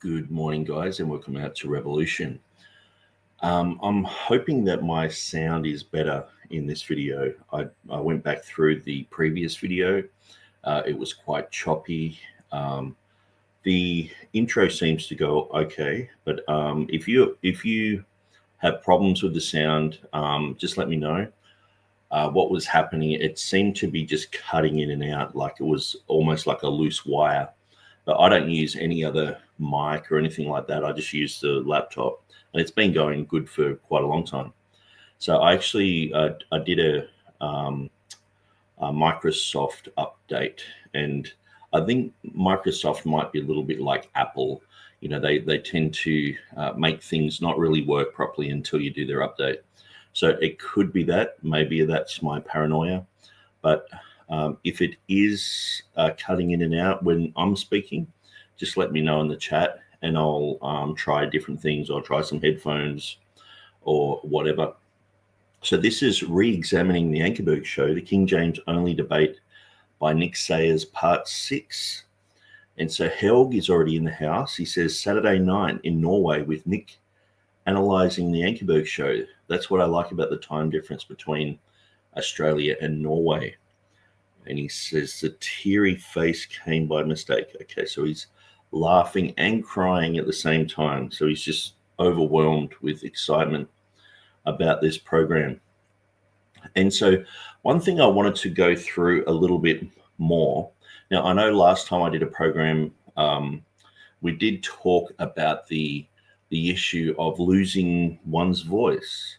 Good morning, guys, and welcome out to Revolution. I'm hoping that my sound is better in this video. I went back through the previous video. It was quite choppy. The intro seems to go okay, but if you have problems with the sound, just let me know. What was happening, it seemed to be just cutting in and out, like it was almost like a loose wire. But I don't use any other mic or anything like that. I just use the laptop, and it's been going good for quite a long time. So I actually I did a Microsoft update, and I think Microsoft might be a little bit like Apple. You know, they tend to make things not really work properly until you do their update. So it could be that. Maybe that's my paranoia. But if it is cutting in and out when I'm speaking, just let me know in the chat, and I'll try different things. I'll try some headphones or whatever. So this is re-examining the Ankerberg show, the King James only debate by Nick Sayers, part 6. And so Helg is already in the house. He says Saturday night in Norway with Nick analysing the Ankerberg show. That's what I like about the time difference between Australia and Norway. And he says the teary face came by mistake. Okay, so he's laughing and crying at the same time. So he's just overwhelmed with excitement about this program. And so one thing I wanted to go through a little bit more. Now, I know last time I did a program, we did talk about the issue of losing one's voice.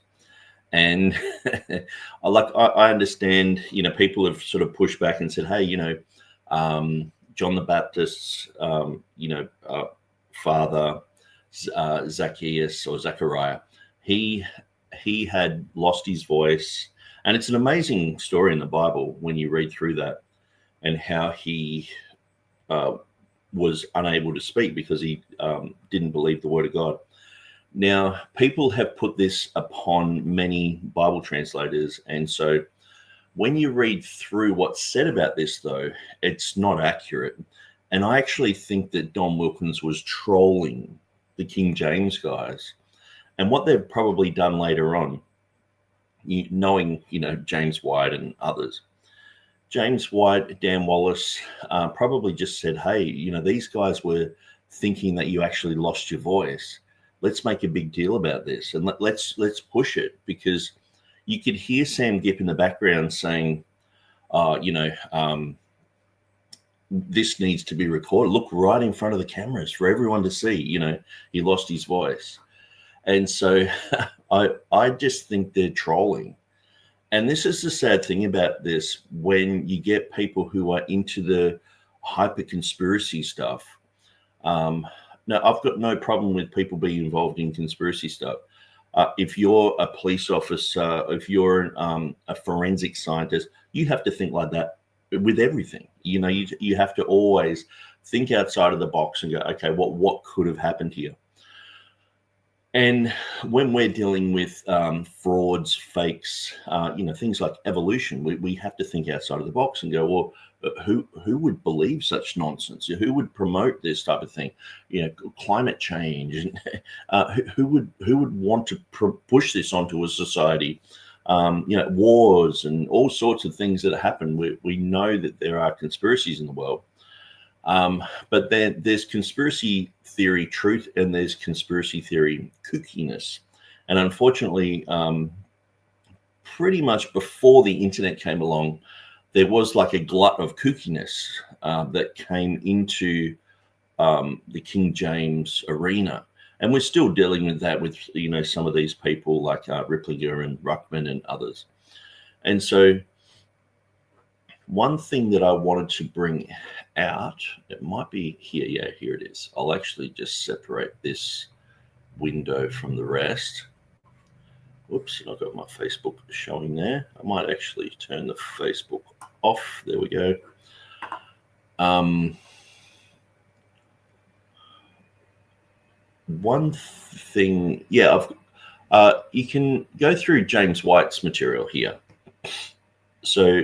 And I understand, you know, people have sort of pushed back and said, hey, you know, John the Baptist's, father, Zacchaeus or Zechariah, he had lost his voice. And it's an amazing story in the Bible when you read through that, and how he was unable to speak because he didn't believe the word of God. Now, people have put this upon many Bible translators, and so when you read through what's said about this, though, it's not accurate. And I actually think that Don Wilkins was trolling the King James guys. And what they've probably done later on, knowing, you know, James White and others, James White, Dan Wallace probably just said, hey, you know, these guys were thinking that you actually lost your voice. Let's make a big deal about this, and let's push it, because you could hear Sam Gipp in the background saying, this needs to be recorded. Look right in front of the cameras for everyone to see, you know, he lost his voice. And so I just think they're trolling. And this is the sad thing about this, when you get people who are into the hyper conspiracy stuff. Now, I've got no problem with people being involved in conspiracy stuff. If you're a police officer, if you're a forensic scientist, you have to think like that with everything. You know, you have to always think outside of the box and go, okay, what could have happened here? And when we're dealing with frauds, fakes, things like evolution, we have to think outside of the box and go, well, who would believe such nonsense? Who would promote this type of thing? You know, climate change. Who would want to push this onto a society? Wars and all sorts of things that happen. We know that there are conspiracies in the world. But there's conspiracy theory truth, and there's conspiracy theory kookiness. And unfortunately, pretty much before the internet came along, there was like a glut of kookiness that came into the King James arena. And we're still dealing with that with, you know, some of these people like Ripplinger and Ruckman and others. And so one thing that I wanted to bring out, it might be here. Yeah, here it is. I'll actually just separate this window from the rest. Whoops, I've got my Facebook showing there. I might actually turn the Facebook off. There we go. One thing, yeah, you can go through James White's material here. So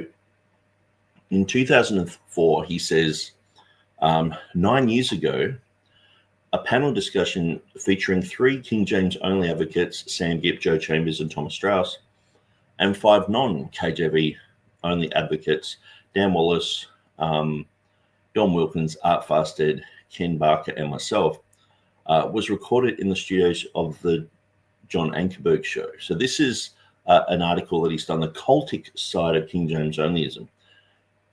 in 2004, he says, 9 years ago, a panel discussion featuring 3 King James only advocates, Sam Gipp, Joe Chambers, and Thomas Strauss, and 5 non-KJV only advocates, Dan Wallace, Don Wilkins, Art Farstead, Ken Barker, and myself, was recorded in the studios of the John Ankerberg show. So this is an article that he's done, the cultic side of King James onlyism.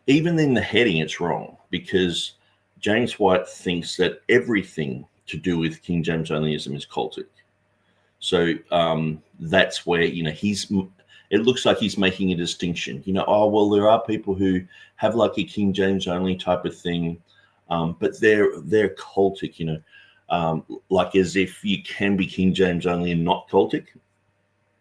Even in the heading, it's wrong, because James White thinks that everything to do with King James onlyism is cultic. So that's where, it looks like he's making a distinction. Oh, well, there are people who have like a King James only type of thing, but they're cultic, like as if you can be King James only and not cultic.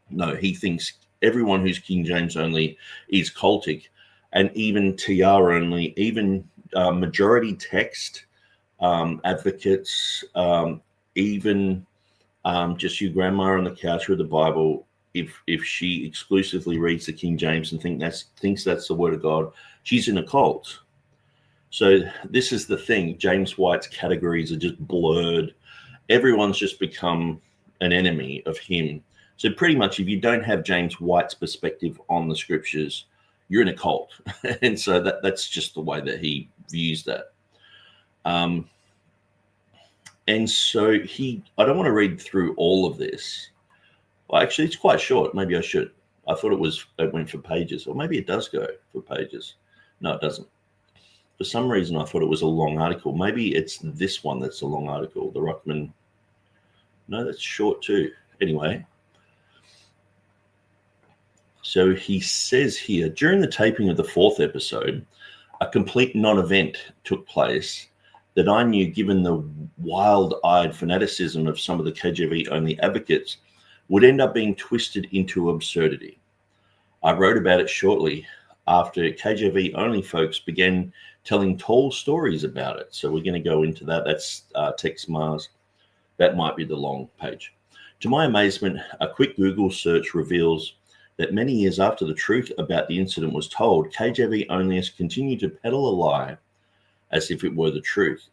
No, he thinks everyone who's King James only is cultic, and even TR only, even majority text advocates, even just your grandma on the couch with the Bible, if she exclusively reads the King James and thinks that's the word of God, she's in a cult. So this is the thing. James White's categories are just blurred. Everyone's just become an enemy of him. So pretty much if you don't have James White's perspective on the scriptures, you're in a cult. And so that's just the way that he views that. And so I don't want to read through all of this. Well, actually, it's quite short. Maybe I should. I thought it went for pages, or maybe it does go for pages. No, it doesn't. For some reason, I thought it was a long article. Maybe it's this one that's a long article, the Ruckman. No, that's short too. Anyway. So he says here, during the taping of the 4th episode, a complete non-event took place that I knew, given the wild-eyed fanaticism of some of the KJV-only advocates, would end up being twisted into absurdity. I wrote about it shortly after KJV-only folks began telling tall stories about it. So we're going to go into that. That's Texe Marrs. That might be the long page. To my amazement, a quick Google search reveals that many years after the truth about the incident was told, KJV onlyists continued to peddle a lie as if it were the truth.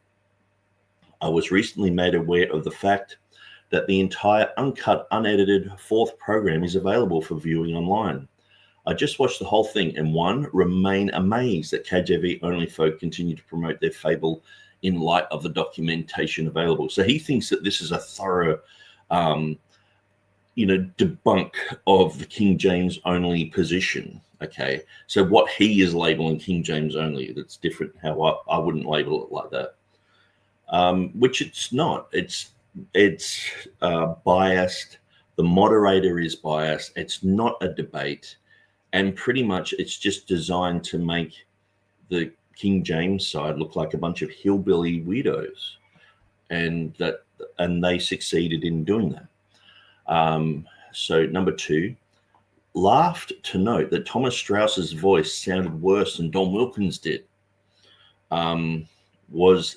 I was recently made aware of the fact that the entire uncut, unedited 4th program is available for viewing online. I just watched the whole thing and remain amazed that KJV only folk continue to promote their fable in light of the documentation available. So he thinks that this is a thorough debunk of the King James only position. Okay, so what he is labeling King James only, that's different. How I wouldn't label it like that, which it's not. It's biased. The moderator is biased. It's not a debate, and pretty much it's just designed to make the King James side look like a bunch of hillbilly weirdos, and they succeeded in doing that. So number 2, laughed to note that Thomas Strauss's voice sounded worse than Don Wilkins did. Was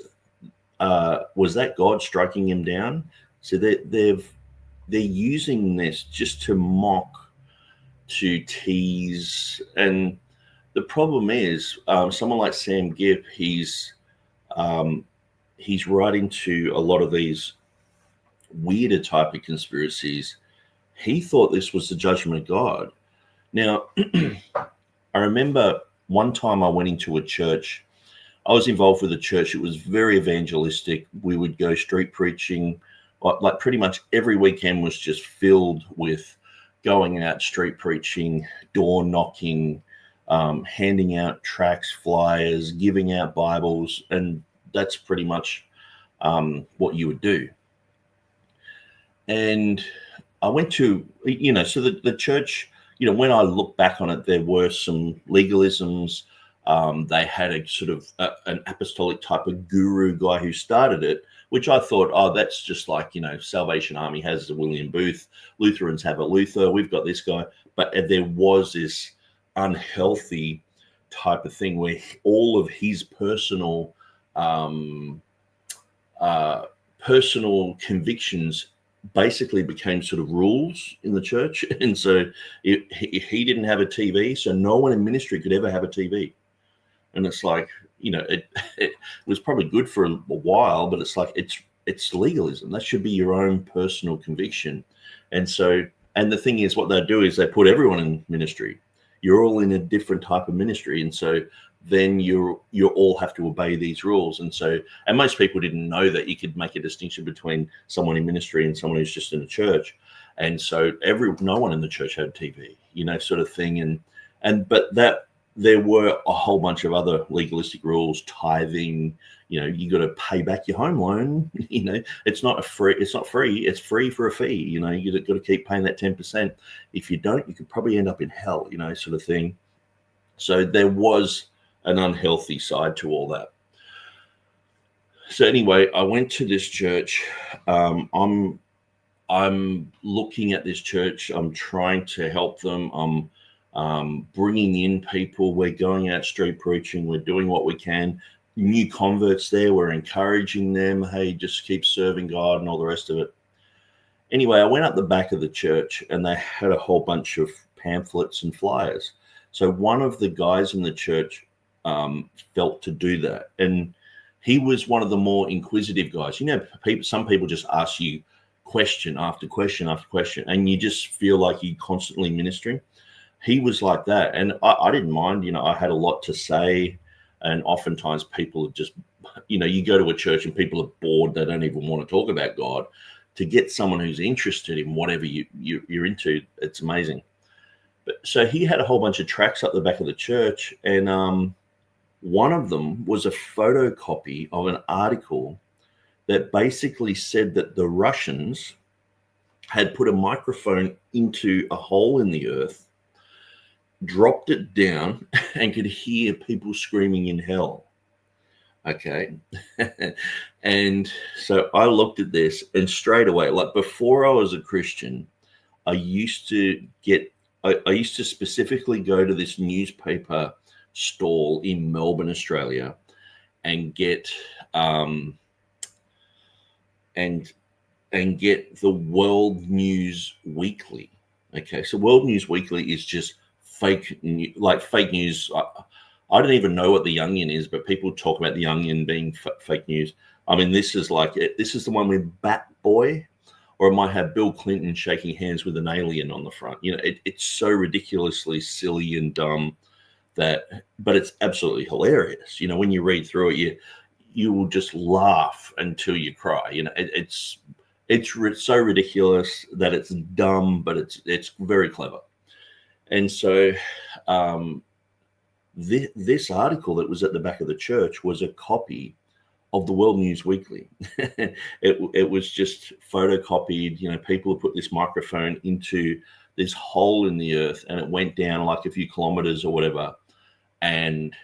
that God striking him down? So they're using this just to mock, to tease, and the problem is someone like Sam Gipp, he's right into a lot of these weirder type of conspiracies. He thought this was the judgment of God. Now, I remember one time I went into a church. I was involved with a church. It was very evangelistic. We would go street preaching. Like pretty much every weekend was just filled with going out street preaching, door knocking, handing out tracts, flyers, giving out Bibles, and that's pretty much what you would do. And I went to, so the church, when I look back on it, there were some legalisms. They had a sort of an apostolic type of guru guy who started it, which I thought, that's just like, Salvation Army has a William Booth, Lutherans have a Luther, we've got this guy. But there was this unhealthy type of thing where all of his personal convictions basically became sort of rules in the church. And so he didn't have a TV, so no one in ministry could ever have a TV. And it's like, it was probably good for a while, but it's like, it's legalism. That should be your own personal conviction. And so, and the thing is, what they do is they put everyone in ministry. You're all in a different type of ministry, and so then you all have to obey these rules. And so, and most people didn't know that you could make a distinction between someone in ministry and someone who's just in a church. And so no one in the church had TV, sort of thing. But that there were a whole bunch of other legalistic rules, tithing, you got to pay back your home loan, it's not free, it's free for a fee, you got to keep paying that 10%. If you don't, you could probably end up in hell, sort of thing. So there was an unhealthy side to all that. So anyway, I went to this church. I'm looking at this church. I'm trying to help them. I'm bringing in people. We're going out street preaching. We're doing what we can. New converts there. We're encouraging them. Hey, just keep serving God and all the rest of it. Anyway, I went up the back of the church and they had a whole bunch of pamphlets and flyers. So one of the guys in the church felt to do that. And he was one of the more inquisitive guys. Some people just ask you question after question after question, and you just feel like you're constantly ministering. He was like that. And I didn't mind, I had a lot to say. And oftentimes people are just, you go to a church and people are bored. They don't even want to talk about God. To get someone who's interested in whatever you're into, it's amazing. But so he had a whole bunch of tracts up the back of the church, and one of them was a photocopy of an article that basically said that the Russians had put a microphone into a hole in the earth, dropped it down, and could hear people screaming in hell. Okay. And so I looked at this, and straight away, like before I was a Christian, I used to specifically go to this newspaper stall in Melbourne, Australia, and get and get the World News Weekly. Okay, so World News Weekly is just fake news. I don't even know what the Onion is, but people talk about the Onion being fake news. I mean, this is the one with Bat Boy, or it might have Bill Clinton shaking hands with an alien on the front. It's so ridiculously silly and dumb but it's absolutely hilarious. When you read through it, you will just laugh until you cry. It's so ridiculous that it's dumb, but it's very clever. And so this article that was at the back of the church was a copy of the World News Weekly. It was just photocopied. People put this microphone into this hole in the earth, and it went down like a few kilometers or whatever, and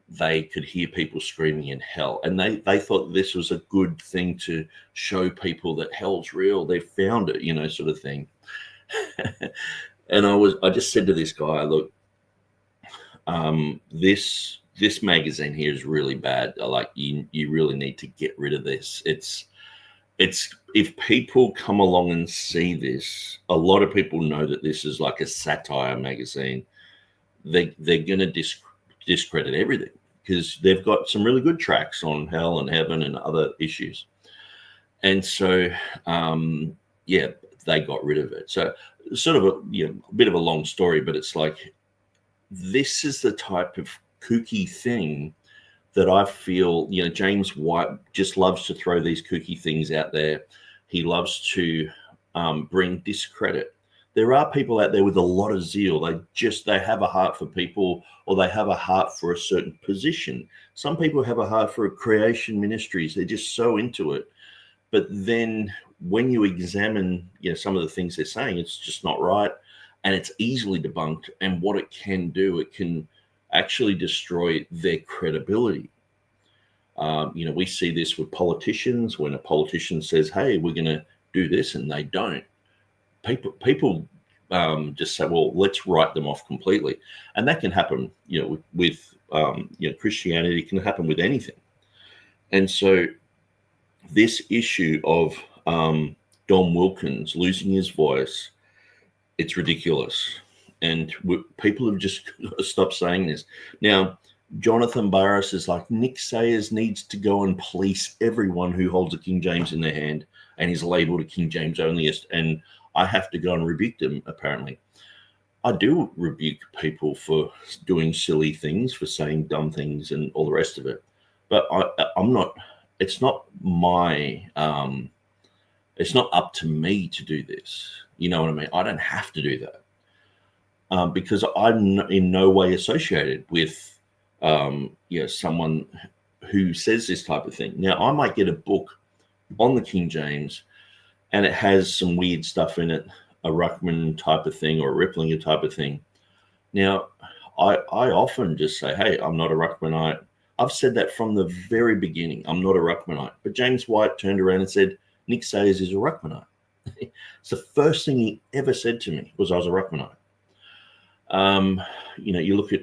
they could hear people screaming in hell. And they thought this was a good thing to show people that hell's real. They found it, sort of thing. And I just said to this guy, look, this magazine here is really bad. Like you really need to get rid of this. It's if people come along and see this, a lot of people know that this is like a satire magazine. They're going to discredit everything, because they've got some really good tracks on hell and heaven and other issues. And so, they got rid of it. So sort of a bit of a long story, but it's like, this is the type of kooky thing that I feel, James White just loves to throw these kooky things out there. He loves to bring discredit. There are people out there with a lot of zeal. They have a heart for people, or they have a heart for a certain position. Some people have a heart for creation ministries. They're just so into it. But then when you examine, some of the things they're saying, it's just not right. And it's easily debunked. And what it can do, it can actually destroy their credibility. We see this with politicians. When a politician says, hey, we're going to do this, and they don't, people just say, well, let's write them off completely. And that can happen, with Christianity. Can happen with anything. And so this issue of Don Wilkins losing his voice, it's ridiculous. And people have just got to stop saying this. Now, Jonathan Barris is like, Nick Sayers needs to go and police everyone who holds a King James in their hand and is labeled a King James onlyist, and I have to go and rebuke them, apparently. I do rebuke people for doing silly things, for saying dumb things and all the rest of it. But I'm not, it's not my, it's not up to me to do this. You know what I mean? I don't have to do that because I'm in no way associated with someone who says this type of thing. Now, I might get a book on the King James and it has some weird stuff in it, a Ruckman type of thing or a Ripplinger type of thing. Now, I often just say, hey, I'm not a Ruckmanite. I've said that from the very beginning. I'm not a Ruckmanite. But James White turned around and said, Nick Sayers is a Ruckmanite. It's the first thing he ever said to me was I was a Ruckmanite. You look at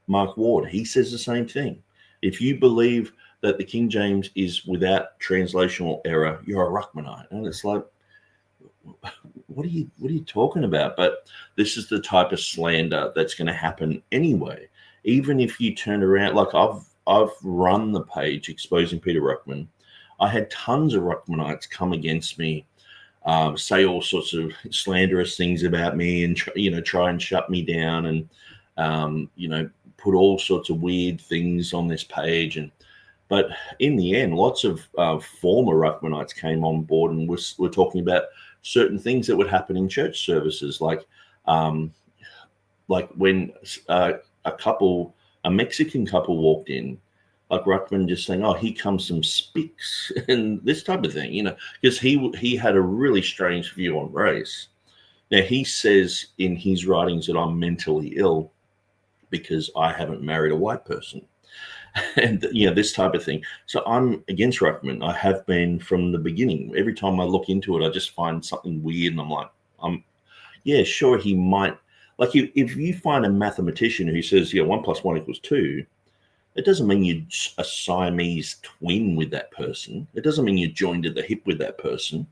Mark Ward, he says the same thing. If you believe that the King James is without translational error, you're a Ruckmanite. And it's like, what are you talking about? But this is the type of slander that's going to happen anyway. Even if you turn around, like I've run the page exposing Peter Ruckman. I had tons of Ruckmanites come against me, say all sorts of slanderous things about me, and try and shut me down, and put all sorts of weird things on this page. But in the end, lots of former Ruckmanites came on board and were talking about certain things that would happen in church services, like when a Mexican couple walked in, like Ruckman just saying, oh, here comes some spics and this type of thing, because he had a really strange view on race. Now, he says in his writings that I'm mentally ill because I haven't married a white person. And, this type of thing. So I'm against Ruckman. I have been from the beginning. Every time I look into it, I just find something weird. And I'm like, yeah, sure, he might. Like, if you find a mathematician who says, 1 + 1 = 2, it doesn't mean you're a Siamese twin with that person. It doesn't mean you're joined at the hip with that person.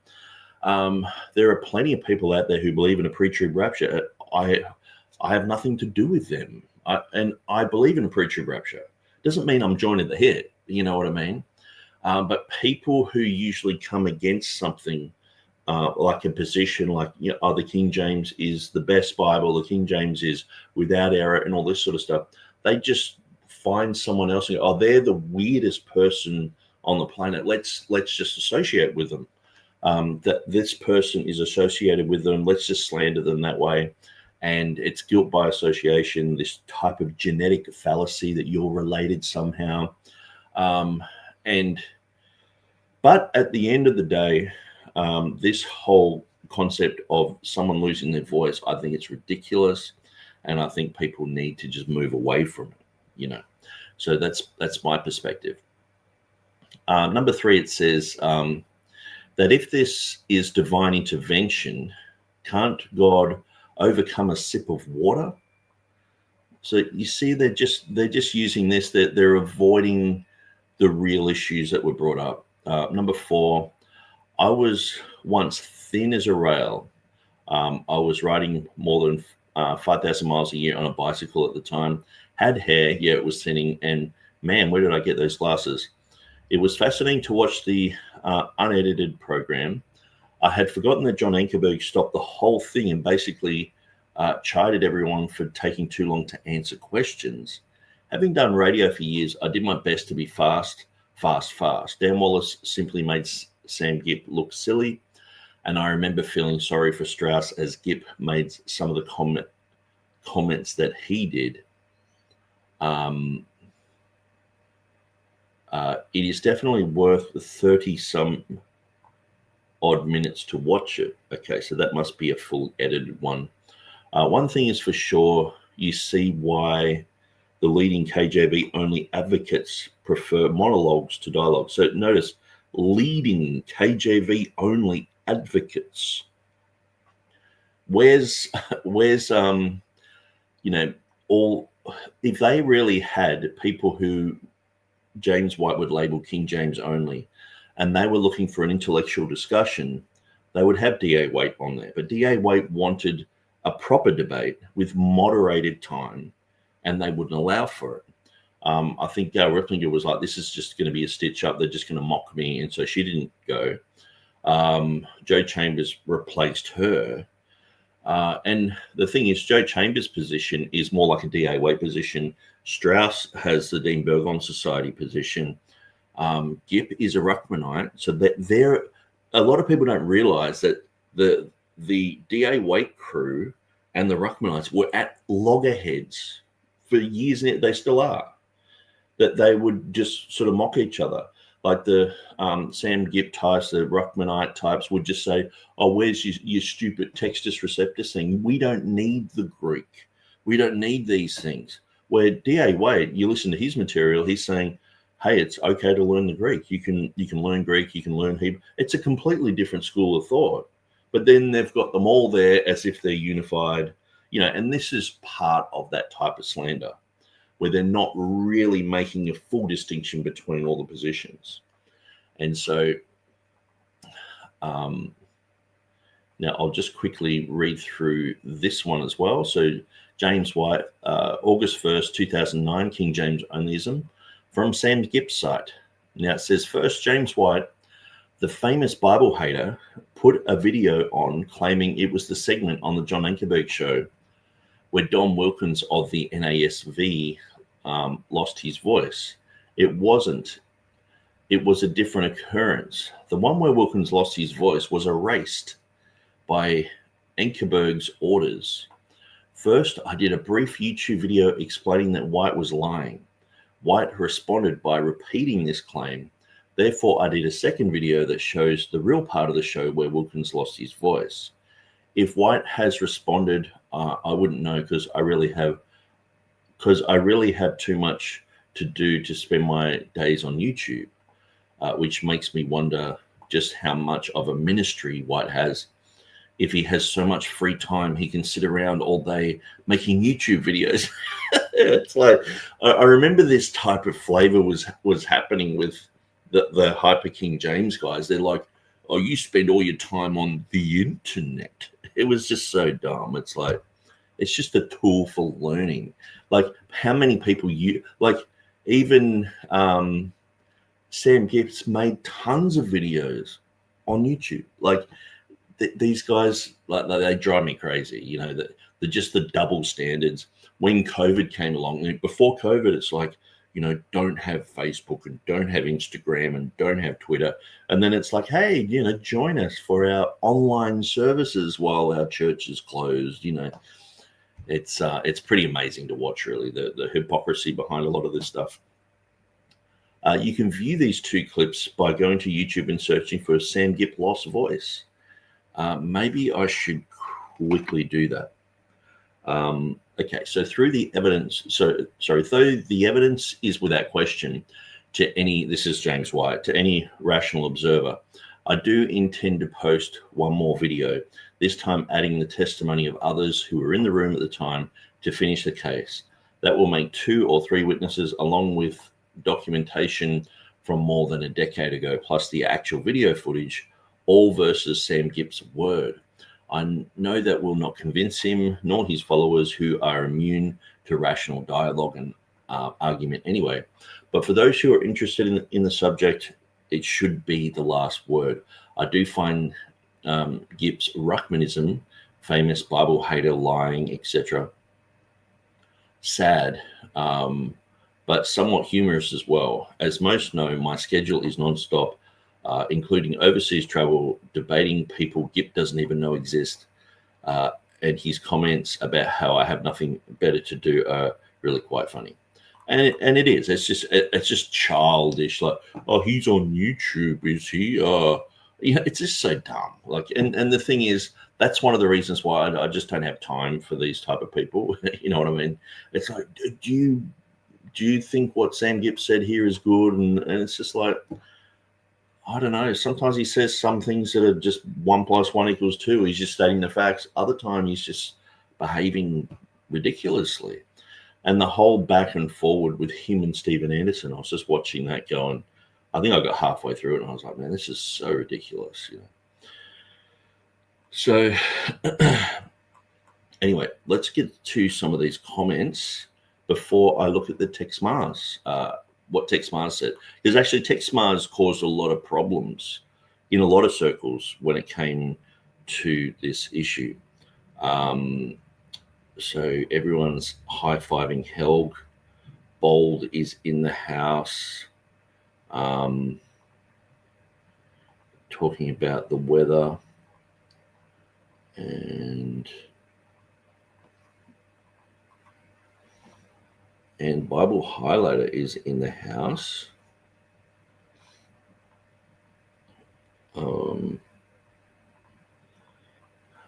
There are plenty of people out there who believe in a pre-trib rapture. I have nothing to do with them. And I believe in a pre-trib rapture. Doesn't mean I'm joined at the hip. You know what I mean? But people who usually come against something like a position like, the King James is the best Bible, the King James is without error and all this sort of stuff, they just find someone else and go, they're the weirdest person on the planet. Let's just associate with them. That this person is associated with them. Let's just slander them that way. And it's guilt by association, this type of genetic fallacy that you're related somehow. But at the end of the day, this whole concept of someone losing their voice, I think it's ridiculous. And I think people need to just move away from it, So that's my perspective. Number 3, it says that if this is divine intervention, can't God overcome a sip of water? So you see, they're just using this, that they're avoiding the real issues that were brought up. Number 4, I was once thin as a rail. I was riding more than 5,000 miles a year on a bicycle at the time. Had hair, it was thinning, and man, where did I get those glasses? It was fascinating to watch the unedited program. I had forgotten that John Ankerberg stopped the whole thing and basically chided everyone for taking too long to answer questions. Having done radio for years, I did my best to be fast. Dan Wallace simply made Sam Gipp look silly, and I remember feeling sorry for Strauss as Gipp made some of the comments that he did. It is definitely worth the 30-some odd minutes to watch it. Okay, so that must be a full edited one. One thing is for sure, you see why the leading KJV only advocates prefer monologues to dialogue. So notice, leading KJV only advocates. Where's all, if they really had people who James White would label King James only, and they were looking for an intellectual discussion, they would have D.A. Waite on there. But D.A. Waite wanted a proper debate with moderated time, and they wouldn't allow for it. I think Gail Replinger was like, this is just going to be a stitch up. They're just going to mock me. And so she didn't go. Joe Chambers replaced her. And the thing is, Joe Chambers' position is more like a DA weight position. Strauss has the Dean Burgon Society position. Gipp is a Ruckmanite. So that a lot of people don't realize that the DA weight crew and the Ruckmanites were at loggerheads for years, and they still are. That they would just sort of mock each other. Like the Sam Gipp types, the Ruckmanite types would just say, oh, where's your stupid Textus Receptus thing? We don't need the Greek. We don't need these things. Where D.A. Wade, you listen to his material, he's saying, hey, it's okay to learn the Greek. You can learn Greek, you can learn Hebrew. It's a completely different school of thought. But then they've got them all there as if they're unified, and this is part of that type of slander, where they're not really making a full distinction between all the positions. And so now I'll just quickly read through this one as well. So James White, August 1st, 2009, King James Onlyism, from Sam Gipp's site. Now it says, first, James White, the famous Bible hater, put a video on claiming it was the segment on the John Ankerberg show where Don Wilkins of the NASV lost his voice. It wasn't. It was a different occurrence. The one where Wilkins lost his voice was erased by Ankerberg's orders. First, I did a brief YouTube video explaining that White was lying. White responded by repeating this claim. Therefore, I did a second video that shows the real part of the show where Wilkins lost his voice. If White has responded, I wouldn't know because I really have too much to do to spend my days on YouTube, which makes me wonder just how much of a ministry White has. If he has so much free time, he can sit around all day making YouTube videos. It's like, I remember this type of flavor was happening with the Hyper King James guys. They're like, oh, you spend all your time on the internet. It was just so dumb. It's like, it's just a tool for learning. Like, how many people even Sam Gipp's made tons of videos on YouTube. Like, these guys, like, they drive me crazy. The just the double standards. When COVID came along, before COVID, it's like, don't have Facebook and don't have Instagram and don't have Twitter. And then it's like, hey, join us for our online services while our church is closed. It's pretty amazing to watch, really, the hypocrisy behind a lot of this stuff. You can view these two clips by going to YouTube and searching for Sam Gipp lost voice. Maybe I should quickly do that. Okay, so through the evidence, though the evidence is without question this is James White, to any rational observer, I do intend to post one more video, this time adding the testimony of others who were in the room at the time to finish the case. That will make 2 or 3 witnesses along with documentation from more than a decade ago, plus the actual video footage, all versus Sam Gipp's word. I know that will not convince him nor his followers, who are immune to rational dialogue and argument anyway. But for those who are interested in the subject, it should be the last word. I do find Gipp's Ruckmanism, famous Bible hater, lying, etc., sad, but somewhat humorous as well. As most know, my schedule is non-stop, including overseas travel, debating people Gipp doesn't even know exist, and his comments about how I have nothing better to do are really quite funny. And it is. It's just childish. Like, oh, he's on YouTube, is he? It's just so dumb. Like, and the thing is, that's one of the reasons why I just don't have time for these type of people. You know what I mean? It's like, do you think what Sam Gipp said here is good? And it's just like, I don't know. Sometimes he says some things that are just 1 + 1 = 2. He's just stating the facts. Other time he's just behaving ridiculously. And the whole back and forward with him and Stephen Anderson, I was just watching that going, I think I got halfway through it and I was like, man, this is so ridiculous. So anyway, let's get to some of these comments. before I look at the Texe Marrs, what Texe Marrs said. Because actually Texe Marrs caused a lot of problems in a lot of circles when it came to this issue. So everyone's high-fiving Helg. Bold is in the house. Talking about the weather. And Bible Highlighter is in the house.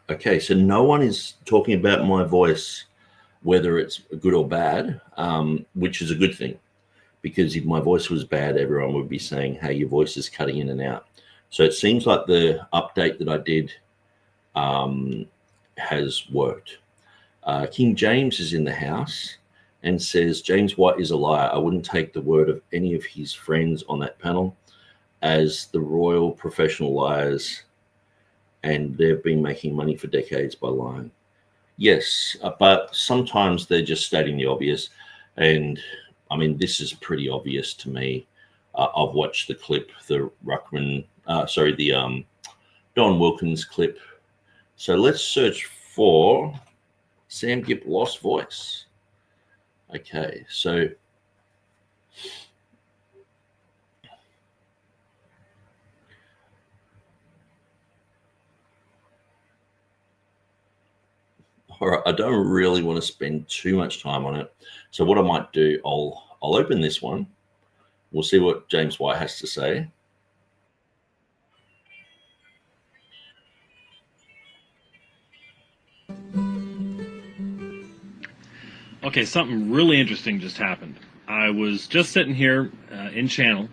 Okay, so no one is talking about my voice, whether it's good or bad, which is a good thing, because if my voice was bad, everyone would be saying, hey, your voice is cutting in and out. So it seems like the update that I did has worked. King James is in the house and says, James White is a liar. I wouldn't take the word of any of his friends on that panel as the royal professional liars, and they've been making money for decades by lying. Yes, but sometimes they're just stating the obvious. And I mean, this is pretty obvious to me. I've watched the clip, the Ruckman, the Don Wilkins clip. So let's search for Sam Gipp lost voice. Okay, so all right, I don't really want to spend too much time on it. So what I might do, I'll open this one. We'll see what James White has to say. Okay, something really interesting just happened. I was just sitting here in channel,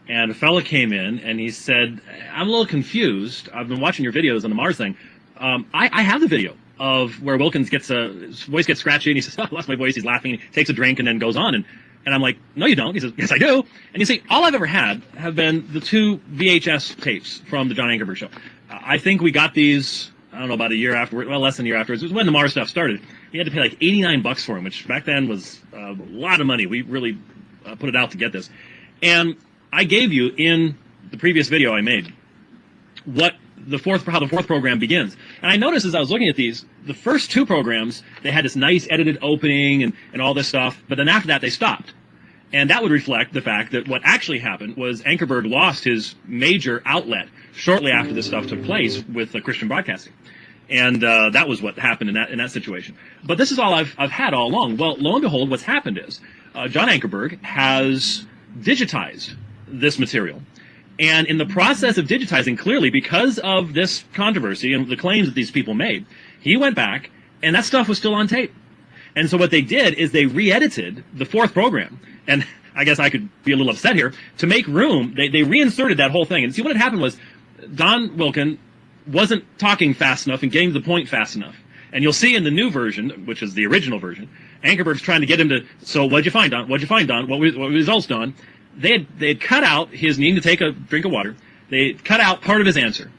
and a fella came in, and he said, I'm a little confused. I've been watching your videos on the Mars thing. I have the video of where Wilkins gets his voice gets scratchy, and he says, oh, I lost my voice. He's laughing, he takes a drink, and then goes on. And I'm like, no, you don't. He says, yes, I do. And you see, all I've ever had have been the 2 VHS tapes from the John Ankerberg show. I think we got these, I don't know, about a year afterwards, well, less than a year afterwards. It was when the Mars stuff started. We had to pay like $89 for them, which back then was a lot of money. We really put it out to get this. And I gave you in the previous video I made how the fourth program begins. And I noticed as I was looking at these, the first 2 programs, they had this nice edited opening and all this stuff, but then after that they stopped. And that would reflect the fact that what actually happened was Ankerberg lost his major outlet shortly after this stuff took place with Christian broadcasting. And that was what happened in that situation. But this is all I've had all along. Well, lo and behold, what's happened is John Ankerberg has digitized this material. And in the process of digitizing, clearly, because of this controversy and the claims that these people made, he went back, and that stuff was still on tape. And so what they did is they re-edited the 4th program. And I guess I could be a little upset here. To make room, they reinserted that whole thing. And see, what had happened was Don Wilkin wasn't talking fast enough and getting to the point fast enough. And you'll see in the new version, which is the original version, Ankerberg's trying to get him to, so what'd you find, Don? What'd you find, Don? What results, Don? They had cut out his needing to take a drink of water. They had cut out part of his answer.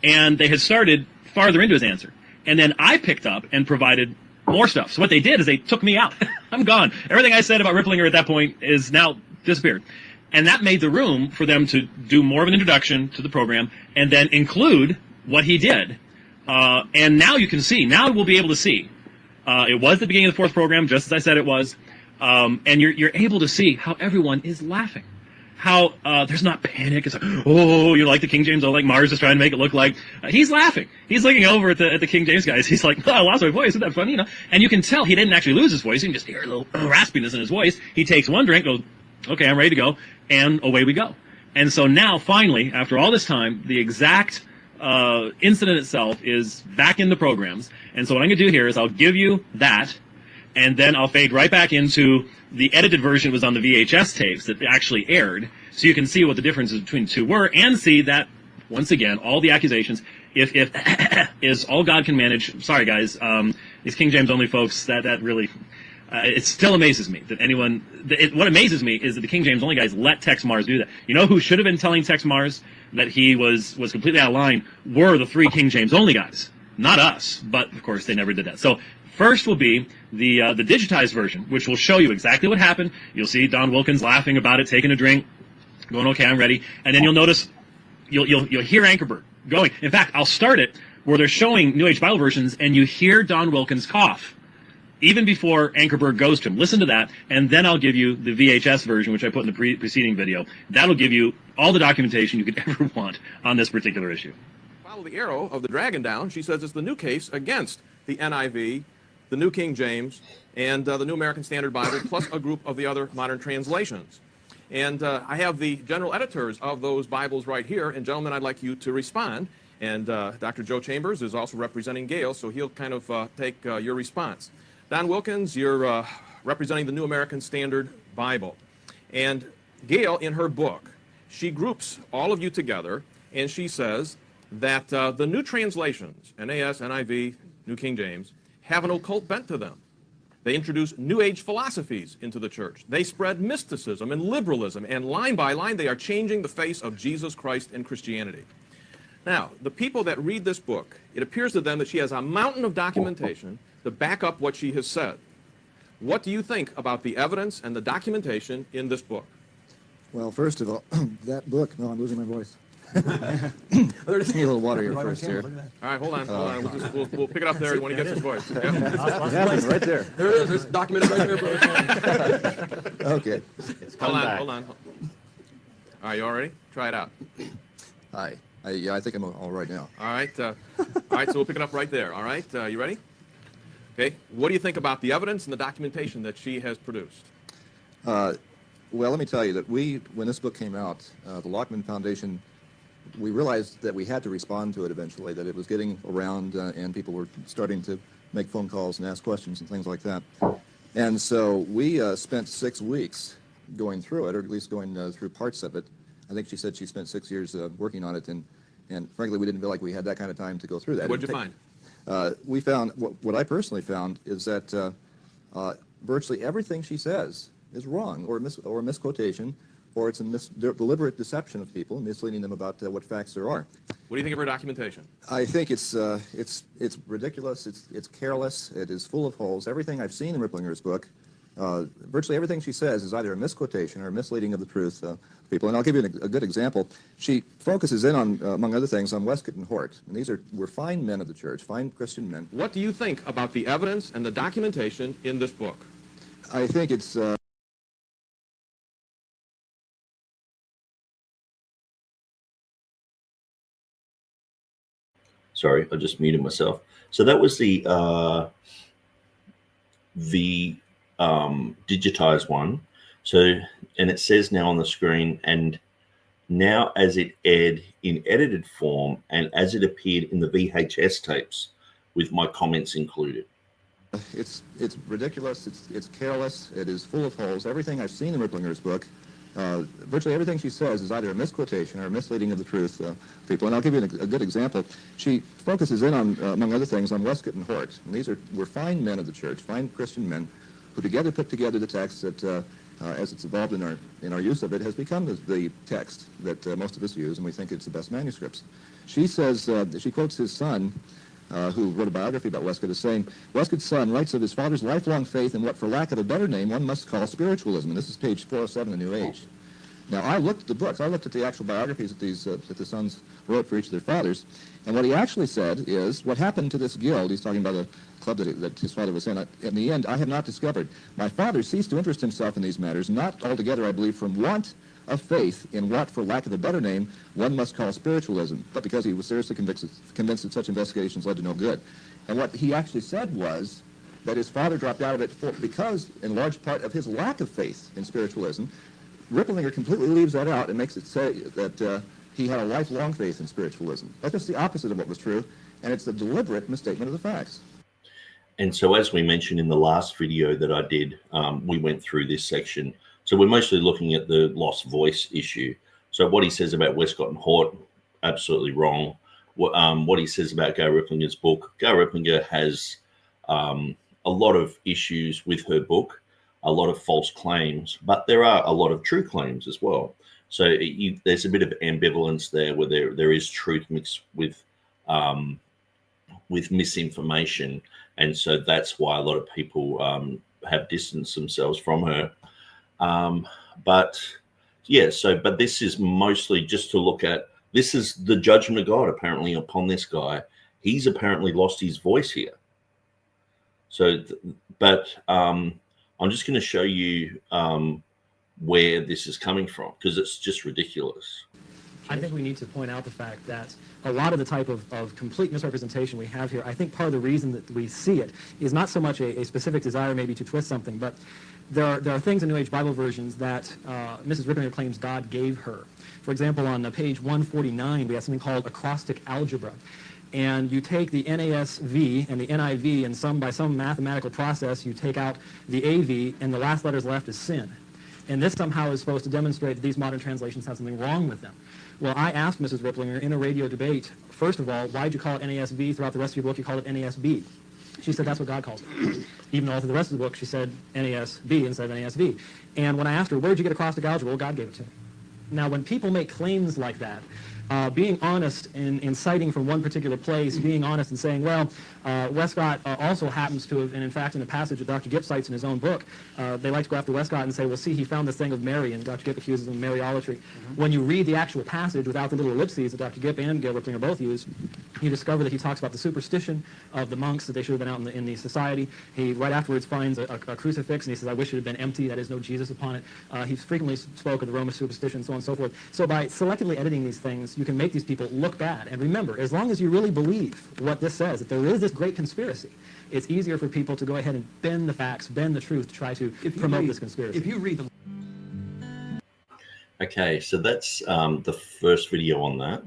And they had started farther into his answer. And then I picked up and provided more stuff. So what they did is they took me out. I'm gone. Everything I said about Ripplinger at that point is now disappeared. And that made the room for them to do more of an introduction to the program and then include what he did. And now you can see. Now we'll be able to see. It was the beginning of the 4th program, just as I said it was. And you're able to see how everyone is laughing. How there's not panic. It's like, oh, you like the King James, like Mars is trying to make it look like. He's laughing. He's looking over at the King James guys. He's like, oh, I lost my voice. Isn't that funny? You know? And you can tell he didn't actually lose his voice. You can just hear a little raspiness in his voice. He takes one drink, goes, okay, I'm ready to go. And away we go. And so now, finally, after all this time, the exact incident itself is back in the programs. And so what I'm going to do here is I'll give you that, and then I'll fade right back into the edited version was on the VHS tapes that actually aired, so you can see what the differences between the 2 were, and see that, once again, all the accusations, if is all God can manage. Sorry, guys, these King James only folks, that really, it still amazes me that anyone, what amazes me is that the King James only guys let Texe Marrs do that. You know who should have been telling Texe Marrs that he was completely out of line were the 3 King James only guys, not us, but of course they never did that. So First will be the digitized version, which will show you exactly what happened. You'll see Don Wilkins laughing about it, taking a drink, going, okay, I'm ready. And then you'll notice, you'll hear Ankerberg going. In fact, I'll start it where they're showing New Age Bible versions, and you hear Don Wilkins cough, even before Ankerberg goes to him. Listen to that, and then I'll give you the VHS version, which I put in the preceding video. That'll give you all the documentation you could ever want on this particular issue. Follow the arrow of the dragon down. She says it's the new case against the NIV, the New King James, and the New American Standard Bible, plus a group of the other modern translations. And I have the general editors of those Bibles right here. And gentlemen, I'd like you to respond. And Dr. Joe Chambers is also representing Gale, so he'll kind of take your response. Don Wilkins, you're representing the New American Standard Bible. And Gale, in her book, she groups all of you together, and she says that the new translations, NAS, NIV, New King James, have an occult bent to them. They introduce New Age philosophies into the church. They spread mysticism and liberalism, and line by line, they are changing the face of Jesus Christ and Christianity. Now, the people that read this book, it appears to them that she has a mountain of documentation to back up what she has said. What do you think about the evidence and the documentation in this book? Well, first of all, that book, no, I'm losing my voice. Need a little water here first here. All right, hold on. We'll pick it up there when he gets his voice. It happens right there. There it is. It's documented right there, brother. Okay. Hold on. All right, you all ready? Try it out. Hi. Yeah, I think I'm all right now. All right. So we'll pick it up right there. All right. You ready? Okay. What do you think about the evidence and the documentation that she has produced? Well, let me tell you that when this book came out, the Ruckman Foundation, we realized that we had to respond to it eventually, that it was getting around and people were starting to make phone calls and ask questions and things like that. And so we spent 6 weeks going through it, or at least going through parts of it. I think she said she spent 6 years working on it, and frankly, we didn't feel like we had that kind of time to go through that. What did you find? We found, what I personally found is that virtually everything she says is wrong, or a misquotation, or it's a deliberate deception of people, misleading them about what facts there are. What do you think of her documentation? I think it's ridiculous. It's careless. It is full of holes. Everything I've seen in Ripplinger's book, virtually everything she says is either a misquotation or a misleading of the truth of people. And I'll give you a good example. She focuses in on, among other things, on Westcott and Hort. And were fine men of the church, fine Christian men. What do you think about the evidence and the documentation in this book? I think it's... Sorry, I just muted myself. So that was the digitized one. So, and it says now on the screen, and now as it aired in edited form and as it appeared in the VHS tapes with my comments included. It's ridiculous. It's careless. It is full of holes. Everything I've seen in Ripplinger's book, virtually everything she says is either a misquotation or a misleading of the truth of people. And I'll give you a good example. She focuses in on, among other things, on Westcott and Hort. And were fine men of the church, fine Christian men, who together put together the text that, as it's evolved in our use of it, has become the text that most of us use, and we think it's the best manuscripts. She says, she quotes his son, who wrote a biography about Westcott, as saying, Westcott's son writes of his father's lifelong faith in what, for lack of a better name, one must call spiritualism. And this is page 407 in the New Age. Now, I looked at the books. I looked at the actual biographies that the sons wrote for each of their fathers. And what he actually said is, what happened to this guild, he's talking about a club that his father was in the end, I have not discovered. My father ceased to interest himself in these matters, not altogether, I believe, from want of faith in what, for lack of a better name, one must call spiritualism, but because he was seriously convinced that such investigations led to no good. And what he actually said was that his father dropped out of it because, in large part, of his lack of faith in spiritualism. Ripplinger completely leaves that out and makes it say that he had a lifelong faith in spiritualism. That's just the opposite of what was true, and it's a deliberate misstatement of the facts. And so, as we mentioned in the last video that I did, we went through this section. So we're mostly looking at the lost voice issue. So what he says about Westcott and Hort, absolutely wrong. What he says about Gail Ripplinger's book, Gail Ripplinger has a lot of issues with her book, a lot of false claims, but there are a lot of true claims as well. So there's a bit of ambivalence there, where there is truth mixed with with misinformation, and so that's why a lot of people have distanced themselves from her. But this is mostly just to look at, this is the judgment of God apparently upon this guy. He's apparently lost his voice here. So, I'm just going to show you where this is coming from, because it's just ridiculous. I think we need to point out the fact that a lot of the type of complete misrepresentation we have here, I think part of the reason that we see it is not so much a specific desire maybe to twist something, but there are things in New Age Bible versions that Mrs. Ripplinger claims God gave her. For example, on page 149, we have something called acrostic algebra. And you take the NASV and the NIV, and by some mathematical process, you take out the AV, and the last letters left is sin. And this somehow is supposed to demonstrate that these modern translations have something wrong with them. Well, I asked Mrs. Ripplinger in a radio debate, first of all, why'd you call it NASV? Throughout the rest of your book, you called it NASB. She said that's what God calls it. Even though through the rest of the book, she said NASB instead of NASV. And when I asked her, where'd you get acrostic algebra? Well, God gave it to me. Now, when people make claims like that, being honest in citing from one particular place, being honest and saying, well, Westcott also happens to have, and in fact in a passage that Dr. Gipp cites in his own book, they like to go after Westcott and say, well, see, he found this thing of Mary, and Dr. Gipp accuses him of Mariolatry. When you read the actual passage without the little ellipses that Dr. Gipp and Gail Ripplinger both use, you discover that he talks about the superstition of the monks, that they should have been out in the society. He right afterwards finds a crucifix, and he says, I wish it had been empty, that is no Jesus upon it. He frequently spoke of the Roman superstition, so on and so forth. So by selectively editing these things, you can make these people look bad. And remember, as long as you really believe what this says, that there is this great conspiracy, it's easier for people to go ahead and bend the facts, bend the truth to try to promote this conspiracy. If you read the... Okay, so that's the first video on that.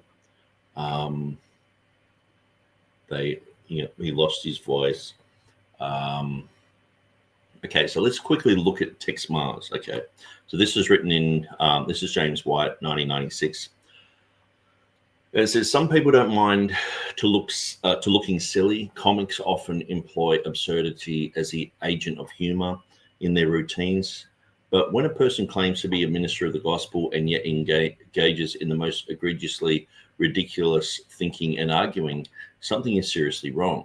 He lost his voice. Okay, so let's quickly look at Texe Marrs. Okay, so this is written in, this is James White, 1996. It says, some people don't mind to looking silly. Comics often employ absurdity as the agent of humor in their routines. But when a person claims to be a minister of the gospel and yet engages in the most egregiously ridiculous thinking and arguing, something is seriously wrong.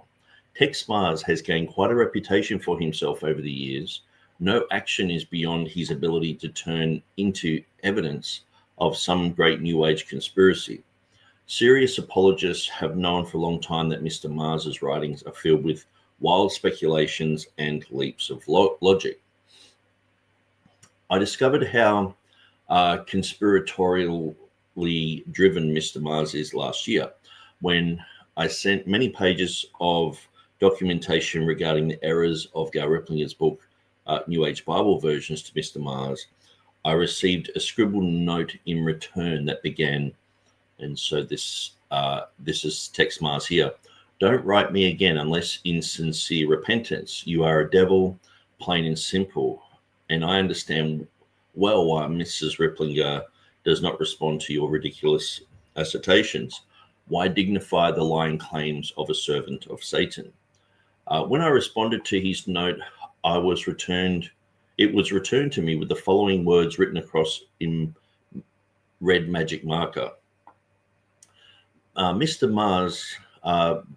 Texe Marrs has gained quite a reputation for himself over the years. No action is beyond his ability to turn into evidence of some great New Age conspiracy. Serious apologists have known for a long time that Mr. Marrs's writings are filled with wild speculations and leaps of logic. I discovered how conspiratorially driven Mr. Marrs is last year when I sent many pages of documentation regarding the errors of Gail Ripplinger's book, New Age Bible Versions, to Mr. Marrs. I received a scribbled note in return that began, and so this is Texe Marrs here. Don't write me again unless in sincere repentance. You are a devil, plain and simple. And I understand well why Mrs. Ripplinger does not respond to your ridiculous assertions. Why dignify the lying claims of a servant of Satan? When I responded to his note, it was returned to me with the following words written across in red magic marker. Mr. Marrs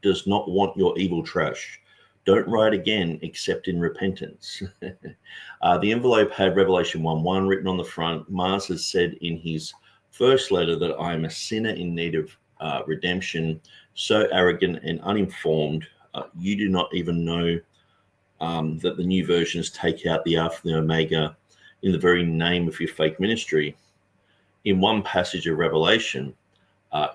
does not want your evil trash. Don't write again except in repentance. The envelope had Revelation 1:1 written on the front. Marrs has said in his first letter that I am a sinner in need of redemption, so arrogant and uninformed. You do not even know that the new versions take out the Alpha and the Omega in the very name of your fake ministry. In one passage of Revelation,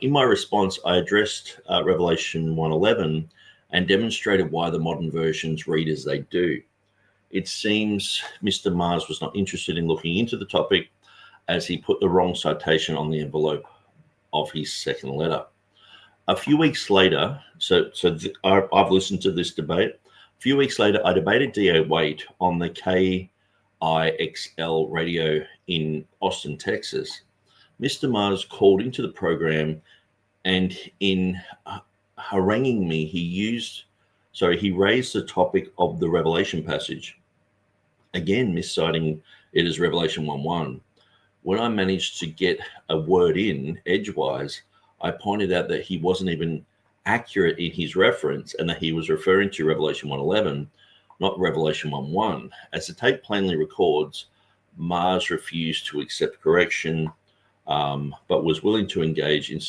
in my response, I addressed Revelation 1:11 and demonstrated why the modern versions read as they do. It seems Mr. Marrs was not interested in looking into the topic, as he put the wrong citation on the envelope of his second letter. A few weeks later, I've listened to this debate. A few weeks later, I debated D.A. Waite on the KIXL radio in Austin, Texas. Mr. Marrs called into the program, and in haranguing me, he raised the topic of the Revelation passage, again misciting it as Revelation 1:1. When I managed to get a word in edgewise, I pointed out that he wasn't even accurate in his reference and that he was referring to Revelation 1:11, not Revelation 1:1. As the tape plainly records, Marrs refused to accept correction, but was willing to engage in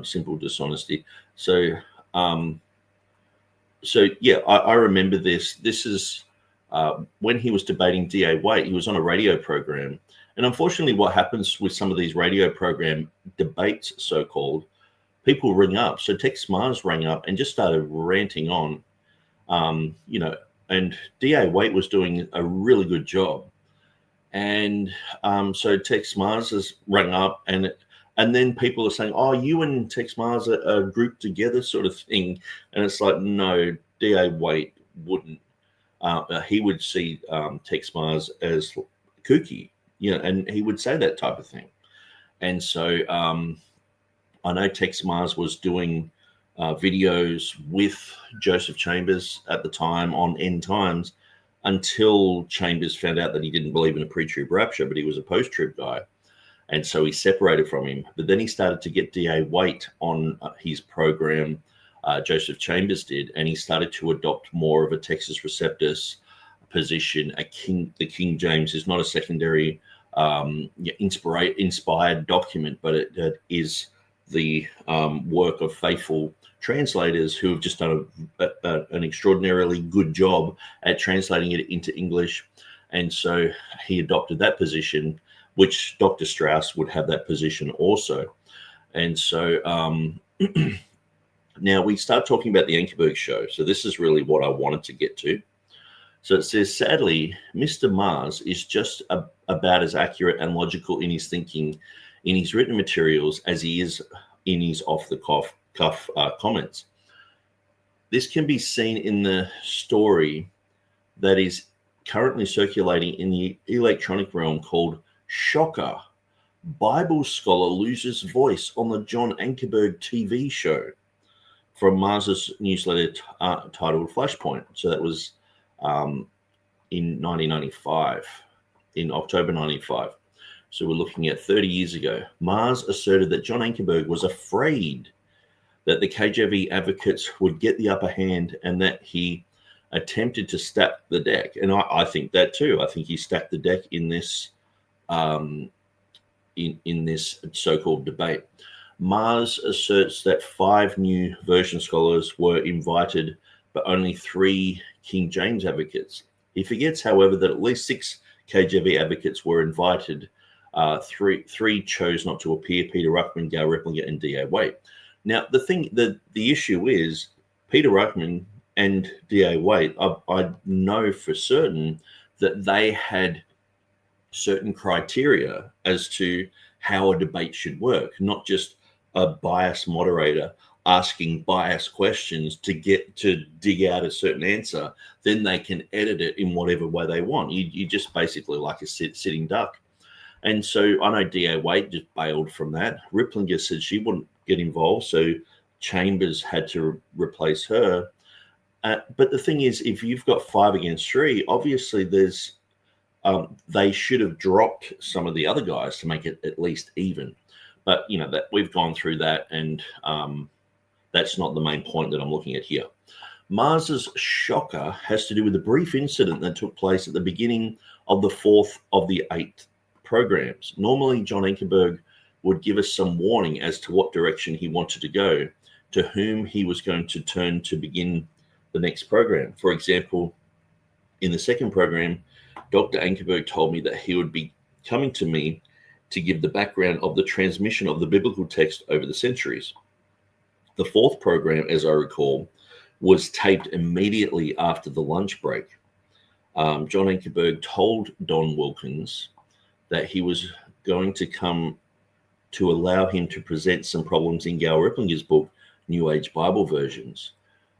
simple dishonesty. So yeah, I remember this. This is when he was debating D.A. Waite. He was on a radio program. And unfortunately, what happens with some of these radio program debates, so-called, people ring up. So Texe Marrs rang up and just started ranting on, and D.A. Waite was doing a really good job. And so Texe Marrs has rang up, and then people are saying, oh, you and Texe Marrs are grouped together sort of thing. And it's like, no, D.A. Waite wouldn't. He would see Texe Marrs as kooky, and he would say that type of thing. And so I know Texe Marrs was doing videos with Joseph Chambers at the time on End Times, until Chambers found out that he didn't believe in a pre-trib rapture, but he was a post-trib guy. And so he separated from him. But then he started to get D.A. Waite on his program, Joseph Chambers did, and he started to adopt more of a Textus Receptus position. The King James is not a secondary inspired document, but it is the work of faithful translators who have just done an extraordinarily good job at translating it into English. And so he adopted that position, which Dr. Strauss would have that position also. And so now we start talking about the Ankerberg show. So this is really what I wanted to get to. So it says, sadly, Mr. Marrs is just about as accurate and logical in his thinking in his written materials as he is in his off-the-cuff comments. This can be seen in the story that is currently circulating in the electronic realm called Shocker. Bible scholar loses voice on the John Ankerberg TV show, from Mars's newsletter titled Flashpoint. So that was in 1995, in October 95. So we're looking at 30 years ago. Marrs asserted that John Ankerberg was afraid that the KJV advocates would get the upper hand and that he attempted to stack the deck. And I think that too. I think he stacked the deck in this in this so-called debate. Marrs asserts that 5 new version scholars were invited, but only 3 King James advocates. He forgets, however, that at least 6 KJV advocates were invited. 3 chose not to appear: Peter Ruckman, Gail Ripplinger, and D.A. Waite. Now, the issue is Peter Ruckman and D.A. Waite, I know for certain that they had certain criteria as to how a debate should work, not just a biased moderator asking biased questions to dig out a certain answer. Then they can edit it in whatever way they want. You just basically like a sitting duck. And so I know D.A. Waite just bailed from that. Ripplinger said she wouldn't get involved, so Chambers had to replace her. But the thing is, if you've got 5 against 3, obviously there's they should have dropped some of the other guys to make it at least even. But that we've gone through that, and that's not the main point that I'm looking at here. Mars's shocker has to do with a brief incident that took place at the beginning of the 4th of the 8 programs. Normally, John Ankerberg would give us some warning as to what direction he wanted to go, to whom he was going to turn to begin the next program. For example, in the 2nd program, Dr. Ankerberg told me that he would be coming to me to give the background of the transmission of the biblical text over the centuries. The 4th program, as I recall, was taped immediately after the lunch break. John Ankerberg told Don Wilkins that he was going to come to allow him to present some problems in Gail Ripplinger's book, New Age Bible Versions.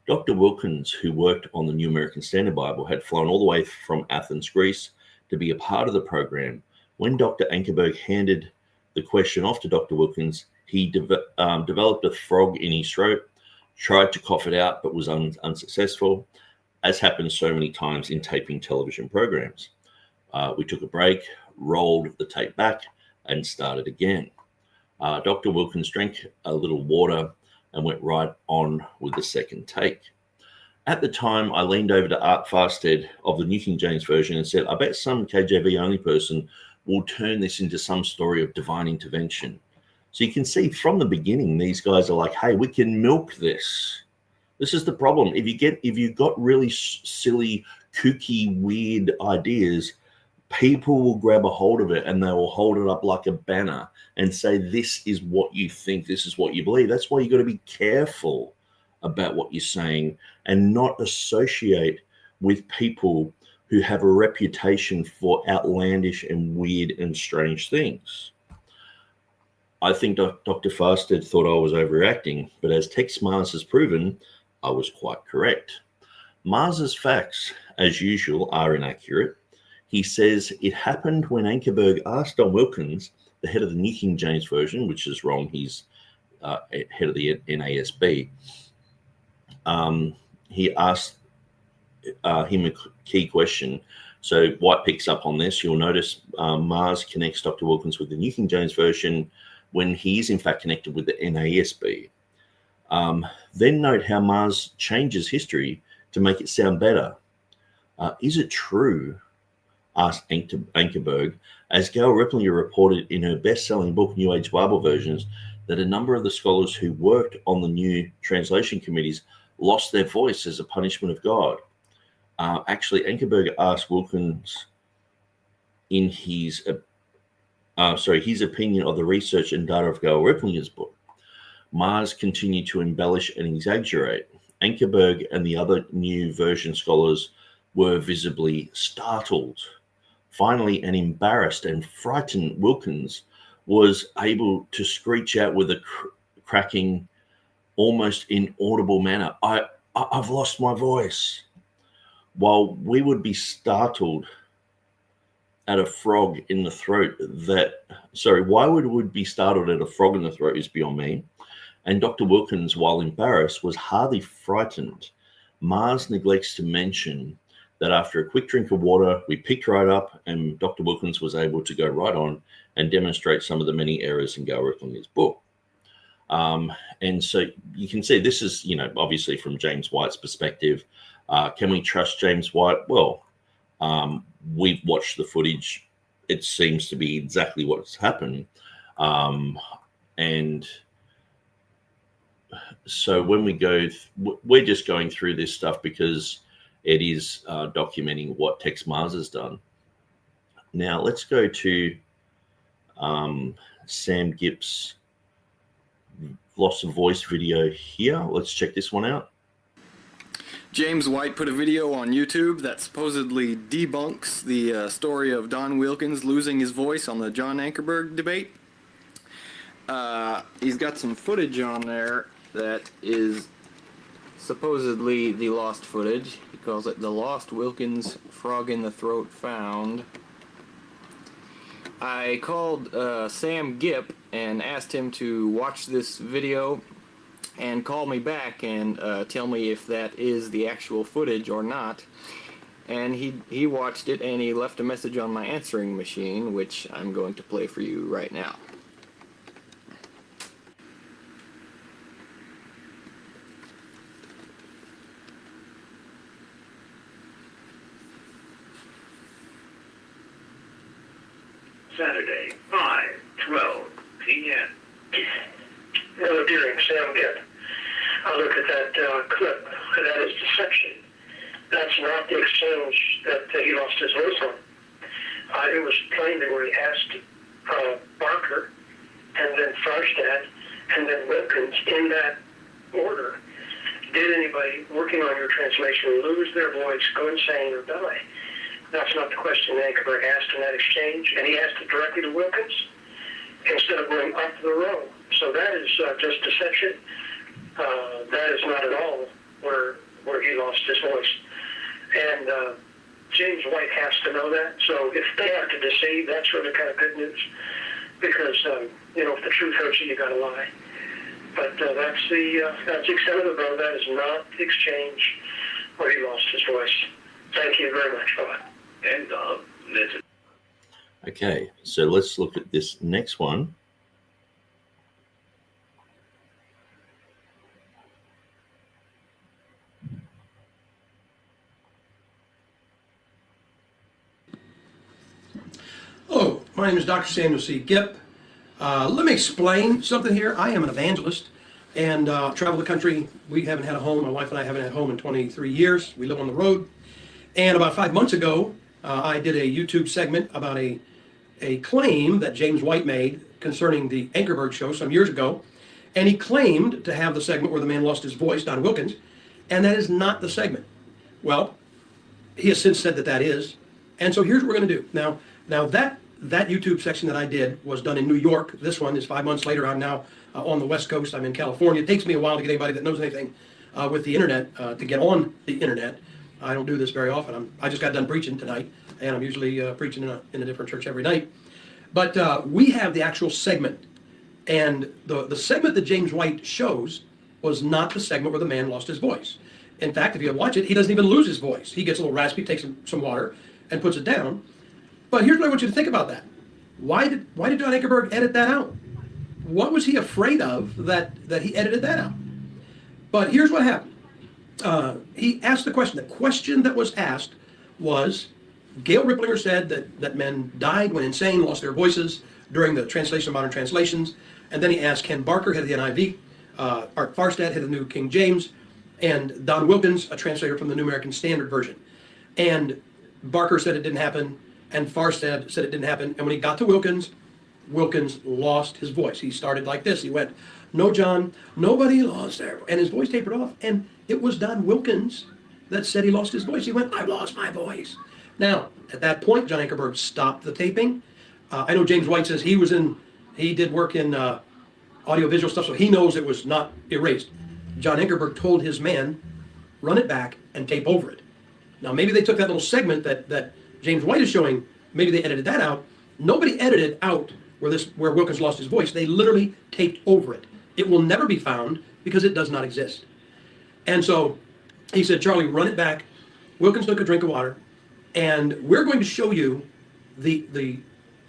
Dr. Wilkins, who worked on the New American Standard Bible, had flown all the way from Athens, Greece, to be a part of the program. When Dr. Ankerberg handed the question off to Dr. Wilkins, he developed a frog in his throat, tried to cough it out, but was unsuccessful, as happens so many times in taping television programs. We took a break, rolled the tape back, and started again. Dr. Wilkins drank a little water and went right on with the second take. At the time, I leaned over to Art Farstead of the New King James Version and said, I bet some KJV only person will turn this into some story of divine intervention. So you can see from the beginning, these guys are like, hey, we can milk this. This is the problem. If you've got really silly, kooky, weird ideas, people will grab a hold of it and they will hold it up like a banner and say, this is what you think, this is what you believe. That's why you got to be careful about what you're saying and not associate with people who have a reputation for outlandish and weird and strange things. I think Dr. Farstead thought I was overreacting, but as Texe Marrs has proven, I was quite correct. Mars's facts, as usual, are inaccurate. He says it happened when Ankerberg asked Don Wilkins, the head of the New King James Version, which is wrong, he's head of the NASB. He asked him a key question. So White picks up on this. You'll notice Marrs connects Dr. Wilkins with the New King James Version when he is in fact connected with the NASB. Then note how Marrs changes history to make it sound better. Is it true, asked Ankerberg, as Gail Ripplinger reported in her best-selling book, New Age Bible Versions, that a number of the scholars who worked on the new translation committees lost their voice as a punishment of God? Actually, Ankerberg asked Wilkins in his opinion of the research and data of Gail Ripplinger's book. Marrs continued to embellish and exaggerate. Ankerberg and the other new version scholars were visibly startled. Finally, an embarrassed and frightened Wilkins was able to screech out with a cracking, almost inaudible manner, I've lost my voice. While we would be startled at a frog in the throat why would we be startled at a frog in the throat is beyond me. And Dr. Wilkins, while embarrassed, was hardly frightened. Marrs neglects to mention that after a quick drink of water, we picked right up and Dr. Wilkins was able to go right on and demonstrate some of the many errors in Gail Ripplinger's book. And so you can see this is, obviously from James White's perspective. Can we trust James White? Well, we've watched the footage. It seems to be exactly what's happened. And so when we go, we're just going through this stuff because it is documenting what Texe Marrs has done. Now let's go to Sam Gipp's loss of voice video here. Let's check this one out. James White put a video on YouTube that supposedly debunks the story of Don Wilkins losing his voice on the John Ankerberg debate. He's got some footage on there that is supposedly the lost footage. He calls it the Lost Wilkins Frog in the Throat Found. I called Sam Gipp and asked him to watch this video and call me back and tell me if that is the actual footage or not. And he watched it and he left a message on my answering machine, which I'm going to play for you right now. Saturday, 5:12 p.m. Hello, dearing Sam Gipp. I look at that clip, and that is deception. That's not the exchange that he lost his voice on. It was plainly where he asked Barker, and then Farstad, and then Wilkins in that order. Did anybody working on your translation lose their voice, go insane, or die? That's not the question Ankerberg asked in that exchange, and he asked it directly to Wilkins instead of going up the row. So that is just deception. That is not at all where he lost his voice. And James White has to know that. So if they have to deceive, that's really kind of good news. Because, if the truth hurts you, you got to lie. But that's the extent of it, bro. That is not the exchange where he lost his voice. Thank you very much. Bye-bye. And Okay, so let's look at this next one. My name is Dr. Samuel C. Gipp. Let me explain something here. I am an evangelist and travel the country. We haven't had a home. My wife and I haven't had a home in 23 years. We live on the road. And about 5 months ago, I did a YouTube segment about a claim that James White made concerning the Ankerberg show some years ago. And he claimed to have the segment where the man lost his voice, Don Wilkins, and that is not the segment. Well, he has since said that that is. And so here's what we're going to do. Now that YouTube section that I did was done in New York. This one is 5 months later. I'm now on the West Coast. I'm in California. It takes me a while to get anybody that knows anything with the internet to get on the internet. I don't do this very often. I just got done preaching tonight, and I'm usually preaching in a different church every night. But we have the actual segment, and the segment that James White shows was not the segment where the man lost his voice. In fact, if you watch it, he doesn't even lose his voice. He gets a little raspy, takes some water, and puts it down. But here's what I want you to think about that. Why did John Ankerberg edit that out? What was he afraid of that he edited that out? But here's what happened. He asked the question. The question that was asked was, Gail Ripplinger said that men died when insane, lost their voices during the translation of modern translations. And then he asked Ken Barker, head of the NIV, Art Farstad, head of the New King James, and Don Wilkins, a translator from the New American Standard Version. And Barker said it didn't happen, and Farstad said it didn't happen. And when he got to Wilkins lost his voice. He started like this. He went, "No, John, nobody lost their," and his voice tapered off. And it was Don Wilkins that said he lost his voice. He went, "I lost my voice." Now, at that point, John Ankerberg stopped the taping. I know James White says he did work in audiovisual stuff, so he knows it was not erased. John Ankerberg told his man, run it back and tape over it. Now, maybe they took that little segment that James White is showing, maybe they edited that out. Nobody edited out where Wilkins lost his voice. They literally taped over it. It will never be found because it does not exist. And so he said, "Charlie, run it back." Wilkins took a drink of water, and we're going to show you the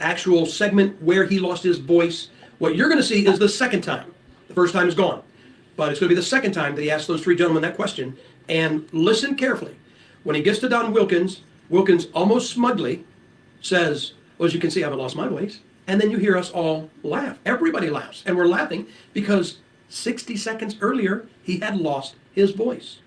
actual segment where he lost his voice. What you're going to see is the second time. The first time is gone. But it's going to be the second time that he asked those three gentlemen that question. And listen carefully. When he gets to Don Wilkins, Wilkins almost smugly says, "Well, as you can see, I haven't lost my voice." And then you hear us all laugh. Everybody laughs. And we're laughing because 60 seconds earlier, he had lost his voice.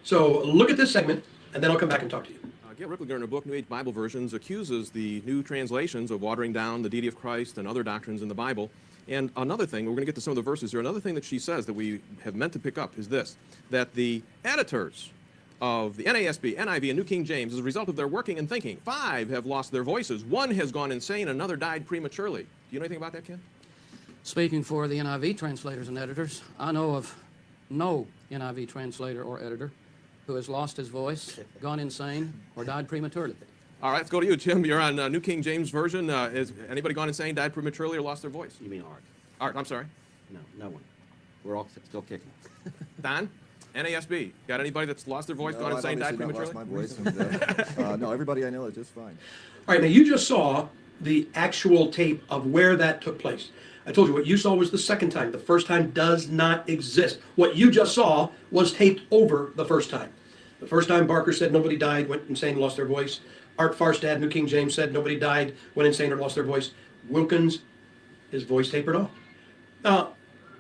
So look at this segment, and then I'll come back and talk to you. Gail Ripplinger, in her book, New Age Bible Versions, accuses the new translations of watering down the deity of Christ and other doctrines in the Bible. And another thing, we're going to get to some of the verses here, another thing that she says that we have meant to pick up is this, that the editors of the NASB, NIV, and New King James, as a result of their working and thinking, 5 have lost their voices, 1 has gone insane, another died prematurely. Do you know anything about that, Ken? Speaking for the NIV translators and editors, I know of no NIV translator or editor who has lost his voice, gone insane, or died prematurely. All right, let's go to you, Jim. You're on New King James Version. Has anybody gone insane, died prematurely, or lost their voice? You mean Art? Art, I'm sorry. No one. We're all still kicking. Don, NASB, got anybody that's lost their voice, gone insane, died prematurely? I've obviously not lost my voice. And, no, everybody I know is just fine. All right, now you just saw the actual tape of where that took place. I told you what you saw was the second time. The first time does not exist. What you just saw was taped over the first time. The first time Barker said nobody died, went insane, lost their voice. Art Farstad, New King James, said nobody died, went insane, or lost their voice. Wilkins, his voice tapered off. And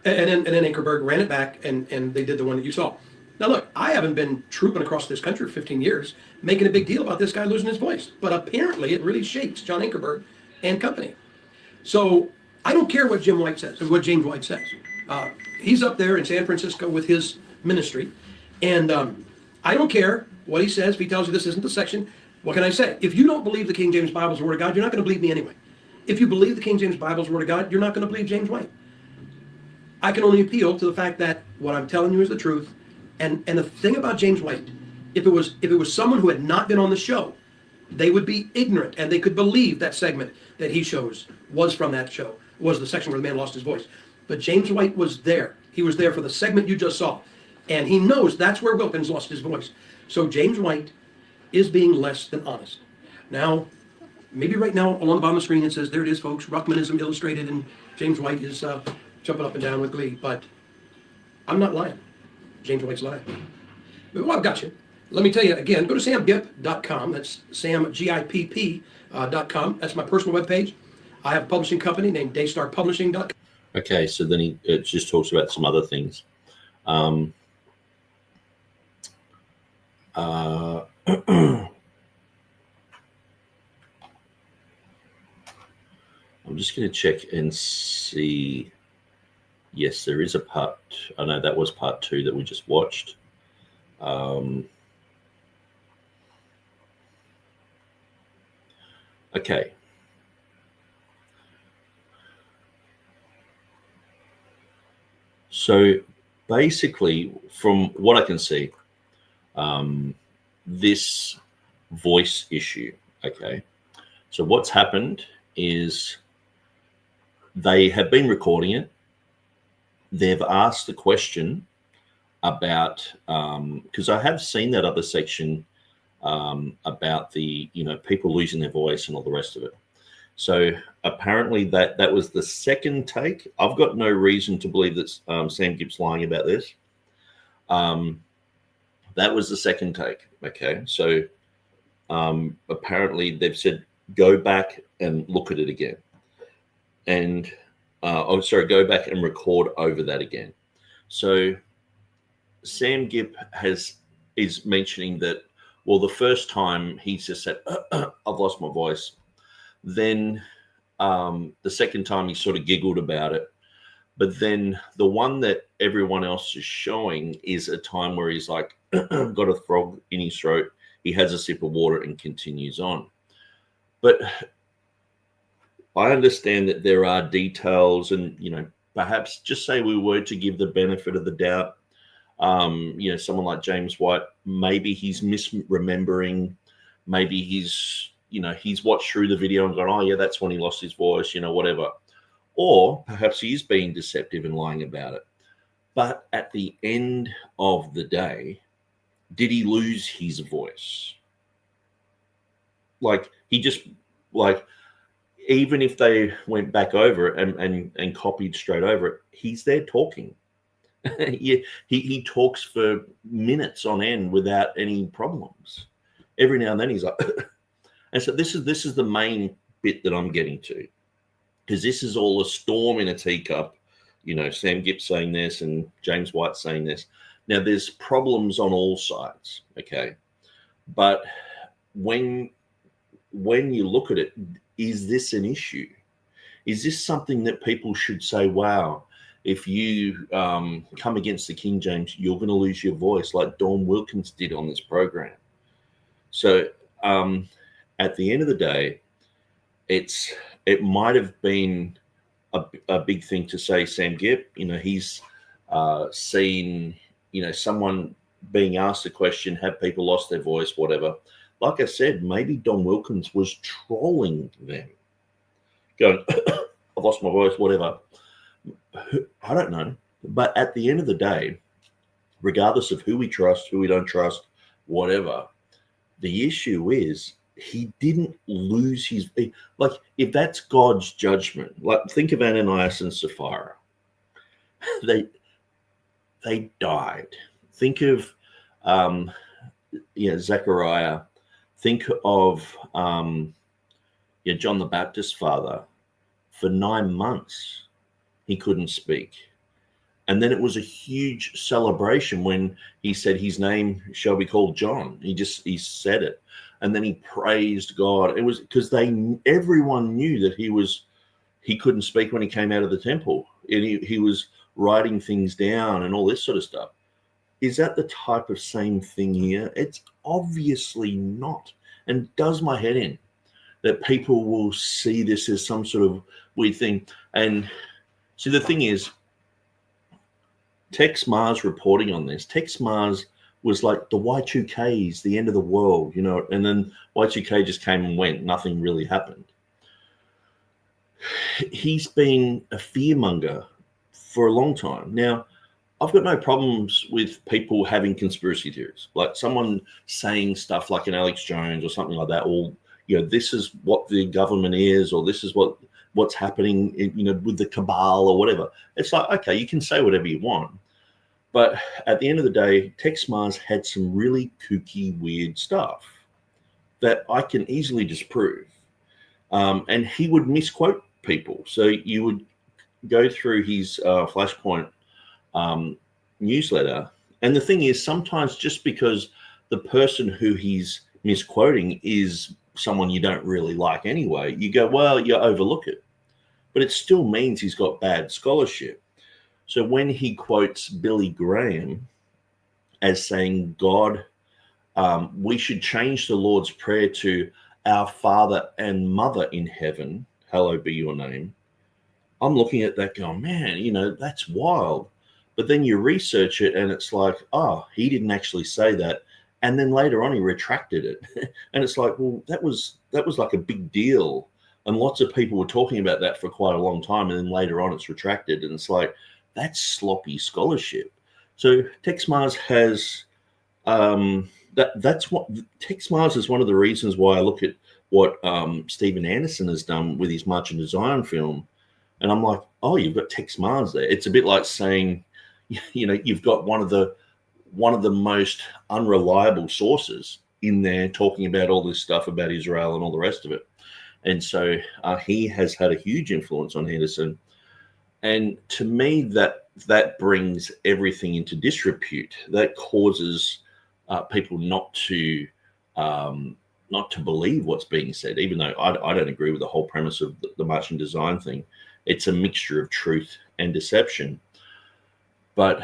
then Ankerberg ran it back, and they did the one that you saw. Now look, I haven't been trooping across this country for 15 years, making a big deal about this guy losing his voice. But apparently it really shakes John Ankerberg and company. So I don't care what Jim White says, or what James White says. He's up there in San Francisco with his ministry, and I don't care what he says. If he tells you this isn't the section, what can I say? If you don't believe the King James Bible is the Word of God, you're not going to believe me anyway. If you believe the King James Bible is the Word of God, you're not going to believe James White. I can only appeal to the fact that what I'm telling you is the truth. And the thing about James White, if it was someone who had not been on the show, they would be ignorant and they could believe that segment that he shows was from that show, was the section where the man lost his voice. But James White was there. He was there for the segment you just saw. And he knows that's where Wilkins lost his voice. So James White is being less than honest. Now, maybe right now along the bottom of the screen it says, there it is, folks, Ruckmanism illustrated, and James White is jumping up and down with glee. But I'm not lying. James White's lying. But, well, I've got you. Let me tell you again, go to samgipp.com. That's samgipp.com. That's my personal webpage. I have a publishing company named daystarpublishing.com. Okay, so then it just talks about some other things. I'm just going to check and see. Yes, there is a part. I know that was part 2 that we just watched. Okay. So basically, from what I can see, this voice issue, okay, so what's happened is they have been recording it. They've asked the question about, because I have seen that other section about the, people losing their voice and all the rest of it. So apparently that was the second take. I've got no reason to believe that Sam Gipp's lying about this. That was the second take. Okay, so apparently they've said go back and look at it again, and go back and record over that again. So Sam Gipp is mentioning that, well, the first time he just said, I've lost my voice. Then the second time he sort of giggled about it. But then the one that everyone else is showing is a time where he's like, got a frog in his throat. He has a sip of water and continues on. But I understand that there are details and, perhaps just say we were to give the benefit of the doubt. Someone like James White, maybe he's misremembering. Maybe he's watched through the video and gone, oh, yeah, that's when he lost his voice, whatever. Or perhaps he is being deceptive and lying about it. But at the end of the day, did he lose his voice? Even if they went back over it and copied straight over it, he's there talking. he talks for minutes on end without any problems. Every now and then he's like, and so this is the main bit that I'm getting to, because this is all a storm in a teacup. Sam Gipp saying this and James White saying this. Now there's problems on all sides, okay, but when you look at it, is this an issue? Is this something that people should say, wow, if you come against the King James, you're going to lose your voice, like Dawn Wilkins did on this program? So at the end of the day, it might have been a big thing to say Sam Gipp. He's seen, someone being asked a question, have people lost their voice, whatever. Like I said, maybe Don Wilkins was trolling them, going, I've lost my voice, whatever. I don't know. But at the end of the day, regardless of who we trust, who we don't trust, whatever, the issue is he didn't lose his... Like, if that's God's judgment, like, think of Ananias and Sapphira. They died. Think of Zechariah. Think of John the Baptist's father. For 9 months, he couldn't speak. And then it was a huge celebration when he said his name shall be called John. He said it. And then he praised God. It was because everyone knew that he couldn't speak when he came out of the temple. And he was writing things down and all this sort of stuff. Is that the type of same thing here? It's obviously not. And does my head in that people will see this as some sort of weird thing. And see, the thing is, Texe Marrs reporting on this, Texe Marrs was like the Y2Ks, the end of the world, and then Y2K just came and went. Nothing really happened. He's been a fearmonger for a long time. Now, I've got no problems with people having conspiracy theories, like someone saying stuff like an Alex Jones or something like that, or, this is what the government is, or this is what's happening, with the cabal or whatever. It's like, okay, you can say whatever you want. But at the end of the day, Texe Marrs had some really kooky, weird stuff that I can easily disprove. And he would misquote people. So you would go through his Flashpoint newsletter, and the thing is, sometimes just because the person who he's misquoting is someone you don't really like anyway, you go, well, you overlook it. But it still means he's got bad scholarship. So when he quotes Billy Graham as saying, God, we should change the Lord's Prayer to our Father and Mother in heaven, hallowed be your name. I'm looking at that going, man, you know, that's wild. But then you research it and it's like, oh, he didn't actually say that. And then later on he retracted it. And it's like, well, that was like a big deal. And lots of people were talking about that for quite a long time. And then later on it's retracted. And it's like, that's sloppy scholarship. So Texe Marrs has that's what Texe Marrs is one of the reasons why I look at what Steven Anderson has done with his March into Zion film. And I'm like, oh, you've got Texe Marrs there. It's a bit like saying, you know, you've got one of the most unreliable sources in there talking about all this stuff about Israel and all the rest of it. And so he has had a huge influence on Henderson. And to me, that brings everything into disrepute. That causes people not to believe what's being said, even though I don't agree with the whole premise of the March into Zion thing. It's a mixture of truth and deception. But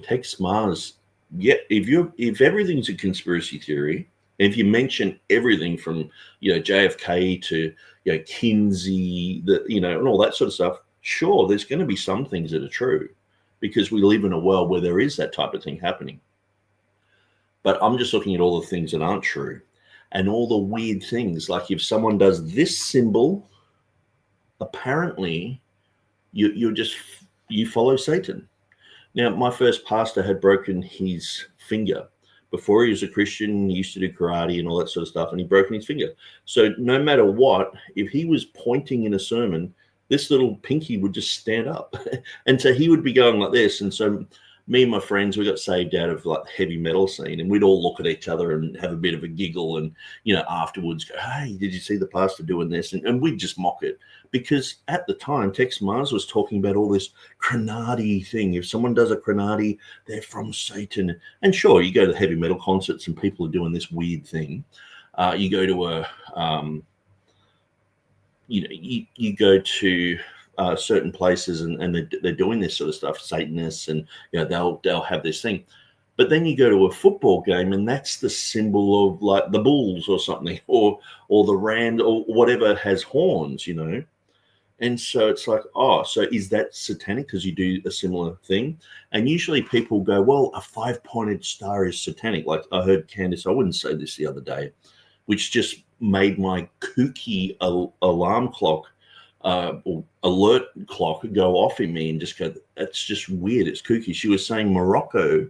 Texe Marrs, yeah, if everything's a conspiracy theory, if you mention everything from, you know, JFK to, you know, Kinsey, and all that sort of stuff, sure, there's going to be some things that are true because we live in a world where there is that type of thing happening. But I'm just looking at all the things that aren't true and all the weird things. Like if someone does this symbol, apparently you follow Satan. Now, my first pastor had broken his finger. Before he was a Christian, he used to do karate and all that sort of stuff, and he'd broken his finger. So no matter what, if he was pointing in a sermon, this little pinky would just stand up. And so he would be going like this. And so me and my friends, we got saved out of like the heavy metal scene, and we'd all look at each other and have a bit of a giggle and, you know, afterwards go, hey, did you see the pastor doing this? And we'd just mock it. Because at the time, Texe Marrs was talking about all this Crenati thing. If someone does a Crenati, they're from Satan. And sure, you go to heavy metal concerts and people are doing this weird thing. You go to you go to certain places and they're doing this sort of stuff, Satanists, and you know they'll have this thing. But then you go to a football game and that's the symbol of like the Bulls or something, or the Rand or whatever has horns, you know. And so it's like, oh, so is that satanic because you do a similar thing? And usually people go, well, a 5-pointed star is satanic. Like I heard Candace Owens say this the other day, which just made my kooky alarm clock or alert clock go off in me and just go, that's just weird. It's kooky. She was saying Morocco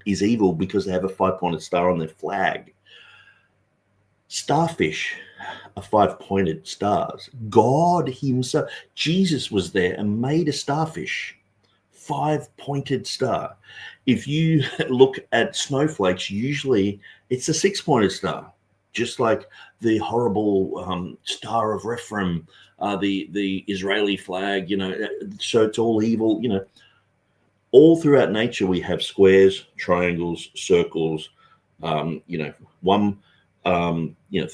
is evil because they have a 5-pointed star on their flag. Starfish are 5-pointed stars. God himself, Jesus was there and made a starfish, 5-pointed star. If you look at snowflakes, usually it's a 6-pointed star, just like the horrible Star of Rephaim, the Israeli flag, you know, so it's all evil, you know. All throughout nature, we have squares, triangles, circles, you know, one, you know,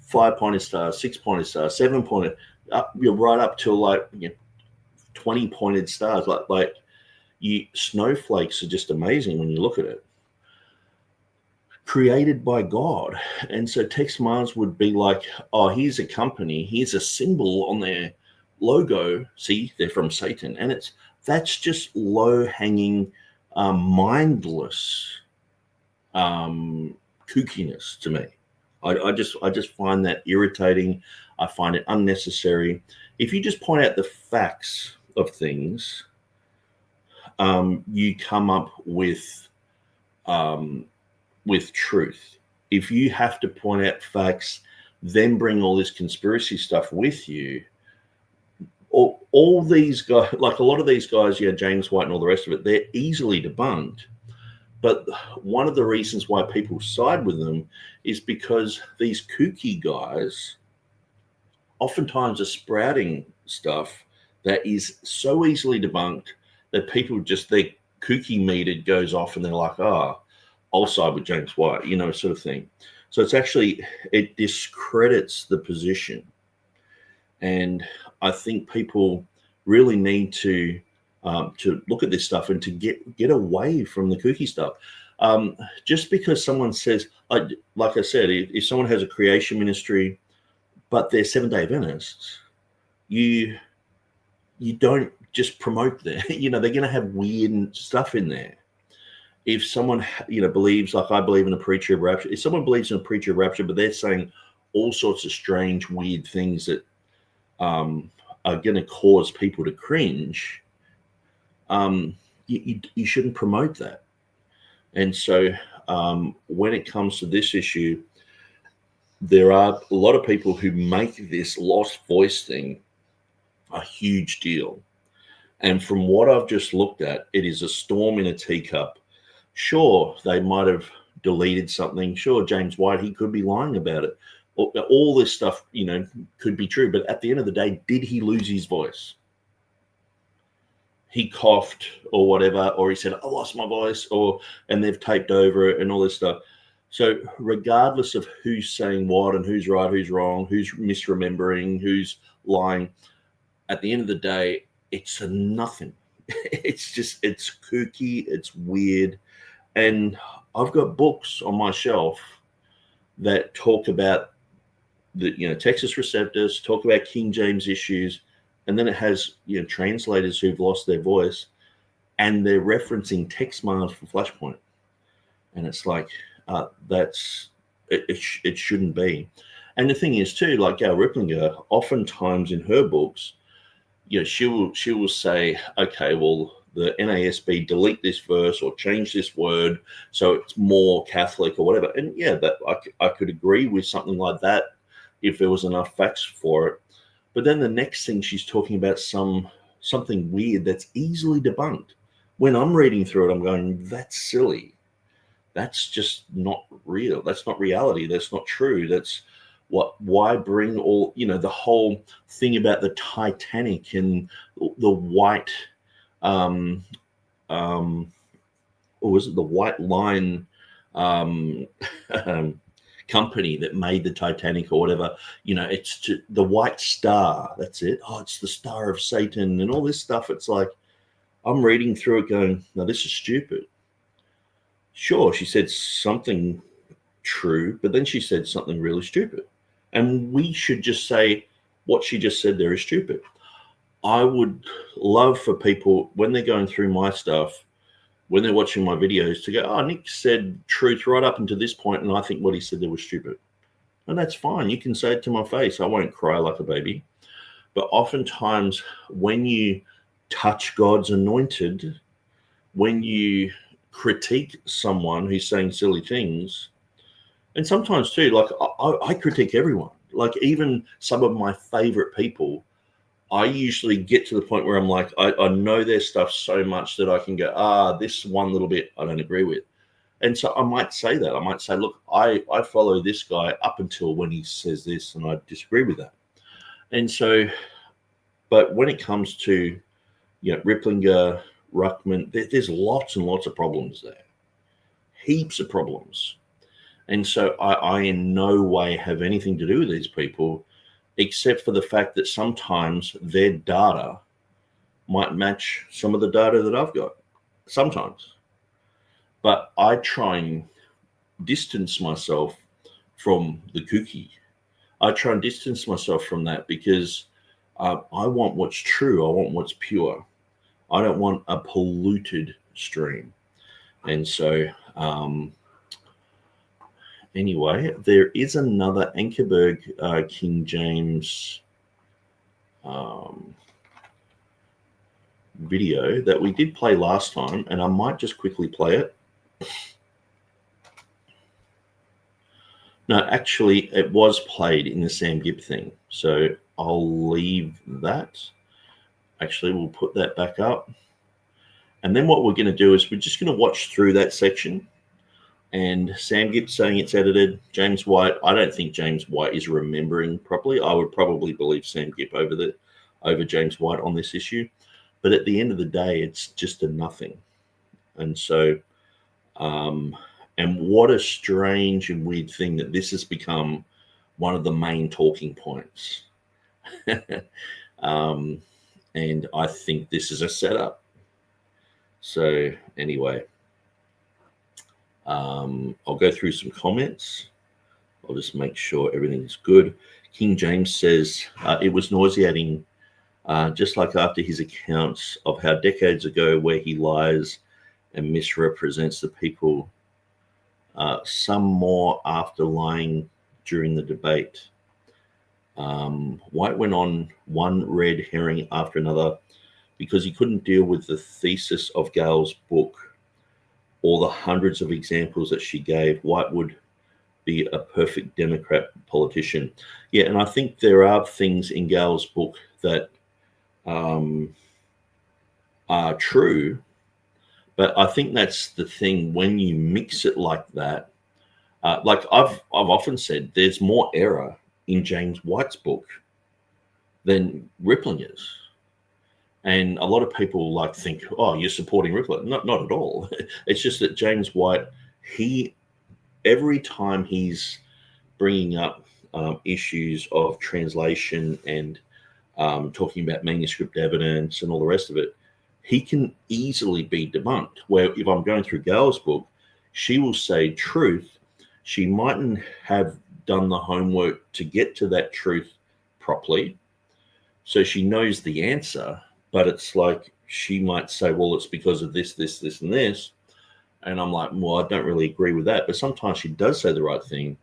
5-pointed star, 6-pointed star, 7-pointed, you're right up to like, you know, 20-pointed stars. Like snowflakes are just amazing when you look at it. Created by God. And so Texe Marrs would be like, oh, here's a company, here's a symbol on their logo. See, they're from Satan. And that's just low-hanging, mindless kookiness to me. I just find that irritating. I find it unnecessary. If you just point out the facts of things, you come up with truth. If you have to point out facts, then bring all this conspiracy stuff with you, all these guys, like a lot of these guys, yeah, James White and all the rest of it, they're easily debunked. But one of the reasons why people side with them is because these kooky guys oftentimes are sprouting stuff that is so easily debunked that people just, their kooky meter goes off and they're like, I'll side with James White, sort of thing. So it's actually, it discredits the position. And I think people really need to look at this stuff and to get away from the kooky stuff. Just because someone says, like I said, if someone has a creation ministry, but they're Seventh-day Adventists, you don't just promote them. They're going to have weird stuff in there. If someone, believes, like I believe in a preacher of rapture, if someone believes in a preacher of rapture, but they're saying all sorts of strange, weird things that are going to cause people to cringe, you shouldn't promote that. And so when it comes to this issue, there are a lot of people who make this lost voice thing a huge deal. And from what I've just looked at, it is a storm in a teacup. Sure, they might have deleted something. Sure, James White, he could be lying about it. All this stuff, could be true. But at the end of the day, did he lose his voice? He coughed or whatever, or he said, I lost my voice, and they've taped over it and all this stuff. So regardless of who's saying what and who's right, who's wrong, who's misremembering, who's lying, at the end of the day, it's a nothing. It's kooky, it's weird. And I've got books on my shelf that talk about the, Textus Receptus, talk about King James issues, and then it has, translators who've lost their voice, and they're referencing Texe Marrs for Flashpoint. And it's like, it shouldn't be. And the thing is too, like Gail Ripplinger, oftentimes in her books, she will say, okay, well, the NASB delete this verse or change this word so it's more Catholic or whatever. And yeah, that I could agree with something like that if there was enough facts for it. But then the next thing she's talking about something weird that's easily debunked. When I'm reading through it, I'm going, that's silly. That's just not real. That's not reality. That's not true. Why bring all, the whole thing about the Titanic and the white, or was it the White Line company that made the Titanic or whatever? It's the White Star. That's it. Oh, it's the Star of Satan and all this stuff. It's like, I'm reading through it going, no, this is stupid. Sure, she said something true, but then she said something really stupid. And we should just say what she just said there is stupid. I would love for people, when they're going through my stuff, when they're watching my videos, to go, oh, Nick said truth right up until this point, and I think what he said there was stupid. And that's fine. You can say it to my face. I won't cry like a baby. But oftentimes when you touch God's anointed, when you critique someone who's saying silly things, and sometimes too, like I critique everyone, like even some of my favorite people, I usually get to the point where I'm like, I know their stuff so much that I can go, this one little bit I don't agree with. And so I might say that. I might say, look, I follow this guy up until when he says this, and I disagree with that. And so, but when it comes to, Ripplinger, Ruckman, there's lots and lots of problems there. Heaps of problems. And so I in no way have anything to do with these people, except for the fact that sometimes their data might match some of the data that I've got. Sometimes. But I try and distance myself from the kooky. I try and distance myself from that because I want what's true. I want what's pure. I don't want a polluted stream. And so, anyway, there is another Ankerberg King James video that we did play last time, and I might just quickly play it. No, actually, it was played in the Sam Gibb thing, so I'll leave that. Actually, we'll put that back up. And then what we're going to do is we're just going to watch through that section. And Sam Gibbs saying it's edited. James White, I don't think James White is remembering properly. I would probably believe Sam Gibb over James White on this issue. But at the end of the day, it's just a nothing. And so, and what a strange and weird thing that this has become one of the main talking points. And I think this is a setup. So anyway, I'll go through some comments. I'll just make sure everything's good. King James says, it was nauseating, just like after his accounts of how decades ago where he lies and misrepresents the people, some more after lying during the debate. White went on one red herring after another because he couldn't deal with the thesis of Gale's book or the hundreds of examples that she gave. White would be a perfect Democrat politician. Yeah, and I think there are things in Gale's book that are true, but I think that's the thing when you mix it like that. Like I've often said, there's more error in James White's book than Rippling is. And a lot of people like think, oh, you're supporting Rippling. Not at all. It's just that James White, every time he's bringing up issues of translation and talking about manuscript evidence and all the rest of it, he can easily be debunked. Where if I'm going through Gale's book, she will say truth. She mightn't have done the homework to get to that truth properly. So she knows the answer, but it's like she might say, well, it's because of this, this, this, and this. And I'm like, well, I don't really agree with that. But sometimes she does say the right thing.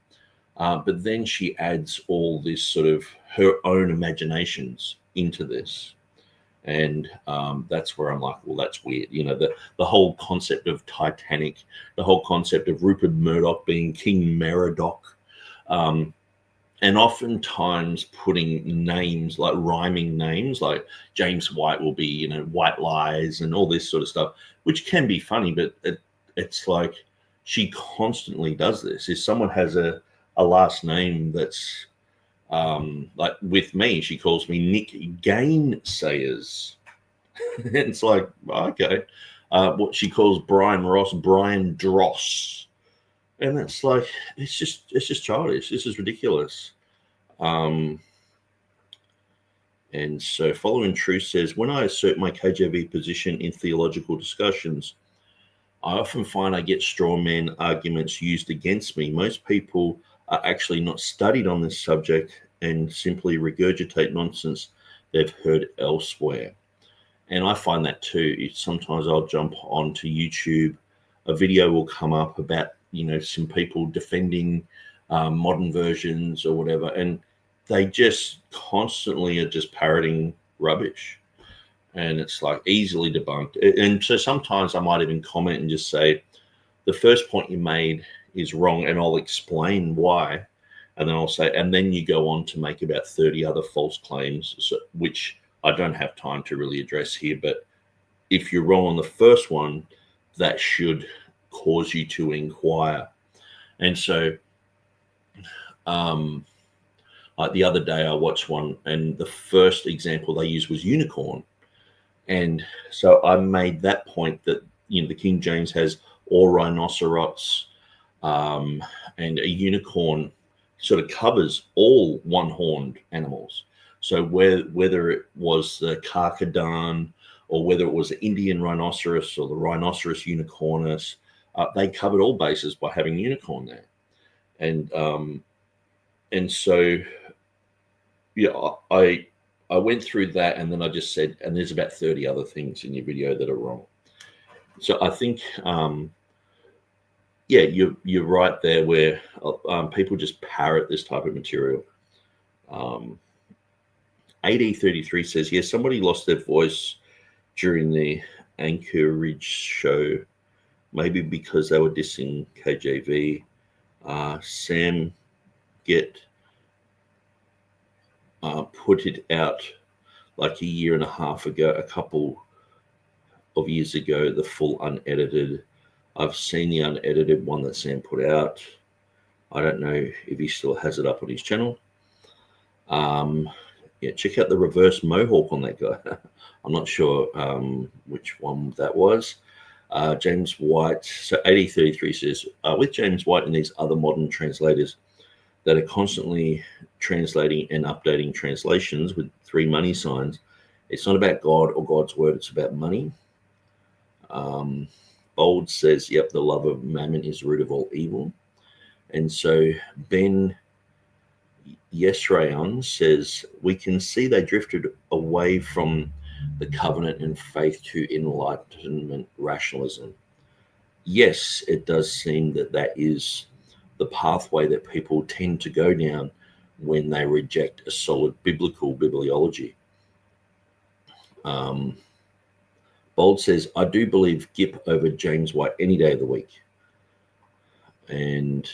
But then she adds all this sort of her own imaginations into this. And that's where I'm like, well, that's weird. You know, the whole concept of Titanic, the whole concept of Rupert Murdoch being King Meriadoc, and oftentimes putting names, like rhyming names, like James White will be, you know, White Lies and all this sort of stuff, which can be funny, but it's like she constantly does this. If someone has a last name that's like with me, she calls me Nick Gainsayers. It's like, okay. What she calls Bryan Ross, Brian Dross. And it's like, it's just childish. This is ridiculous. And so Following Truth says, when I assert my KJV position in theological discussions, I often find I get straw man arguments used against me. Most people are actually not studied on this subject and simply regurgitate nonsense they've heard elsewhere. And I find that too. Sometimes I'll jump onto YouTube, a video will come up about, you know, some people defending modern versions or whatever, and they just constantly are just parroting rubbish. And it's like easily debunked. And so sometimes I might even comment and just say, the first point you made is wrong, and I'll explain why. And then I'll say, and then you go on to make about 30 other false claims, which I don't have time to really address here. But if you're wrong on the first one, that should cause you to inquire. And so like the other day I watched one, and the first example they used was unicorn. And so I made that point that, you know, the King James has all rhinoceros, and a unicorn sort of covers all one-horned animals. So whether it was the Carcadon or whether it was the Indian rhinoceros or the rhinoceros unicornus, they covered all bases by having unicorn there. And so, yeah, I went through that, and then I just said, and there's about 30 other things in your video that are wrong. So I think, yeah, you're right there where people just parrot this type of material. AD33 says, yes, somebody lost their voice during the Ankerberg show, maybe because they were dissing KJV. Sam Get put it out like a year and a half ago, a couple of years ago, the full unedited. I've seen the unedited one that Sam put out. I don't know if he still has it up on his channel. Yeah, check out the reverse mohawk on that guy. I'm not sure which one that was. James White, so 8033 says, with James White and these other modern translators that are constantly translating and updating translations with 3 money signs, it's not about God or God's word, it's about money. Bold says, yep, the love of mammon is the root of all evil. And so Ben Yesrayon says, we can see they drifted away from the covenant and faith to enlightenment rationalism. Yes, it does seem that that is the pathway that people tend to go down when they reject a solid biblical bibliology. Bold says, I do believe Gip over James White any day of the week. And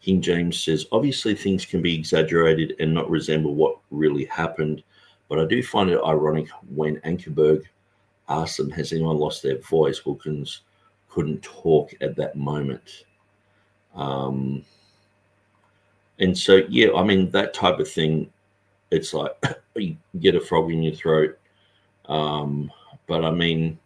King James says, obviously things can be exaggerated and not resemble what really happened, but I do find it ironic when Ankerberg asked them, has anyone lost their voice? Wilkins couldn't talk at that moment. And so, yeah, I mean, that type of thing, it's like you get a frog in your throat. But I mean,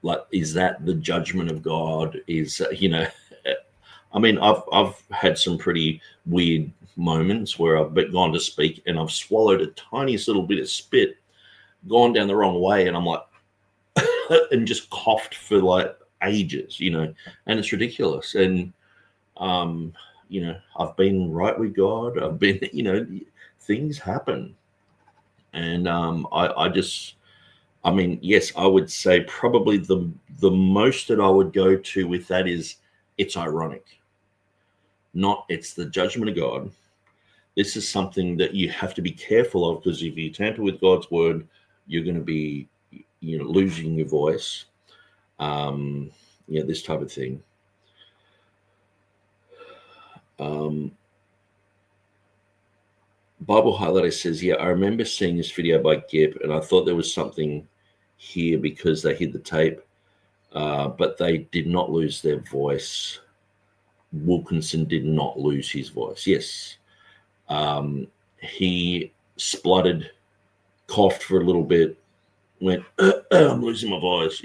like, is that the judgment of God? Is, I mean, I've had some pretty weird moments where I've gone to speak and I've swallowed a tiniest little bit of spit, gone down the wrong way, and I'm like, and just coughed for like ages, and it's ridiculous. And, I've been right with God. I've been, things happen. And I mean, yes, I would say probably the most that I would go to with that is it's ironic. Not it's the judgment of God. This is something that you have to be careful of, because if you tamper with God's word, you're going to be, losing your voice. This type of thing. Bible Highlighter says, yeah, I remember seeing this video by Gip, and I thought there was something here because they hid the tape, but they did not lose their voice. Wilkinson did not lose his voice. Yes. He spluttered, coughed for a little bit, went, I'm losing my voice.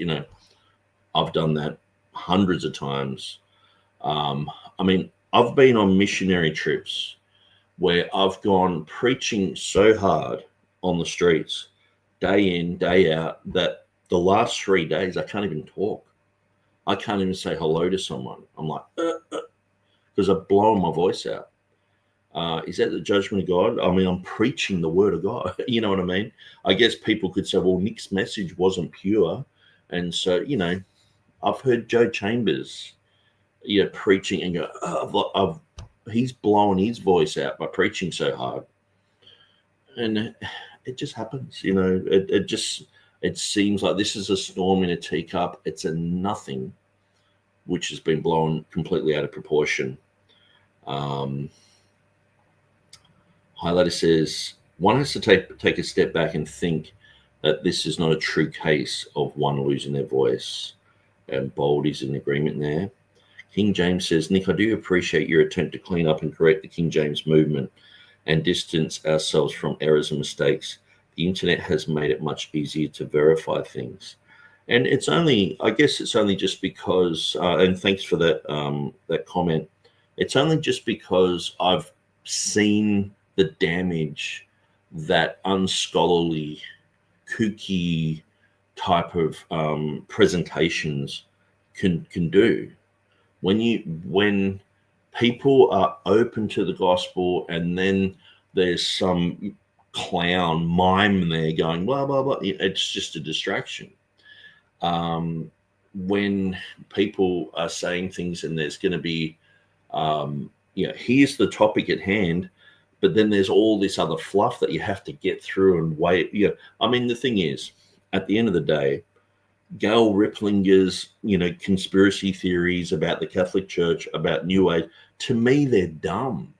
I've done that hundreds of times. I mean, I've been on missionary trips where I've gone preaching so hard on the streets, day in, day out, that the last 3 days I can't even talk. I can't even say hello to someone. I'm like, because I've blown my voice out. Is that the judgment of God? I mean, I'm preaching the word of God. You know what I mean? I guess people could say, well, Nick's message wasn't pure. And so, I've heard Joe Chambers, preaching and go, he's blowing his voice out by preaching so hard. And it just happens, it seems like this is a storm in a teacup. It's a nothing which has been blown completely out of proportion. Highlighter says, one has to take a step back and think that this is not a true case of one losing their voice. And Bold is in agreement there. King James says, Nick, I do appreciate your attempt to clean up and correct the King James movement and distance ourselves from errors and mistakes. The internet has made it much easier to verify things. And it's only, I guess it's only just because, and thanks for that that comment, it's only just because I've seen the damage that unscholarly, kooky type of presentations can do. When people are open to the gospel and then there's some clown mime there going blah blah blah, it's just a distraction. When people are saying things and there's going to be here's the topic at hand, but then there's all this other fluff that you have to get through and wait. I mean, the thing is, at the end of the day, Gail Riplinger's, conspiracy theories about the Catholic Church, about New Age, to me, they're dumb.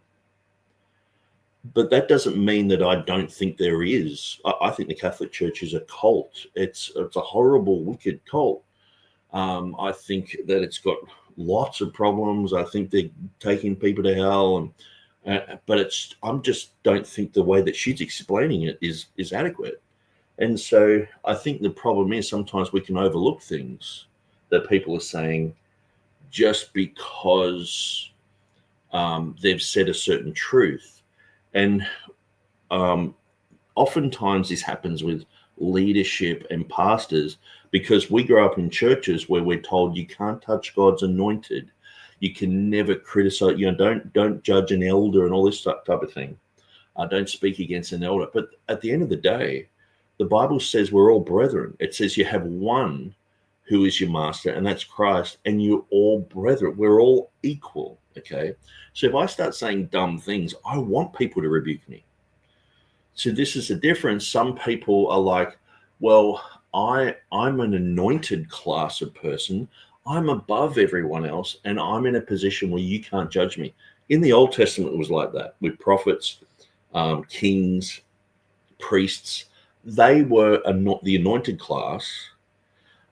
But that doesn't mean that I don't think there is. I think the Catholic Church is a cult. It's a horrible, wicked cult. I think that it's got lots of problems. I think they're taking people to hell, but I just don't think the way that she's explaining it is adequate. And so I think the problem is sometimes we can overlook things that people are saying just because they've said a certain truth. And oftentimes this happens with leadership and pastors, because we grow up in churches where we're told you can't touch God's anointed. You can never criticize, don't judge an elder and all this type of thing. Don't speak against an elder. But at the end of the day, the Bible says we're all brethren. It says you have one who is your master, and that's Christ, and you're all brethren. We're all equal, okay? So if I start saying dumb things, I want people to rebuke me. So this is the difference. Some people are like, well, I'm an anointed class of person. I'm above everyone else, and I'm in a position where you can't judge me. In the Old Testament, it was like that with prophets, kings, priests. They were the anointed class,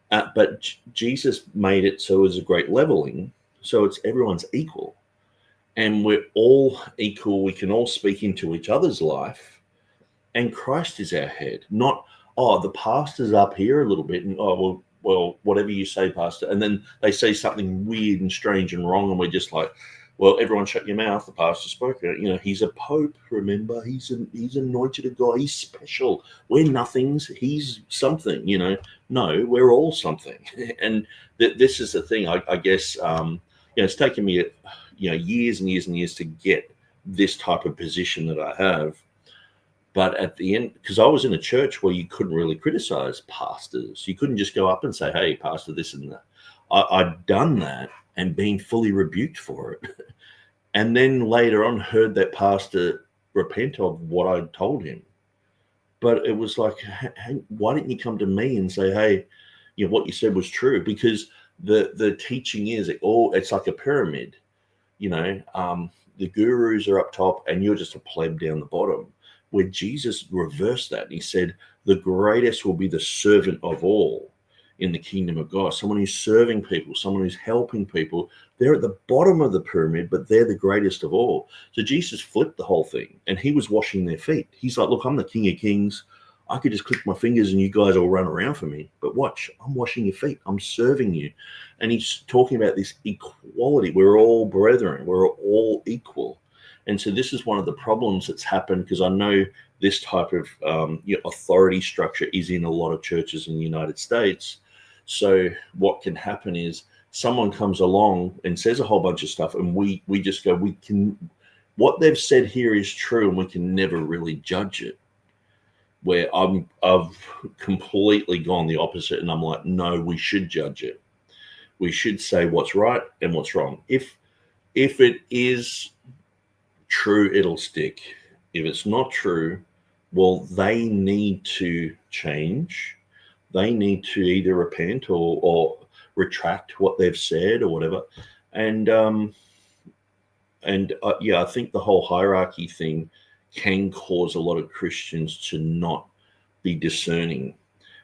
but Jesus made it so it was a great leveling. So it's everyone's equal, and we're all equal. We can all speak into each other's life, and Christ is our head, not, the pastor's up here a little bit, and well, whatever you say, pastor. And then they say something weird and strange and wrong, and we're just like, well, everyone shut your mouth. The pastor spoke. He's a pope. Remember, he's anointed of God. He's special. We're nothings. He's something. No, we're all something. And this is the thing. I guess it's taken me years and years and years to get this type of position that I have. But at the end, because I was in a church where you couldn't really criticize pastors. You couldn't just go up and say, hey, pastor, this and that. I'd done that and been fully rebuked for it. And then later on heard that pastor repent of what I told him. But it was like, hey, why didn't you come to me and say, hey, what you said was true? Because the teaching is it's like a pyramid. The gurus are up top and you're just a pleb down the bottom. Where Jesus reversed that. He said, the greatest will be the servant of all in the kingdom of God. Someone who's serving people, someone who's helping people. They're at the bottom of the pyramid, but they're the greatest of all. So Jesus flipped the whole thing, and he was washing their feet. He's like, look, I'm the King of Kings. I could just click my fingers and you guys all run around for me. But watch, I'm washing your feet. I'm serving you. And he's talking about this equality. We're all brethren. We're all equal. And so this is one of the problems that's happened, because I know this type of authority structure is in a lot of churches in the United States. So what can happen is someone comes along and says a whole bunch of stuff, and we just go, what they've said here is true, and we can never really judge it. Where I've completely gone the opposite, and I'm like, no, we should judge it. We should say what's right and what's wrong. If it is true, it'll stick. If it's not true, well, they need to change. They need to either repent or retract what they've said or whatever. And I think the whole hierarchy thing can cause a lot of Christians to not be discerning.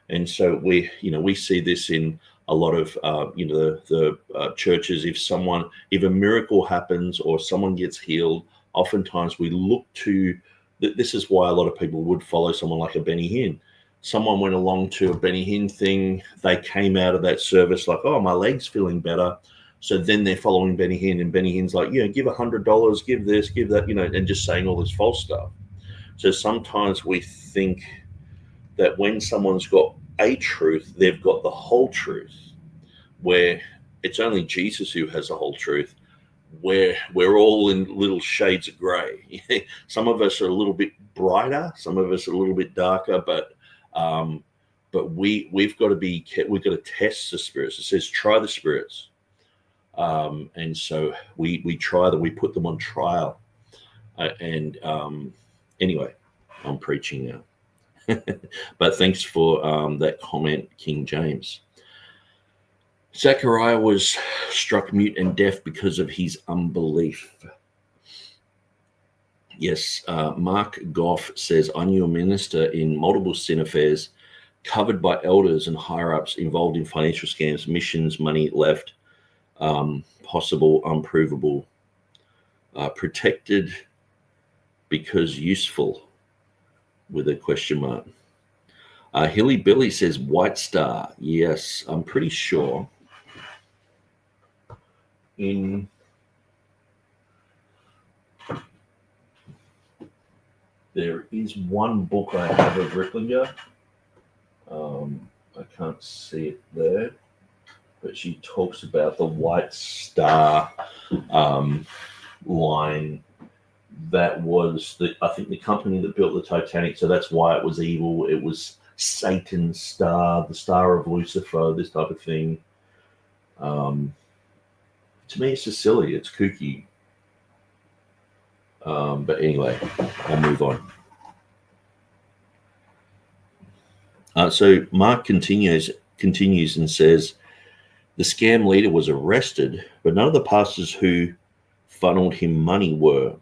And so we see this in a lot of the churches. If a miracle happens or someone gets healed, oftentimes we look to, this is why a lot of people would follow someone like a Benny Hinn. Someone went along to a Benny Hinn thing. They came out of that service like, oh, my leg's feeling better. So then they're following Benny Hinn, and Benny Hinn's like, give $100, give this, give that, and just saying all this false stuff. So sometimes we think that when someone's got a truth, they've got the whole truth, where it's only Jesus who has the whole truth, where we're all in little shades of gray. Some of us are a little bit brighter, some of us are a little bit darker, but we've got to test the spirits. It says try the spirits, and so we try them, we put them on trial. Anyway, I'm preaching now. But thanks for that comment, King James. Zechariah was struck mute and deaf because of his unbelief. Yes, Mark Goff says, I knew a minister in multiple sin affairs covered by elders and higher-ups involved in financial scams, missions, money left, possible, unprovable, protected because useful, with a question mark. Hilly Billy says White Star. Yes, I'm pretty sure there is one book I have of Ripplinger. I can't see it there, but she talks about the White Star line. That was I think the company that built the Titanic, so that's why it was evil. It was Satan's star, the star of Lucifer, this type of thing. To me, it's just silly. It's kooky. But anyway, I'll move on. So Mark continues and says, the scam leader was arrested, but none of the pastors who funneled him money were.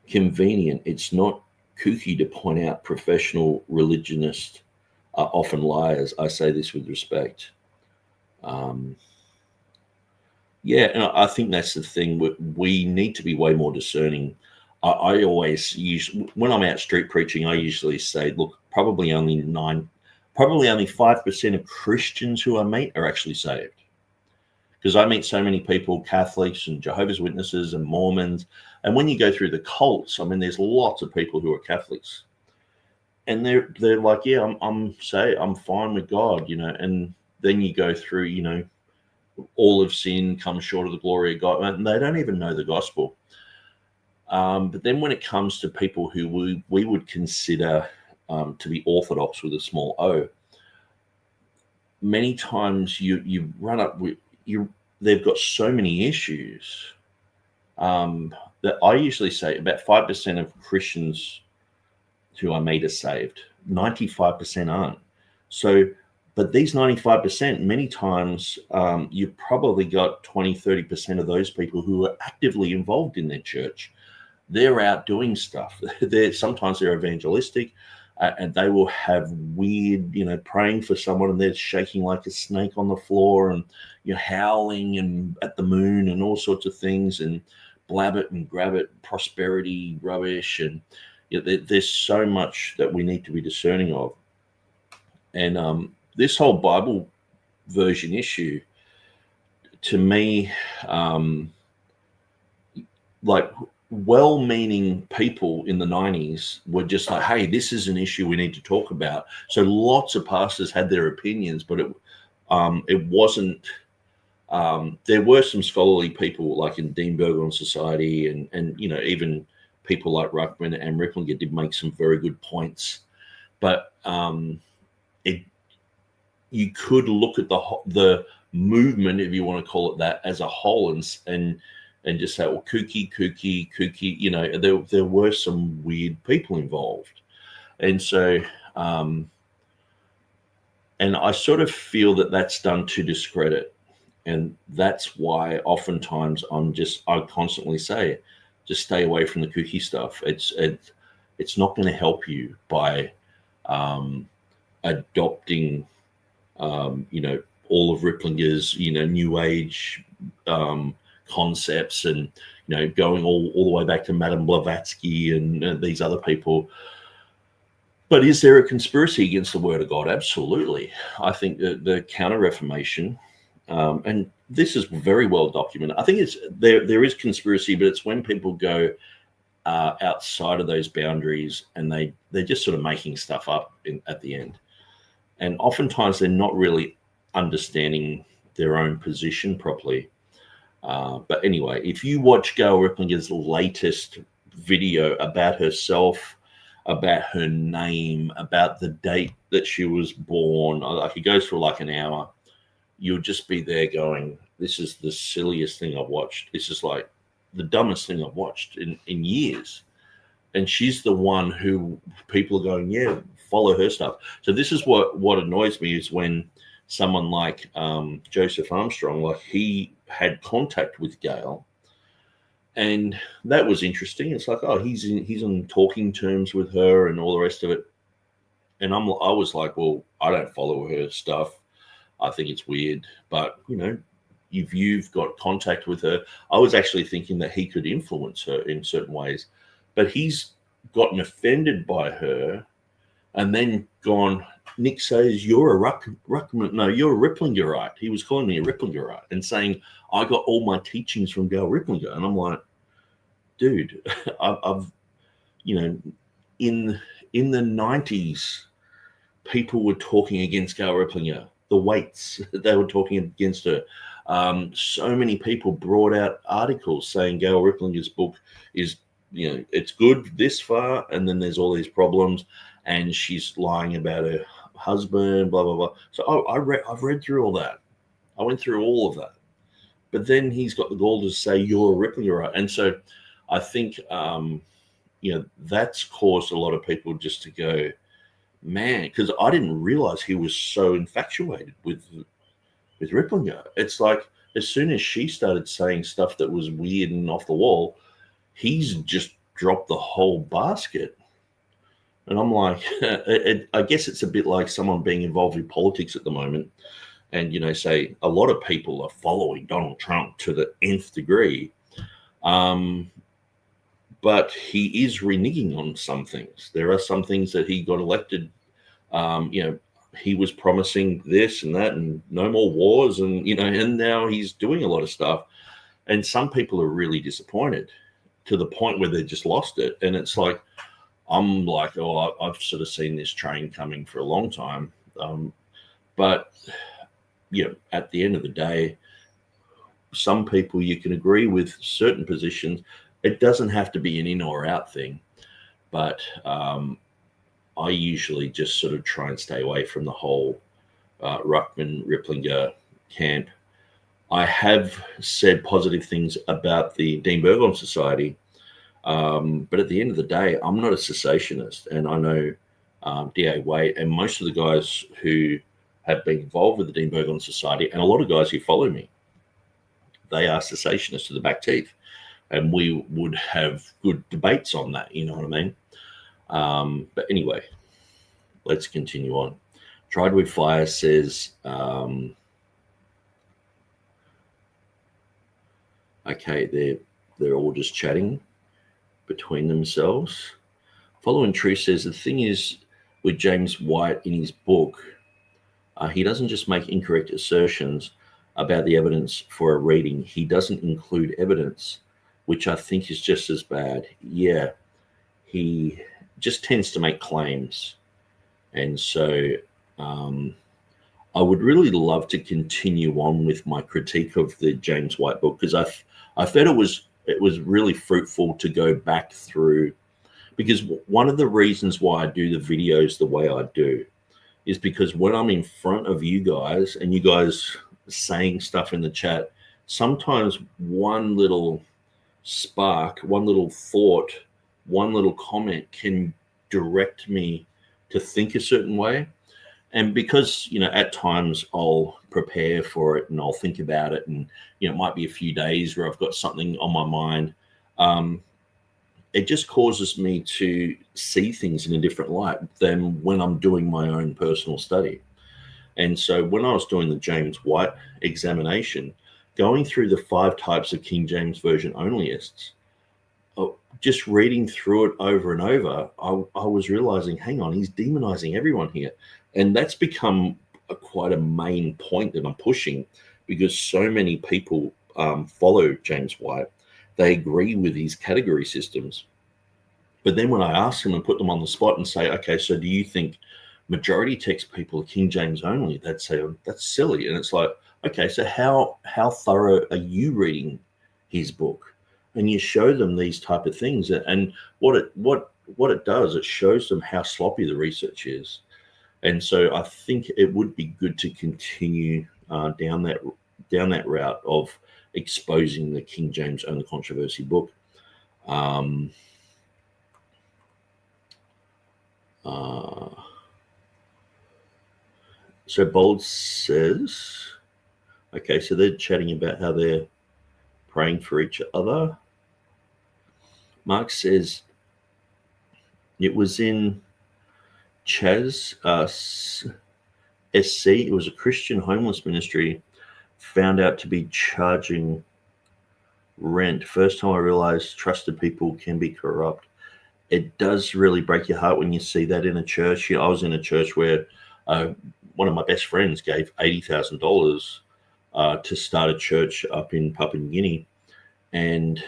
Convenient. It's not kooky to point out professional religionists are often liars. I say this with respect. Yeah, and I think that's the thing. We need to be way more discerning. I always use, when I'm out street preaching, I usually say, look, probably only 5% of Christians who I meet are actually saved. Because I meet so many people, Catholics and Jehovah's Witnesses and Mormons. And when you go through the cults, I mean, there's lots of people who are Catholics. And they're like, yeah, I'm fine with God, you know. And then you go through, you know, all of sin comes short of the glory of God. And they don't even know the gospel. But then when it comes to people who we would consider to be orthodox with a small o, many times you run up with they've got so many issues that I usually say about 5% of Christians who I meet are saved. 95% aren't. So, but these 95%, many times you've probably got 20-30% of those people who are actively involved in their church. They're out doing stuff. Sometimes they're evangelistic, and they will have weird, you know, praying for someone and they're shaking like a snake on the floor and you're howling and at the moon and all sorts of things and blab it and grab it, prosperity rubbish. And you know, there's so much that we need to be discerning of. And this whole Bible version issue, to me, like, well-meaning people in the 90s were just like, hey, this is an issue we need to talk about. So lots of pastors had their opinions, but it wasn't, there were some scholarly people like in Dean Burgon Society and you know, even people like Ruckman and Ripplinger did make some very good points. But you could look at the movement, if you want to call it that, as a whole and just say, well, kooky, you know, there were some weird people involved. And so, and I sort of feel that that's done to discredit. And that's why oftentimes I constantly say, just stay away from the kooky stuff. It's not going to help you by adopting, you know, all of Ripplinger's, you know, New Age concepts and, you know, going all the way back to Madame Blavatsky and these other people. But is there a conspiracy against the Word of God? Absolutely. I think that the Counter-Reformation, and this is very well documented. I think there is conspiracy, but it's when people go outside of those boundaries and they're just sort of making stuff up at the end. And oftentimes they're not really understanding their own position properly. But anyway, if you watch Gail Ripplinger's latest video about herself, about her name, about the date that she was born, like it goes for like an hour, you'll just be there going, this is the silliest thing I've watched. This is like the dumbest thing I've watched in years. And she's the one who people are going, yeah, follow her stuff. So this is what annoys me is when someone like Joseph Armstrong, like he had contact with Gail, and that was interesting. It's like, oh, he's on talking terms with her and all the rest of it. And I was like, well, I don't follow her stuff. I think it's weird, but if you've got contact with her, I was actually thinking that he could influence her in certain ways, but he's gotten offended by her and then gone, Nick says, you're a Ruckman. No, you're a Riplingerite. He was calling me a Riplingerite and saying, I got all my teachings from Gail Riplinger. And I'm like, dude, I've in the 90s, people were talking against Gail Riplinger. The Waits, they were talking against her. So many people brought out articles saying Gail Riplinger's book is, it's good this far, and then there's all these problems, and she's lying about her husband, blah, blah, blah. So I've read through all that. I went through all of that. But then he's got the gall to say you're a Riplingerite. And so I think, that's caused a lot of people just to go, man, because I didn't realize he was so infatuated with Riplinger. It's like as soon as she started saying stuff that was weird and off the wall, he's just dropped the whole basket. And I'm like, I guess it's a bit like someone being involved in politics at the moment. And, say a lot of people are following Donald Trump to the nth degree. But he is reneging on some things. There are some things that he got elected. He was promising this and that and no more wars. And, and now he's doing a lot of stuff. And some people are really disappointed to the point where they just lost it. And it's like, I'm like, oh, I've sort of seen this train coming for a long time. But, at the end of the day, some people you can agree with certain positions. It doesn't have to be an in or out thing, but I usually just sort of try and stay away from the whole Ruckman Riplinger camp. I have said positive things about the Dean Burgon Society, but at the end of the day, I'm not a cessationist, and I know D.A. Waite and most of the guys who have been involved with the Dean Burgon Society, and a lot of guys who follow me, they are cessationists to the back teeth. And we would have good debates on that, you know what I mean? But anyway, let's continue on. Tried with Fire says, okay, they're all just chatting between themselves. Following Truth says, the thing is with James White in his book, he doesn't just make incorrect assertions about the evidence for a reading. He doesn't include evidence, which I think is just as bad. Yeah, he just tends to make claims. And so I would really love to continue on with my critique of the James White book, because I felt it was really fruitful to go back through, because one of the reasons why I do the videos the way I do is because when I'm in front of you guys and you guys saying stuff in the chat, sometimes one little spark, one little thought, one little comment can direct me to think a certain way. And because, at times I'll prepare for it and I'll think about it, and, it might be a few days where I've got something on my mind. It just causes me to see things in a different light than when I'm doing my own personal study. And so when I was doing the James White examination, going through the 5 types of King James Version onlyists, just reading through it over and over, I was realizing, hang on, he's demonizing everyone here. And that's become quite a main point that I'm pushing, because so many people follow James White. They agree with his category systems. But then when I ask them and put them on the spot and say, okay, so do you think majority text people are King James only? They'd say, oh, that's silly. And it's like, okay, so how thorough are you reading his book? And you show them these type of things, and what it does, it shows them how sloppy the research is. And so I think it would be good to continue down that route of exposing the King James only controversy book. So Bold says, okay, so they're chatting about how they're praying for each other. Mark says, it was in Chaz SC. It was a Christian homeless ministry. Found out to be charging rent. First time I realized trusted people can be corrupt. It does really break your heart when you see that in a church. I was in a church where one of my best friends gave $80,000 to start a church up in Papua New Guinea. And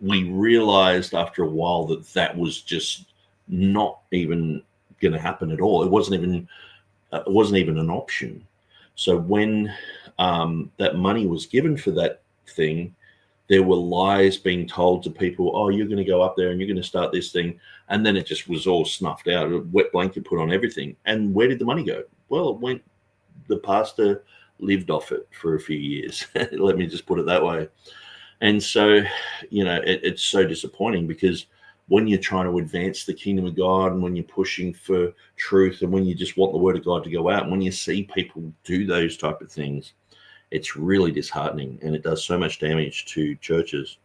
we realized after a while that was just not even going to happen at all. It wasn't even an option. So when that money was given for that thing, there were lies being told to people, oh, you're going to go up there and you're going to start this thing. And then it just was all snuffed out, a wet blanket put on everything. And where did the money go? Well, it went, the pastor lived off it for a few years. Let me just put it that way. And so, it's so disappointing, because when you're trying to advance the kingdom of God, and when you're pushing for truth, and when you just want the word of God to go out, and when you see people do those type of things, it's really disheartening, and it does so much damage to churches.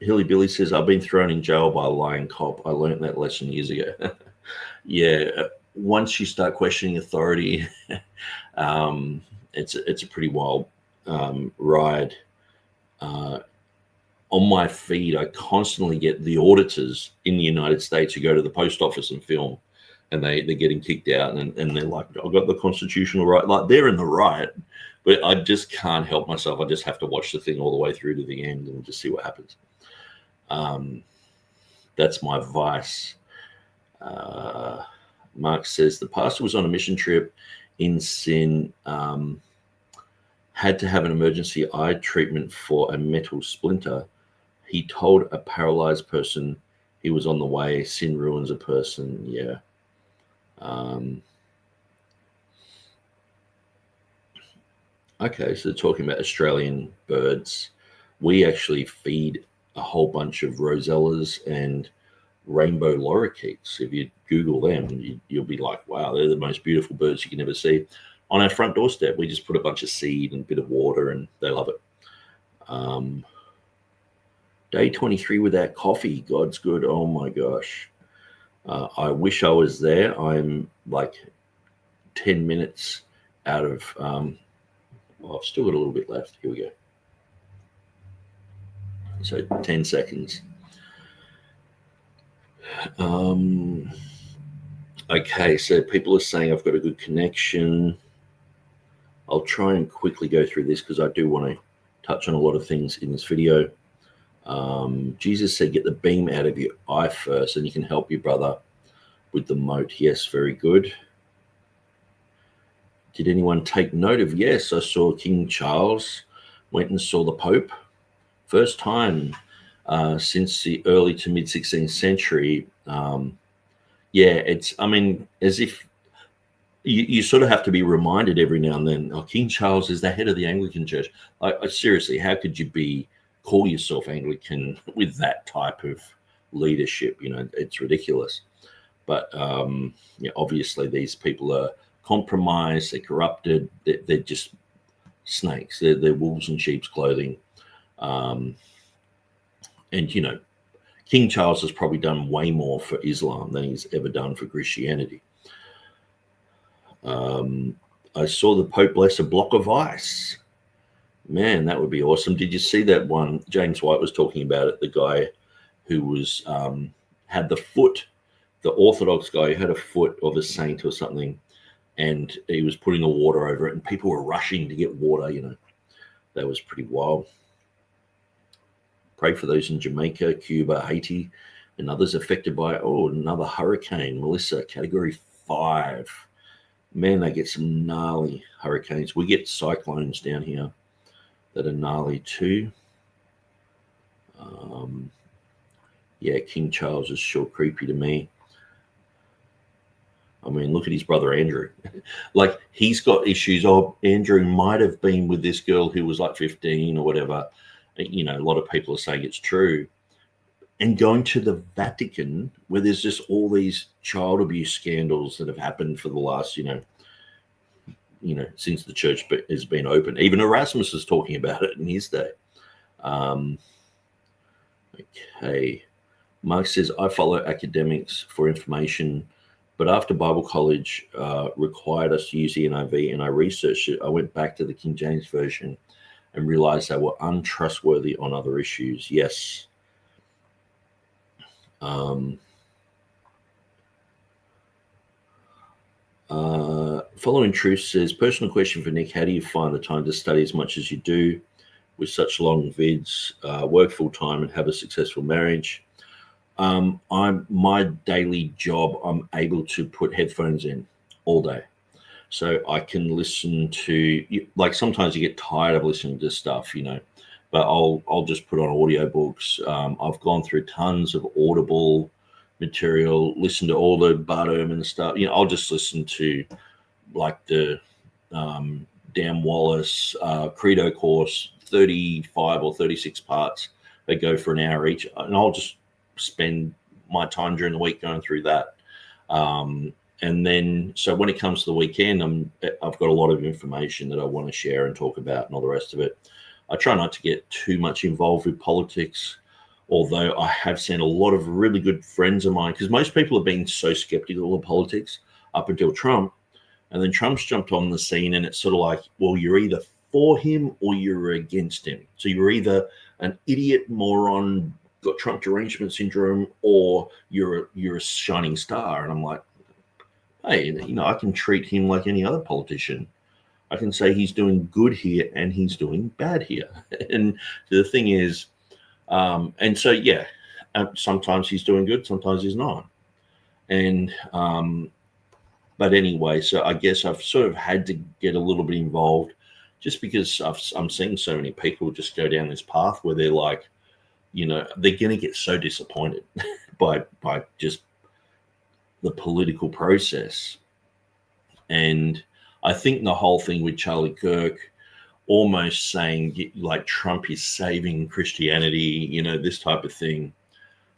Hilly Billy says, I've been thrown in jail by a lying cop. I learned that lesson years ago. Yeah, once you start questioning authority, it's a pretty wild ride. On my feed, I constantly get the auditors in the United States who go to the post office and film, and they're getting kicked out, and they're like, I've got the constitutional right. Like, they're in the right, but I just can't help myself. I just have to watch the thing all the way through to the end and just see what happens. That's my vice. Mark says, the pastor was on a mission trip in Sin, had to have an emergency eye treatment for a metal splinter. He told a paralyzed person he was on the way. Sin ruins a person. Yeah. Okay, so talking about Australian birds, we actually feed a whole bunch of rosellas and rainbow lorikeets. If you Google them, you'll be like, wow, they're the most beautiful birds you can ever see. On our front doorstep, we just put a bunch of seed and a bit of water, and they love it. Day 23 without coffee. God's good. Oh my gosh. I wish I was there. I'm like 10 minutes out of, I've still got a little bit left. Here we go. So 10 seconds. Okay, so people are saying I've got a good connection. I'll try and quickly go through this because I do want to touch on a lot of things in this video. Jesus said, get the beam out of your eye first, and you can help your brother with the mote. Yes, very good. Did anyone take note of? Yes, I saw King Charles went and saw the Pope. First time since the early to mid 16th century. Yeah, it's, I mean, as if you sort of have to be reminded every now and then, oh, King Charles is the head of the Anglican Church. Seriously, how could you call yourself Anglican with that type of leadership? It's ridiculous. But yeah, obviously these people are compromised, they're corrupted, they're just snakes. They're wolves in sheep's clothing. And, King Charles has probably done way more for Islam than he's ever done for Christianity. I saw the Pope bless a block of ice. Man, that would be awesome. Did you see that one? James White was talking about it. The guy who was had the foot, the Orthodox guy who had a foot of a saint or something, and he was putting the water over it, and people were rushing to get water. That was pretty wild. Pray for those in Jamaica, Cuba, Haiti, and others affected by, another hurricane. Melissa, category 5. Man, they get some gnarly hurricanes. We get cyclones down here that are gnarly too. Yeah, King Charles is sure creepy to me. I mean, look at his brother Andrew. Like, he's got issues. Oh, Andrew might have been with this girl who was like 15 or whatever. A lot of people are saying it's true. And going to the Vatican, where there's just all these child abuse scandals that have happened for the last, since the church has been open. Even Erasmus is talking about it in his day. Okay. Mark says, I follow academics for information, but after Bible college required us to use the NIV and I researched it, I went back to the King James Version and realized they were untrustworthy on other issues. Yes. Following Truth says, personal question for Nick, how do you find the time to study as much as you do with such long vids, work full time and have a successful marriage? My daily job, I'm able to put headphones in all day. So I can listen to, like, sometimes you get tired of listening to stuff, but I'll just put on audiobooks. I've gone through tons of Audible material, listen to all the Bart Ehrman stuff. I'll just listen to like the Dan Wallace Credo course, 35 or 36 parts. They go for an hour each, and I'll just spend my time during the week going through that. And then, so when it comes to the weekend, I've got a lot of information that I want to share and talk about and all the rest of it. I try not to get too much involved with politics, although I have seen a lot of really good friends of mine, because most people have been so skeptical of politics up until Trump. And then Trump's jumped on the scene, and it's sort of like, well, you're either for him or you're against him. So you're either an idiot moron, got Trump derangement syndrome, or you're a shining star. And I'm like, hey, I can treat him like any other politician. I can say he's doing good here and he's doing bad here. And the thing is, and so, yeah, sometimes he's doing good, sometimes he's not. And, but anyway, so I guess I've sort of had to get a little bit involved just because I'm seeing so many people just go down this path where they're like, they're going to get so disappointed by just the political process. And I think the whole thing with Charlie Kirk almost saying like Trump is saving Christianity, this type of thing,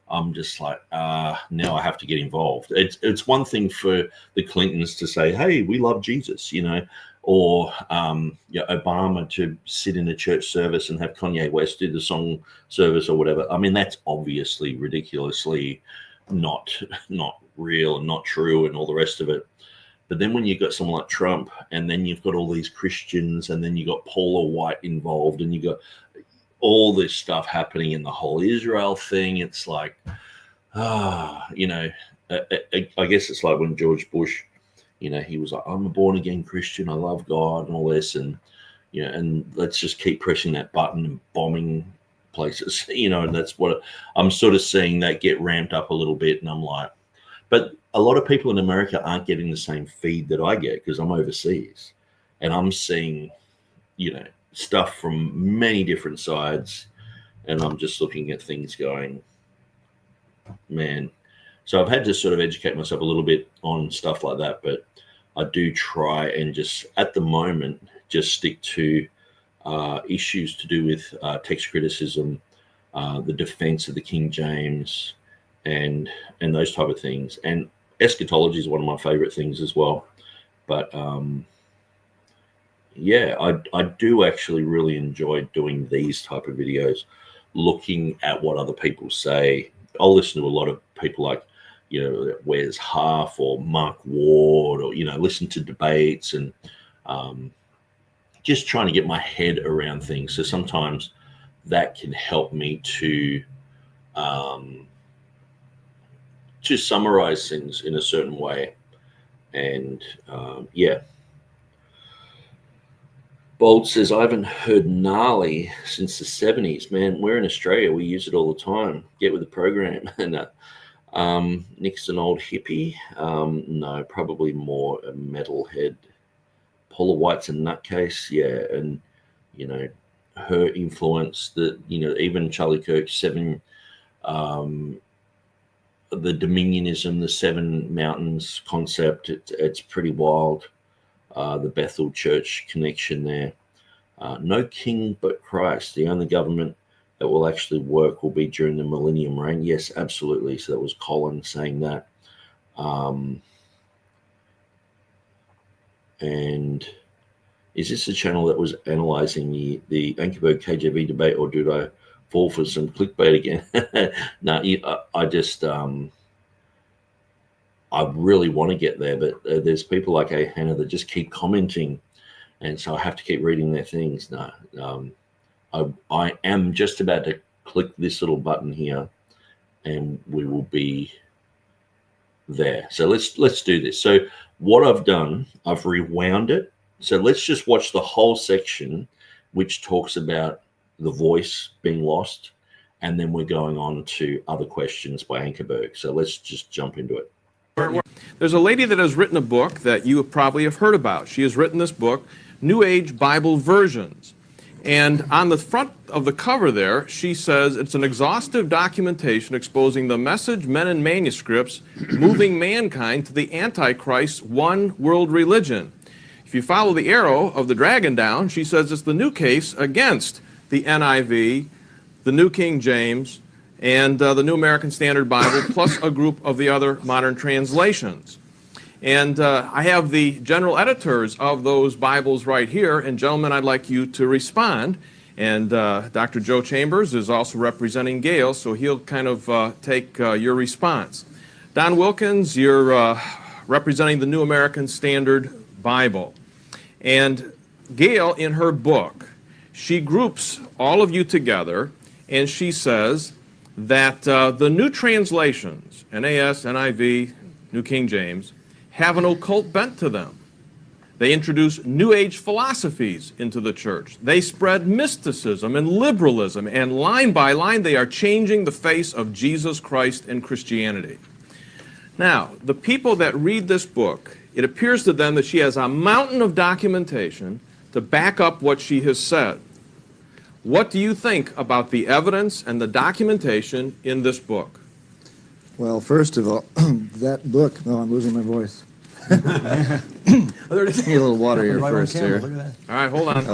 I'm just like, now I have to get involved. It's one thing for the Clintons to say, hey, we love Jesus, or Obama to sit in a church service and have Kanye West do the song service or whatever. I mean, that's obviously ridiculously not real and not true and all the rest of it. But then when you've got someone like Trump, and then you've got all these Christians, and then you got Paula White involved, and you got all this stuff happening in the whole Israel thing, it's like, I guess it's like when George Bush, he was like, I'm a born again Christian, I love God and all this, and and let's just keep pressing that button and bombing places, and that's what I'm sort of seeing that get ramped up a little bit. And I'm like, but a lot of people in America aren't getting the same feed that I get because I'm overseas, and I'm seeing, stuff from many different sides, and I'm just looking at things going, man. So I've had to sort of educate myself a little bit on stuff like that, but I do try and just, at the moment, just stick to issues to do with text criticism, the defense of the King James, and those type of things. And eschatology is one of my favorite things as well. But yeah, I do actually really enjoy doing these type of videos, looking at what other people say. I'll listen to a lot of people like, Wes Half or Mark Ward, or, listen to debates and just trying to get my head around things. So sometimes that can help me to summarize things in a certain way. And yeah. Bold says, I haven't heard gnarly since the 70s. Man, we're in Australia. We use it all the time. Get with the program. And Nick's an old hippie. No, probably more a metalhead. Paula White's a nutcase. Yeah. And, her influence, that, even Charlie Kirk's the dominionism, the seven mountains concept, it's pretty wild. The Bethel Church connection there. No king but Christ. The only government that will actually work will be during the millennium reign. Yes, absolutely. So that was Colin saying that. And is this the channel that was analyzing the Ankerberg KJV debate, or did I fall for some clickbait again. No, I just I really want to get there, but there's people like Hannah that just keep commenting, and so I have to keep reading their things. No, I am just about to click this little button here, and we will be there. So let's do this. So what I've done, I've rewound it. So let's just watch the whole section, which talks about the voice being lost, and then we're going on to other questions by Ankerberg. So let's just jump into it. There's a lady that has written a book that you probably have heard about. She has written this book, New Age Bible Versions. And on the front of the cover there, she says it's an exhaustive documentation exposing the message, men, and manuscripts moving mankind to the Antichrist's one world religion. If you follow the arrow of the dragon down, she says it's the new case against the NIV, the New King James, and the New American Standard Bible, plus a group of the other modern translations. And I have the general editors of those Bibles right here, and gentlemen, I'd like you to respond. And Dr. Joe Chambers is also representing Gale, so he'll kind of take your response. Don Wilkins, you're representing the New American Standard Bible. And Gale, in her book, she groups all of you together, and she says that the new translations, NAS, NIV, New King James, have an occult bent to them. They introduce New Age philosophies into the church. They spread mysticism and liberalism, and line by line they are changing the face of Jesus Christ and Christianity. Now, the people that read this book, it appears to them that she has a mountain of documentation to back up what she has said. What do you think about the evidence and the documentation in this book? Well, first of all, that book, oh, I'm losing my voice. Need a little water here first here. All right, hold on.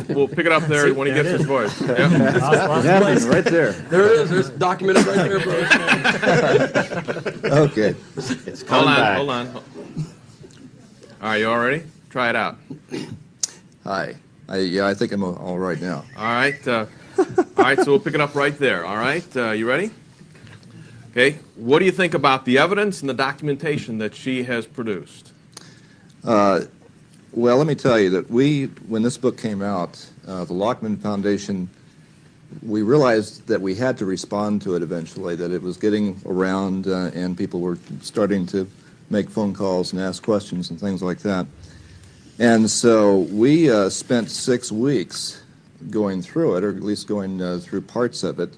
We'll pick it up there when he gets his voice. Yep. It happened right there. There it is. There's documented right there, bro. Okay. It's coming back. Hold on. All right, you all ready? Try it out. Hi. Yeah, I think I'm all right now. All right. So we'll pick it up right there. All right. You ready? Okay. What do you think about the evidence and the documentation that she has produced? Well, let me tell you that when this book came out, the Ruckman Foundation, we realized that we had to respond to it eventually, that it was getting around and people were starting to make phone calls and ask questions and things like that. And so we spent 6 weeks going through it, or at least going through parts of it.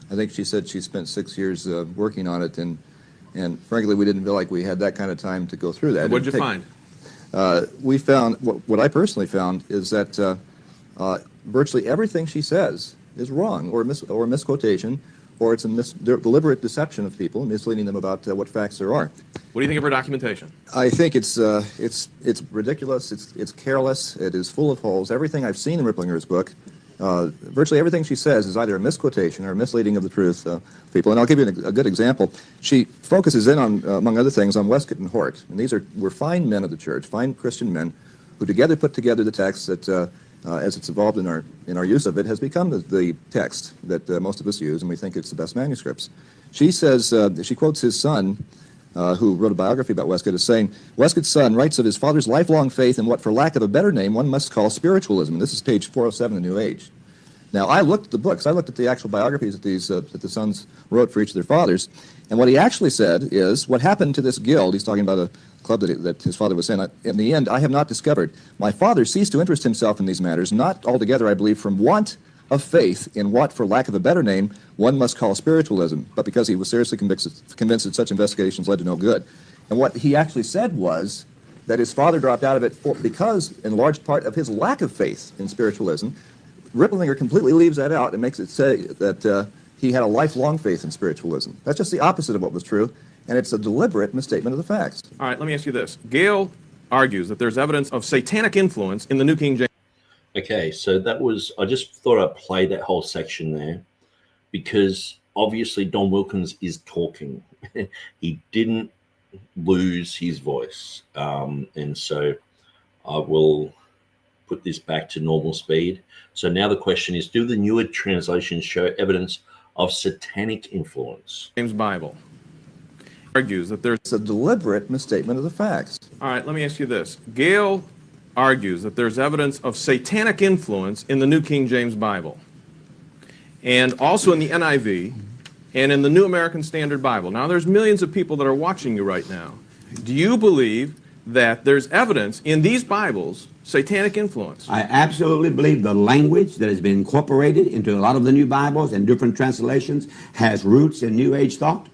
I think she said she spent 6 years working on it, and frankly, we didn't feel like we had that kind of time to go through that. What did you find? We found, what I personally found is that virtually everything she says is wrong, or a misquotation, or it's a deliberate deception of people, misleading them about what facts there are. What do you think of her documentation? I think it's ridiculous. It's careless. It is full of holes. Everything I've seen in Ripplinger's book, virtually everything she says is either a misquotation or a misleading of the truth of people. And I'll give you a good example. She focuses in on, among other things, on Westcott and Hort. And these were fine men of the church, fine Christian men, who together put together the text that, as it's evolved in our use of it, has become the text that most of us use, and we think it's the best manuscripts. She says, she quotes his son, who wrote a biography about Westcott, as saying, Westcott's son writes of his father's lifelong faith in what, for lack of a better name, one must call spiritualism. This is page 407 of the New Age. Now, I looked at the books. I looked at the actual biographies that the sons wrote for each of their fathers, and what he actually said is, what happened to this guild, he's talking about a club that his father was in the end, I have not discovered. My father ceased to interest himself in these matters, not altogether, I believe, from want of faith in what, for lack of a better name, one must call spiritualism, but because he was seriously convinced that such investigations led to no good. And what he actually said was that his father dropped out of it because, in large part, of his lack of faith in spiritualism. Ripplinger completely leaves that out and makes it say that he had a lifelong faith in spiritualism. That's just the opposite of what was true, and it's a deliberate misstatement of the facts. All right, let me ask you this. Gale argues that there's evidence of satanic influence in the New King James. Okay, so that was, I just thought I'd play that whole section there because obviously Don Wilkins is talking. He didn't lose his voice. And so I will put this back to normal speed. So now the question is, do the newer translations show evidence of satanic influence? James Bible argues that there's It's a deliberate misstatement of the facts. All right, let me ask you this. Gale argues that there's evidence of satanic influence in the New King James Bible, and also in the NIV, and in the New American Standard Bible. Now, there's millions of people that are watching you right now. Do you believe that there's evidence in these Bibles, satanic influence? I absolutely believe the language that has been incorporated into a lot of the new Bibles and different translations has roots in New Age thought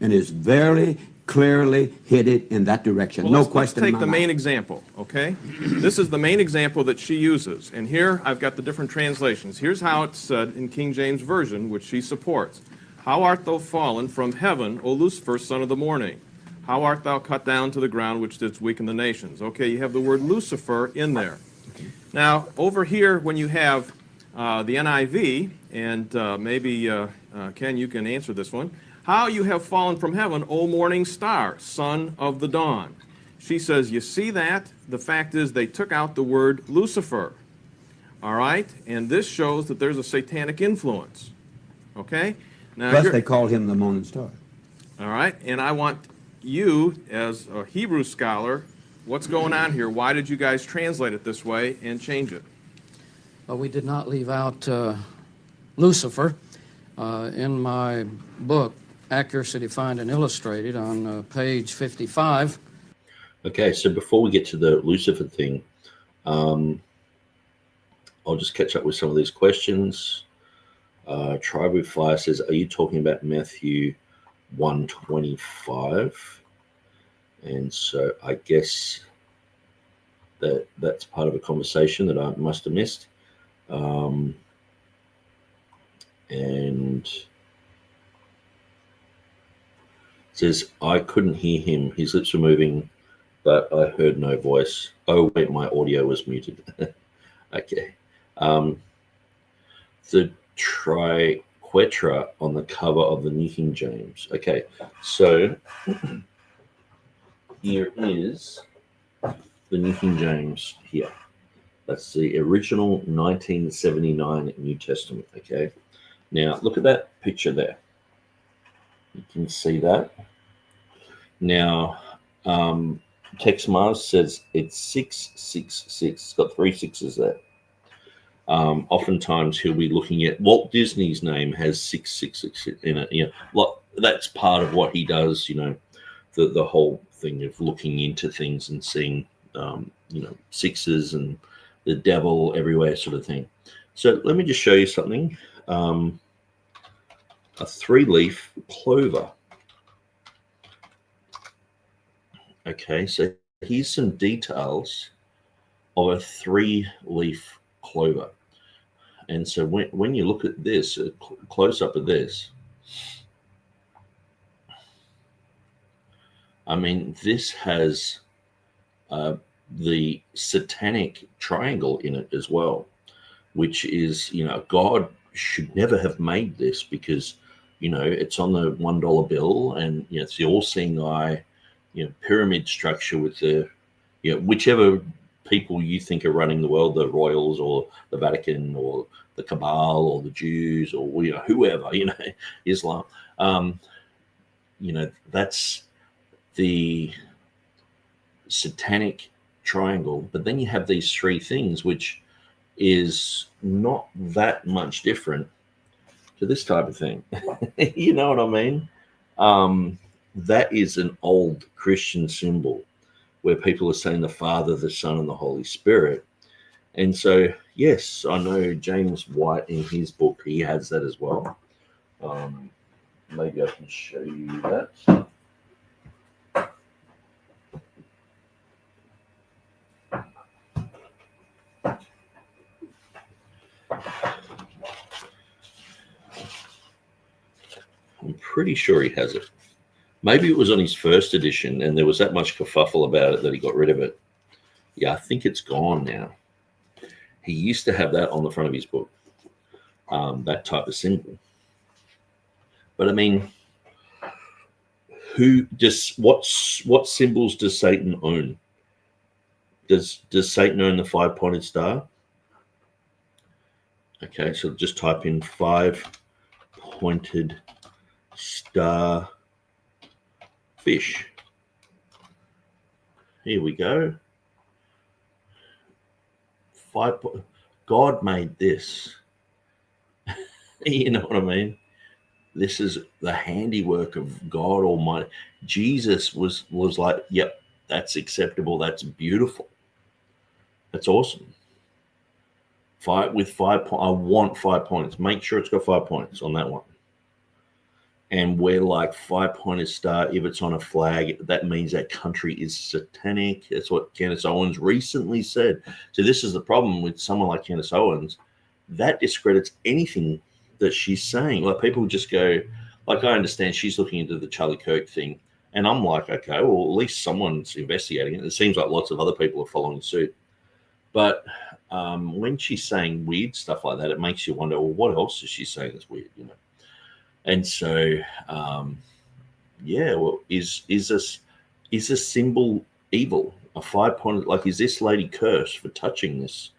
and is very clearly headed in that direction. Well, no let's question. take the main example, okay? This is the main example that she uses. And here I've got the different translations. Here's how it's said in King James Version, which she supports. How art thou fallen from heaven, O Lucifer, son of the morning? How art thou cut down to the ground, which didst weaken the nations? Okay, you have the word Lucifer in there. Now, over here, when you have the NIV, and maybe, Ken, you can answer this one. How you have fallen from heaven, O morning star, son of the dawn. She says, you see that? The fact is they took out the word Lucifer. All right? And this shows that there's a satanic influence. Okay? Now, Plus they call him the morning star. all right? And I want you, as a Hebrew scholar, what's going on here? Why did you guys translate it this way and change it? Well, we did not leave out Lucifer. In my book, Accuracy Defined and Illustrated, on page 55. Okay, so before we get to the Lucifer thing, I'll just catch up with some of these questions. Tribe with Fire says, are you talking about Matthew 1:25? And so I guess that's part of a conversation that I must have missed. And says, I couldn't hear him. His lips were moving, but I heard no voice. Oh, wait, my audio was muted. Okay. The triquetra on the cover of the New King James. Okay, so here is the New King James here. That's the original 1979 New Testament, okay? Now, look at that picture there. You can see that. Now, Texe Marrs says it's 666. It's got 3 6s there. Oftentimes he'll be looking at Walt Disney's name has 666 in it. You know, that's part of what he does. You know, the whole thing of looking into things and seeing, you know, sixes and the devil everywhere, sort of thing. So let me just show you something. A 3-leaf clover. Okay, so here's some details of a 3-leaf clover. And so when you look at this, a close-up of this, I mean, this has the satanic triangle in it as well, which is, you know, God should never have made this because, you know, it's on the $1 bill and, you know, it's the all-seeing eye, you know, pyramid structure with the, you know, whichever people you think are running the world, the royals or the Vatican or the Cabal or the Jews or, you know, whoever, you know, Islam, you know, that's the satanic triangle. But then you have these 3 things, which is not that much different to this type of thing. You know what I mean? That is an old Christian symbol where people are saying the Father, the Son, and the Holy Spirit. And so, yes, I know James White in his book, he has that as well. Maybe I can show you that. I'm pretty sure he has it. Maybe it was on his first edition and there was that much kerfuffle about it that he got rid of it. Yeah, I think it's gone now. He used to have that on the front of his book, that type of symbol. But I mean, what symbols does Satan own? Does Satan own the 5-pointed star? Okay, so just type in 5-pointed star fish. Here we go. God made this. You know what I mean? This is the handiwork of God Almighty. Jesus was like, yep, that's acceptable. That's beautiful. That's awesome. I want 5 points. Make sure it's got 5 points on that one. And we're like 5-pointed star. If it's on a flag, that means that country is satanic. That's what Candace Owens recently said. So this is the problem with someone like Candace Owens. That discredits anything that she's saying. Like, people just go, like, I understand she's looking into the Charlie Kirk thing. And I'm like, okay, well, at least someone's investigating it. It seems like lots of other people are following suit. But when she's saying weird stuff like that, it makes you wonder, well, what else is she saying that's weird, you know? And so, well, is a symbol evil? A 5-pointed, like, is this lady cursed for touching this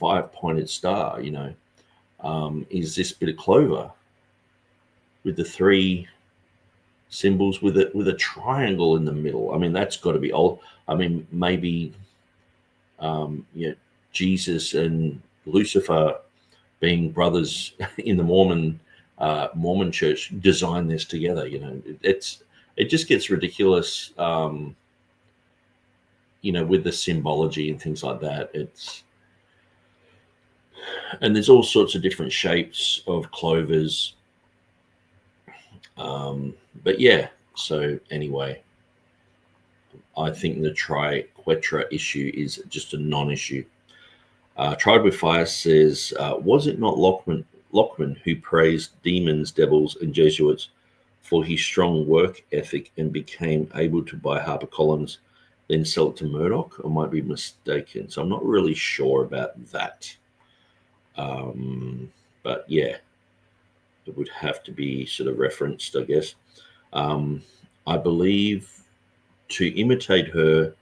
5-pointed star? You know, is this bit of clover with the 3 symbols with a triangle in the middle? I mean, that's got to be old. I mean, maybe, Jesus and Lucifer, being brothers in the Mormon church, designed this together. You know, it just gets ridiculous. With the symbology and things like that. And there's all sorts of different shapes of clovers. But yeah, so anyway, I think the triquetra issue is just a non-issue. Tried with Fire says, was it not Ruckman who praised demons, devils, and Jesuits for his strong work ethic and became able to buy HarperCollins, then sell it to Murdoch? I might be mistaken. So I'm not really sure about that. But yeah, it would have to be sort of referenced, I guess. I believe to imitate her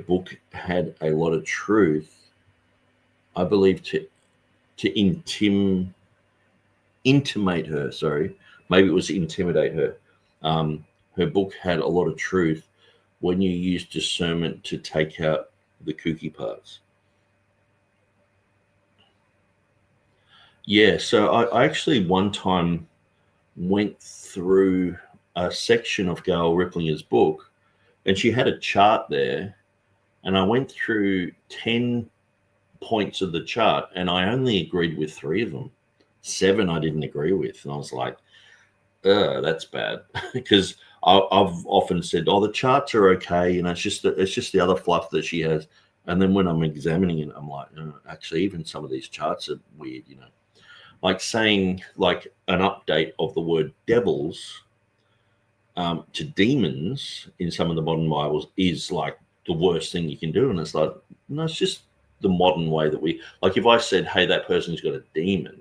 book had a lot of truth. I believe to intimate her, maybe it was intimidate her. Her book had a lot of truth when you use discernment to take out the kooky parts. Yeah, so I actually one time went through a section of Gail Riplinger's book, and she had a chart there, and I went through 10 points of the chart, and I only agreed with 3 of them. 7 I didn't agree with, and I was like, that's bad. Because I've often said, the charts are okay, you know, it's just the other fluff that she has. And then when I'm examining it, I'm like, actually, even some of these charts are weird, you know. Like saying, like, an update of the word devils to demons in some of the modern Bibles is like the worst thing you can do. And it's like, no, it's just the modern way that we, like, if I said, hey, that person's got a demon,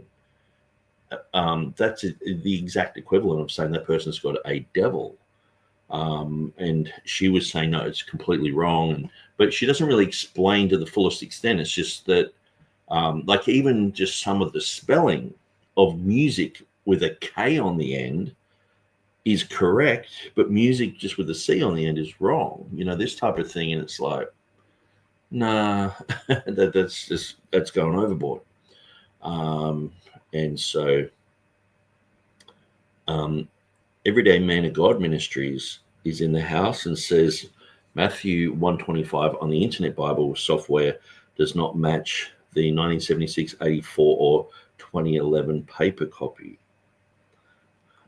that's the exact equivalent of saying that person's got a devil. And she was saying, no, it's completely wrong. But she doesn't really explain to the fullest extent. It's just that, like, even just some of the spelling of music with a K on the end is correct, but music just with a C on the end is wrong. You know, this type of thing. And it's like, nah, that's going overboard. And so Everyday Man of God Ministries is in the house and says Matthew 1:25 on the Internet Bible software does not match the 1976, 84, or 2011 paper copy.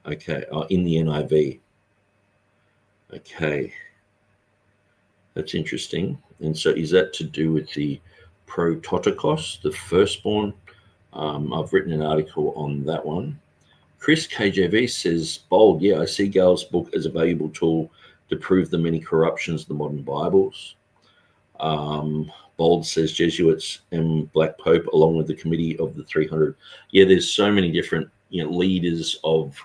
Okay, in the NIV. Okay, that's interesting. And so is that to do with the Prototokos, the firstborn? I've written an article on that one. Chris KJV says, bold, yeah, I see Gail's book as a valuable tool to prove the many corruptions of the modern Bibles. Bold says Jesuits and Black Pope, along with the Committee of the 300. Yeah, there's so many different, you know, leaders of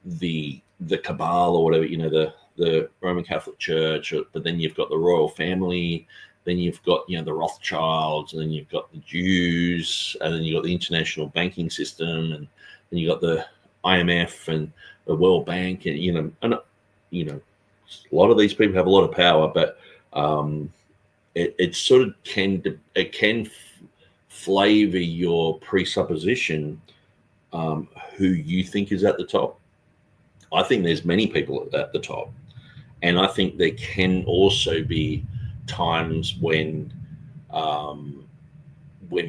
the cabal or whatever, you know, the Roman Catholic Church, but then you've got the royal family, then you've got, the Rothschilds, and then you've got the Jews, and then you've got the international banking system, and then you've got the IMF and the World Bank, and a lot of these people have a lot of power, but it sort of can flavor your presupposition who you think is at the top. I think there's many people at the top, and I think there can also be times when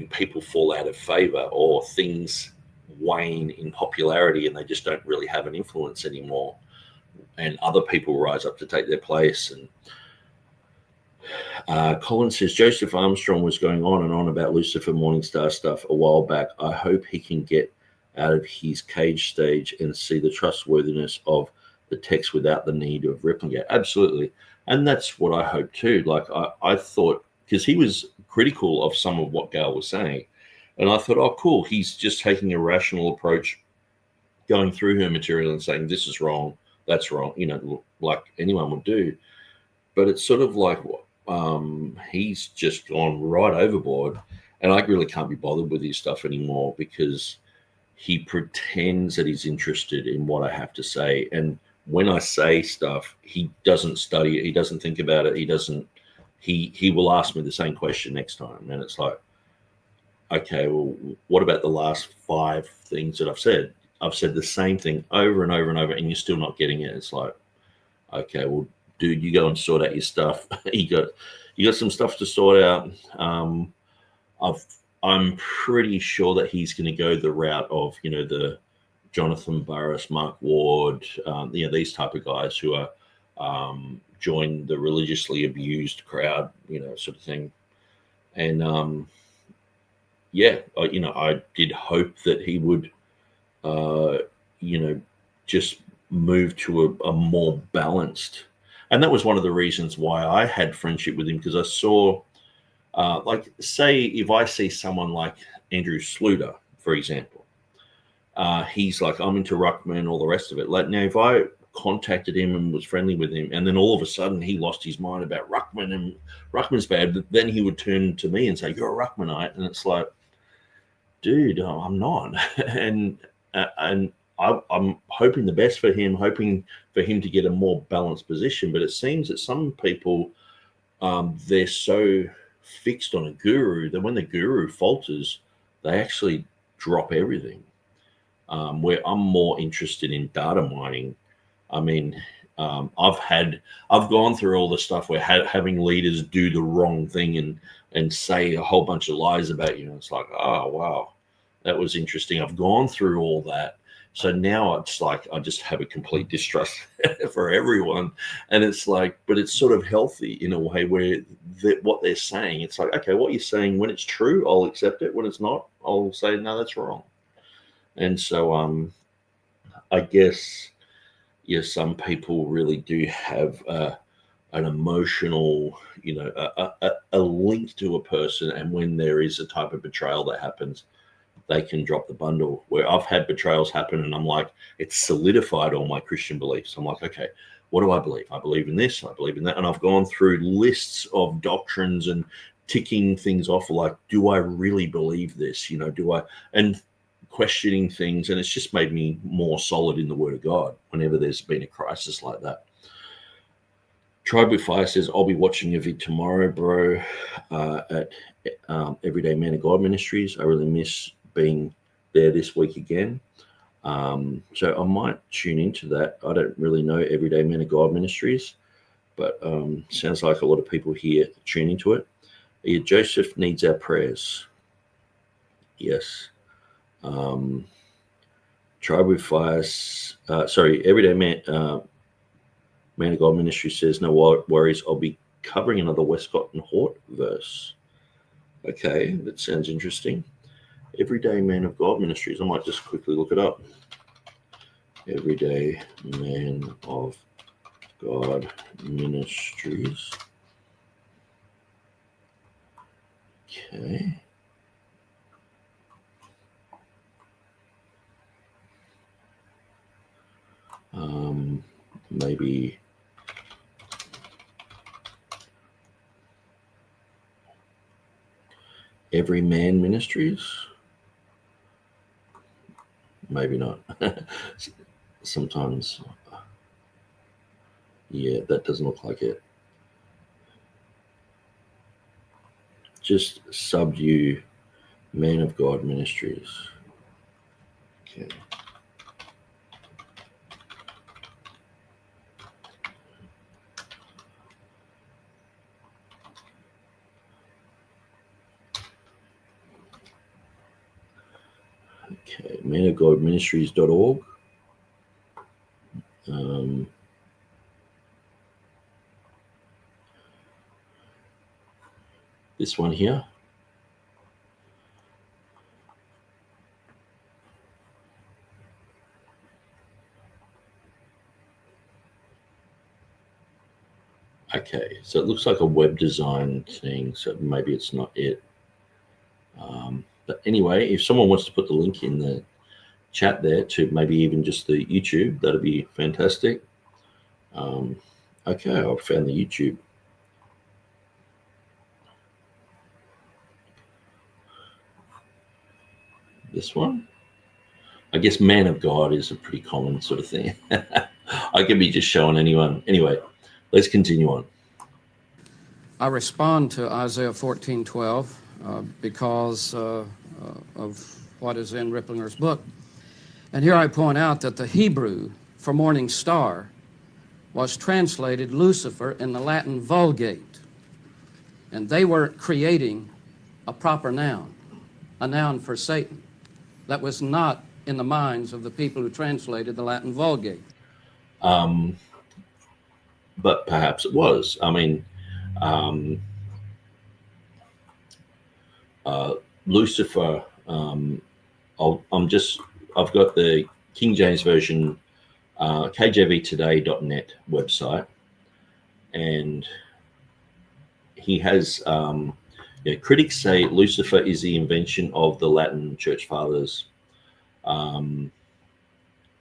people fall out of favor or things wane in popularity and they just don't really have an influence anymore, and other people rise up to take their place. And Colin says Joseph Armstrong was going on and on about Lucifer Morningstar stuff a while back. I hope he can get out of his cage stage and see the trustworthiness of the text without the need of rippling it. Absolutely. And that's what I hope too. Like I thought, because he was critical of some of what Gale was saying, and I thought, oh, cool, he's just taking a rational approach, going through her material and saying, this is wrong, that's wrong, like anyone would do. But it's sort of like he's just gone right overboard, and I really can't be bothered with his stuff anymore because he pretends that he's interested in what I have to say. And when I say stuff, he doesn't study it. He doesn't think about it. He will ask me the same question next time. And it's like, okay, well, what about the last 5 things that I've said? I've said the same thing over and over and over, and you're still not getting it. It's like, okay, well, dude, you go and sort out your stuff. you got some stuff to sort out. I'm pretty sure that he's going to go the route of, the Jonathan Burris, Mark Ward, these type of guys who are join the religiously abused crowd, sort of thing. And I did hope that he would, just move to a more balanced. And that was one of the reasons why I had friendship with him, because I saw, say, if I see someone like Andrew Sluder, for example, he's like, I'm into Ruckman, all the rest of it. Like, now, if I contacted him and was friendly with him, and then all of a sudden he lost his mind about Ruckman and Ruckman's bad, but then he would turn to me and say, you're a Ruckmanite. And it's like, dude, I'm not. and I'm hoping the best for him, hoping for him to get a more balanced position. But it seems that some people, they're so fixed on a guru that when the guru falters, they actually drop everything. Where I'm more interested in data mining. I mean, I've gone through all the stuff where having leaders do the wrong thing and say a whole bunch of lies about you. And it's like, oh, wow, that was interesting. I've gone through all that. So now it's like I just have a complete distrust for everyone. And it's like, but it's sort of healthy in a way where what they're saying, it's like, okay, what you're saying, when it's true, I'll accept it. When it's not, I'll say, no, that's wrong. And so I guess, some people really do have an emotional, a link to a person. And when there is a type of betrayal that happens, they can drop the bundle. Where I've had betrayals happen and I'm like, it's solidified all my Christian beliefs. I'm like, okay, what do I believe? I believe in this, I believe in that. And I've gone through lists of doctrines and ticking things off, like, do I really believe this? And questioning things. And it's just made me more solid in the Word of God whenever there's been a crisis like that. Tribe with Fire says, I'll be watching your vid tomorrow, bro, at Everyday Man of God Ministries. I really miss being there this week again. So I might tune into that. I don't really know Everyday Man of God Ministries, but sounds like a lot of people here tune into it. Yeah, Joseph needs our prayers. Yes. Tribe with Fire, Everyday Man of God Ministry says, no worries, I'll be covering another Westcott and Hort verse. Okay, that sounds interesting. Everyday Man of God Ministries. I might just quickly look it up. Everyday Man of God Ministries. Okay. Maybe Every Man Ministries? Maybe not. Sometimes, yeah, that doesn't look like it. Just sub-U Man of God Ministries. Okay. Okay, manofgodministries.org. This one here. Okay, so it looks like a web design thing, so maybe it's not it. But anyway, if someone wants to put the link in the chat there to maybe even just the YouTube, that'd be fantastic. Okay, I've found the YouTube. This one? I guess man of God is a pretty common sort of thing. I could be just showing anyone. Anyway, let's continue on. I respond to Isaiah 14:12 because of what is in Ripplinger's book. And here I point out that the Hebrew for morning star was translated Lucifer in the Latin Vulgate. And they were creating a proper noun, a noun for Satan. That was not in the minds of the people who translated the Latin Vulgate. But perhaps it was. I mean, Lucifer, I've got the King James Version, KJVtoday.net website, and he has, critics say Lucifer is the invention of the Latin Church Fathers.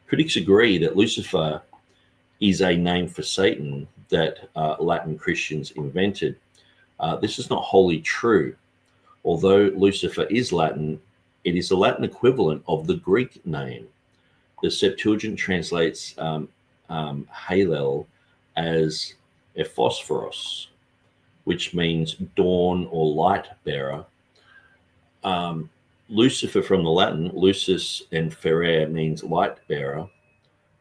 Critics agree that Lucifer is a name for Satan that Latin Christians invented. This is not wholly true. Although Lucifer is Latin, it is the Latin equivalent of the Greek name. The Septuagint translates Hallel as Ephosphorus, which means dawn or light bearer. Lucifer from the Latin, lucis and ferere, means light bearer.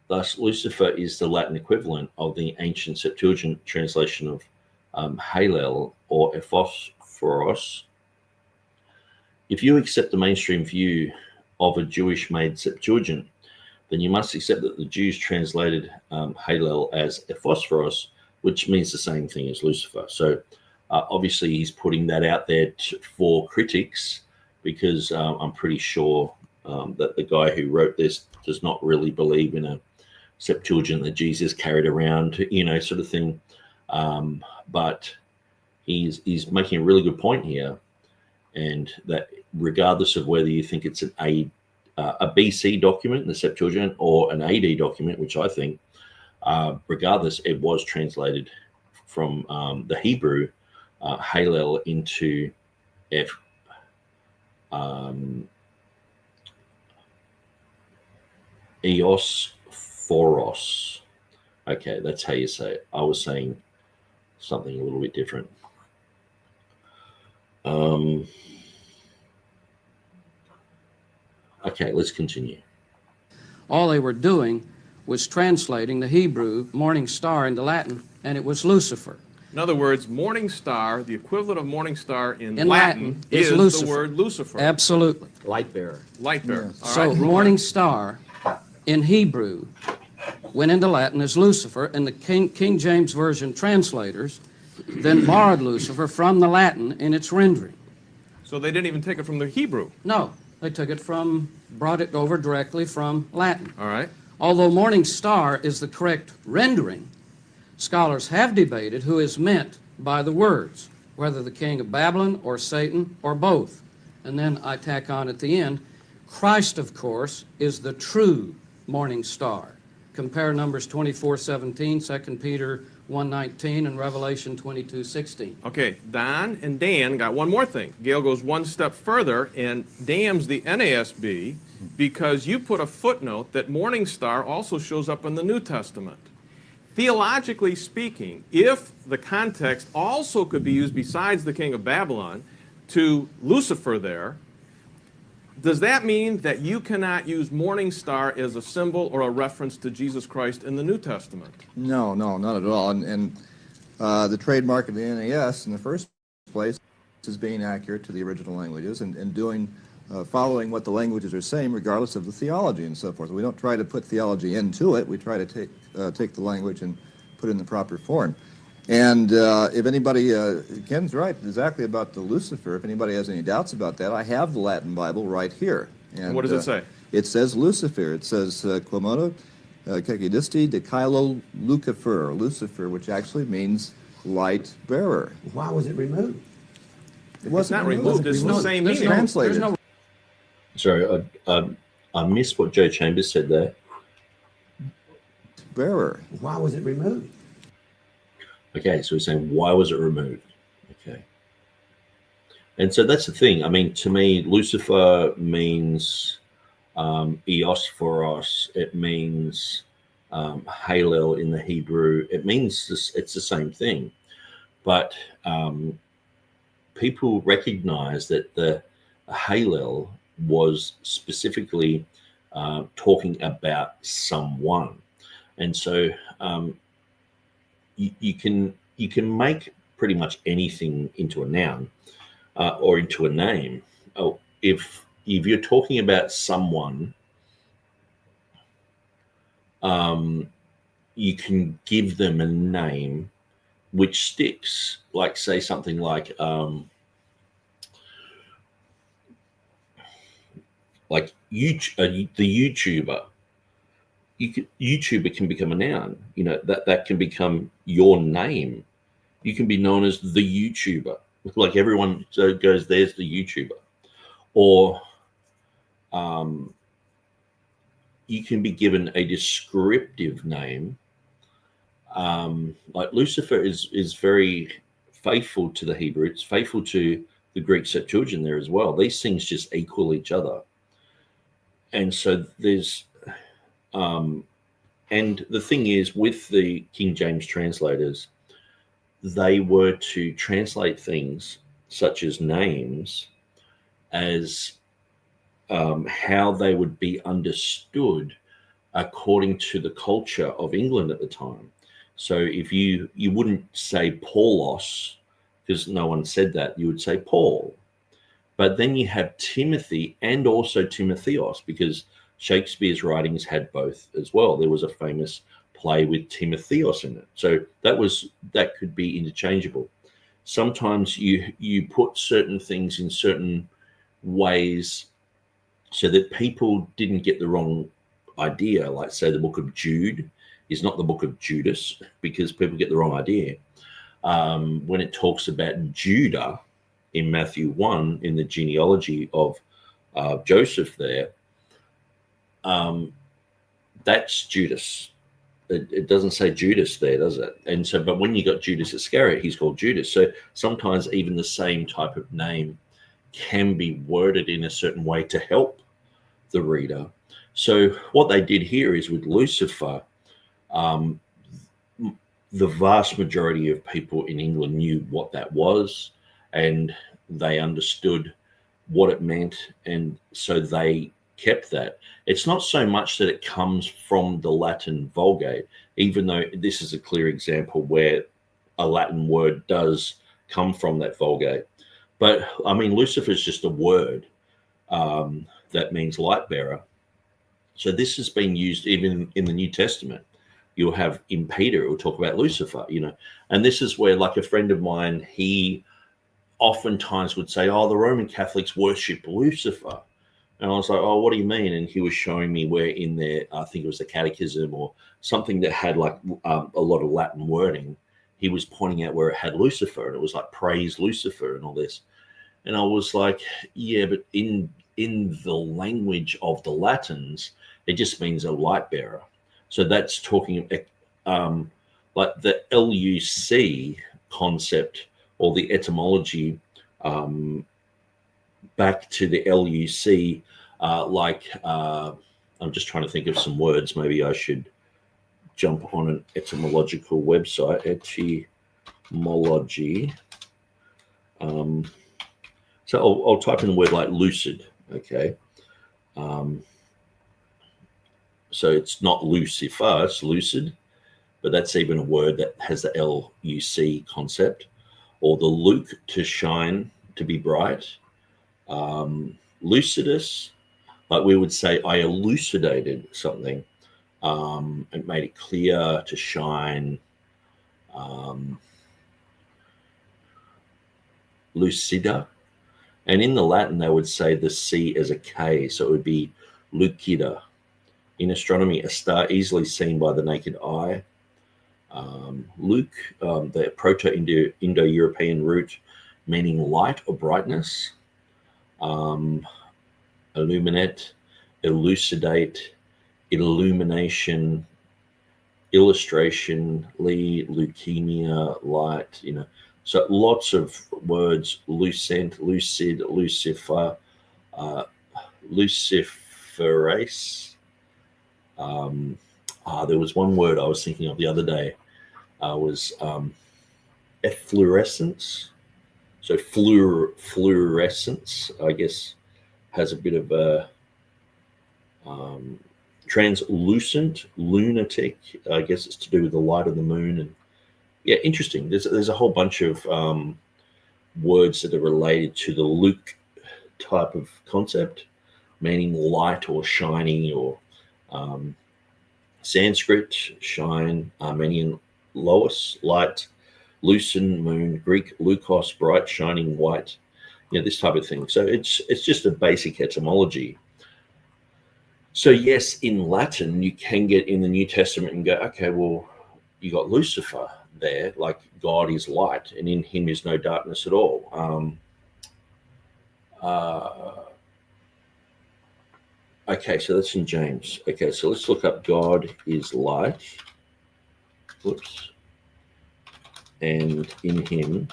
Thus, Lucifer is the Latin equivalent of the ancient Septuagint translation of Hallel or Ephosphorus. If you accept the mainstream view of a Jewish-made Septuagint, then you must accept that the Jews translated Hallel as Ephosphorus, which means the same thing as Lucifer. So obviously he's putting that out there for critics, because I'm pretty sure that the guy who wrote this does not really believe in a Septuagint that Jesus carried around, sort of thing. But he's making a really good point here, and that regardless of whether you think it's a BC document in the Septuagint or an AD document, which I think, regardless, it was translated from the Hebrew Hallel into Eosphoros. Okay, that's how you say it. I was saying something a little bit different. Okay, let's continue. All they were doing was translating the Hebrew morning star into Latin, and it was Lucifer. In other words, morning star, the equivalent of morning star in Latin is Lucifer. the word Lucifer. Absolutely. Light bearer. Light bearer. Yes. All So right. morning star in Hebrew went into Latin as Lucifer, and the King James Version translators then borrowed Lucifer from the Latin in its rendering. So they didn't even take it from the Hebrew. No, they brought it over directly from Latin. All right. Although morning star is the correct rendering, scholars have debated who is meant by the words, whether the king of Babylon or Satan or both. And then I tack on at the end, Christ, of course, is the true morning star. Compare Numbers 24:17, 2 Peter 1:19 and Revelation 22:16. Okay, Don and Dan got one more thing. Gail goes one step further and damns the NASB because you put a footnote that Morning Star also shows up in the New Testament. Theologically speaking, if the context also could be used besides the king of Babylon to Lucifer there, does that mean that you cannot use Morning Star as a symbol or a reference to Jesus Christ in the New Testament? No, not at all. And the trademark of the NAS in the first place is being accurate to the original languages and doing, following what the languages are saying, regardless of the theology and so forth. We don't try to put theology into it. We try to take the language and put it in the proper form. And if anybody, Ken's right exactly about the Lucifer. If anybody has any doubts about that, I have the Latin Bible right here. And what does it say? It says Lucifer. It says Quomodo Cecidisti de Kylo Lucifer, which actually means light bearer. Why was it removed? It wasn't not removed. It's the same meaning. Translated. Sorry, I missed what Joe Chambers said there. Bearer. Why was it removed? Okay, so we're saying, why was it removed? Okay. And so that's the thing. I mean, to me, Lucifer means Eos for us. It means Hallel in the Hebrew. It means it's the same thing. But people recognize that the Hallel was specifically talking about someone. And so you can make pretty much anything into a noun or into a name. Oh, if you're talking about someone, you can give them a name which sticks. Like say something like the YouTuber. YouTuber can become a noun. You know, that can become your name. You can be known as the YouTuber. Like everyone goes, there's the YouTuber. Or you can be given a descriptive name. Like Lucifer is very faithful to the Hebrew. It's faithful to the Greek Septuagint there as well. These things just equal each other. And so there's and the thing is, with the King James translators, they were to translate things such as names as how they would be understood according to the culture of England at the time. So if you wouldn't say Paulos, because no one said that, you would say Paul. But then you have Timothy and also Timotheos, because Shakespeare's writings had both as well. There was a famous play with Timotheos in it. So that could be interchangeable. Sometimes you put certain things in certain ways so that people didn't get the wrong idea. Like say the book of Jude is not the book of Judas, because people get the wrong idea. When it talks about Judah in Matthew 1 in the genealogy of Joseph there, that's Judas. It doesn't say Judas there, does it? And so, but when you got Judas Iscariot, he's called Judas. So sometimes even the same type of name can be worded in a certain way to help the reader. So what they did here is with Lucifer, the vast majority of people in England knew what that was, and they understood what it meant, and so they kept that. It's not so much that it comes from the Latin Vulgate, even though this is a clear example where a Latin word does come from that Vulgate. But I mean, Lucifer is just a word that means light bearer. So this has been used even in the New Testament. You'll have in Peter, it will talk about Lucifer, you know, and this is where, like a friend of mine, he oftentimes would say, oh, the Roman Catholics worship Lucifer. And I was like, oh, what do you mean? And he was showing me where in there, I think it was the Catechism or something that had like a lot of Latin wording. He was pointing out where it had Lucifer, and it was like praise Lucifer and all this. And I was like, yeah, but in the language of the Latins, it just means a light bearer. So that's talking like the LUC concept or the etymology back to the LUC, I'm just trying to think of some words. Maybe I should jump on an etymological website, etymology. So I'll type in a word like lucid, okay? So it's not Lucifer, it's lucid, but that's even a word that has the LUC concept. Or the Luke, to shine, to be bright. Lucidus, like we would say, I elucidated something. It made it clear, to shine. Lucida. And in the Latin, they would say the C as a K, so it would be lucida. In astronomy, a star easily seen by the naked eye. Luke, the Proto-Indo-European root meaning light or brightness. Illuminate, elucidate, illumination, illustration, leukemia, light, So lots of words: lucent, lucid, Lucifer, luciferase. There was one word I was thinking of the other day. Was efflorescence. So fluorescence, I guess, has a bit of a translucent, lunatic. I guess it's to do with the light of the moon. And yeah, interesting. There's a whole bunch of words that are related to the Luke type of concept, meaning light or shiny, or Sanskrit, shine, Armenian, lois, light, lucent, moon, Greek, lukos, bright, shining, white, this type of thing. So it's just a basic etymology. So yes, in Latin, you can get in the New Testament and go, okay, well, you got Lucifer there, like God is light, and in him is no darkness at all. Okay, so that's in James. Okay, so let's look up God is light. Whoops. And in him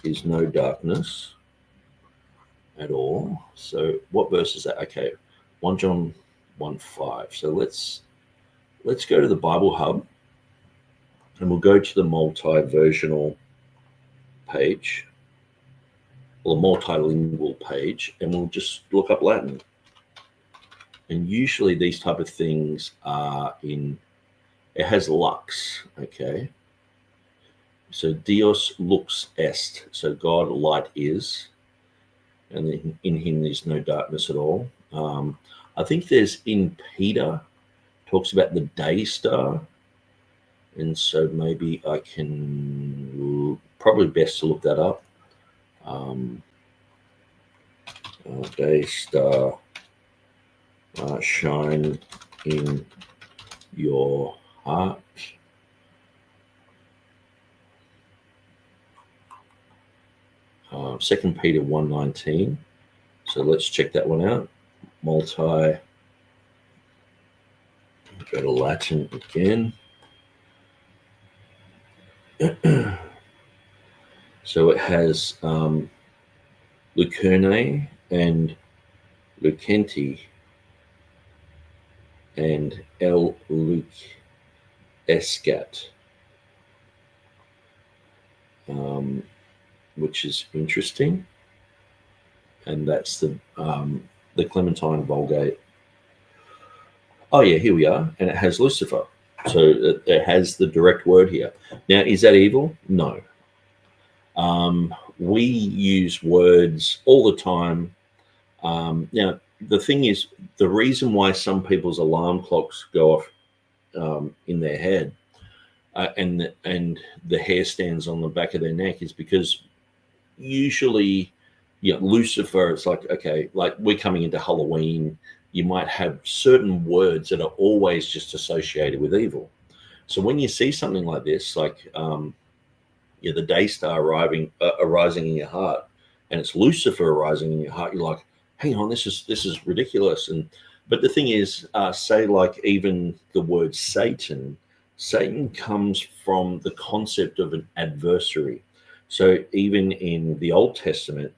is no darkness at all. So what verse is that? Okay, 1 John 1:5. So let's go to the Bible Hub, and we'll go to the multi-versional page, or multilingual page, and we'll just look up Latin. And usually these type of things are it has lux, okay? So Dios lux est, so God light is, and in him there's no darkness at all. I think there's in Peter, talks about the day star, and so maybe I can, probably best to look that up. Day star, shine in your heart. Second Peter 1:19. So let's check that one out. Go to Latin again. So it has Lucerne and Lucenti and El Luc Escat, which is interesting. And that's the Clementine Vulgate. Oh yeah, here we are, and it has Lucifer. So it has the direct word here. Now, is that evil? No. We use words all the time. Now, the thing is, the reason why some people's alarm clocks go off in their head and the hair stands on the back of their neck is because usually, Lucifer, it's like, okay, like we're coming into Halloween, you might have certain words that are always just associated with evil. So when you see something like this, like the day star arising in your heart, and it's Lucifer arising in your heart, you're like, hang on, this is ridiculous. But the thing is, say like even the word Satan, Satan comes from the concept of an adversary. So even in the Old Testament,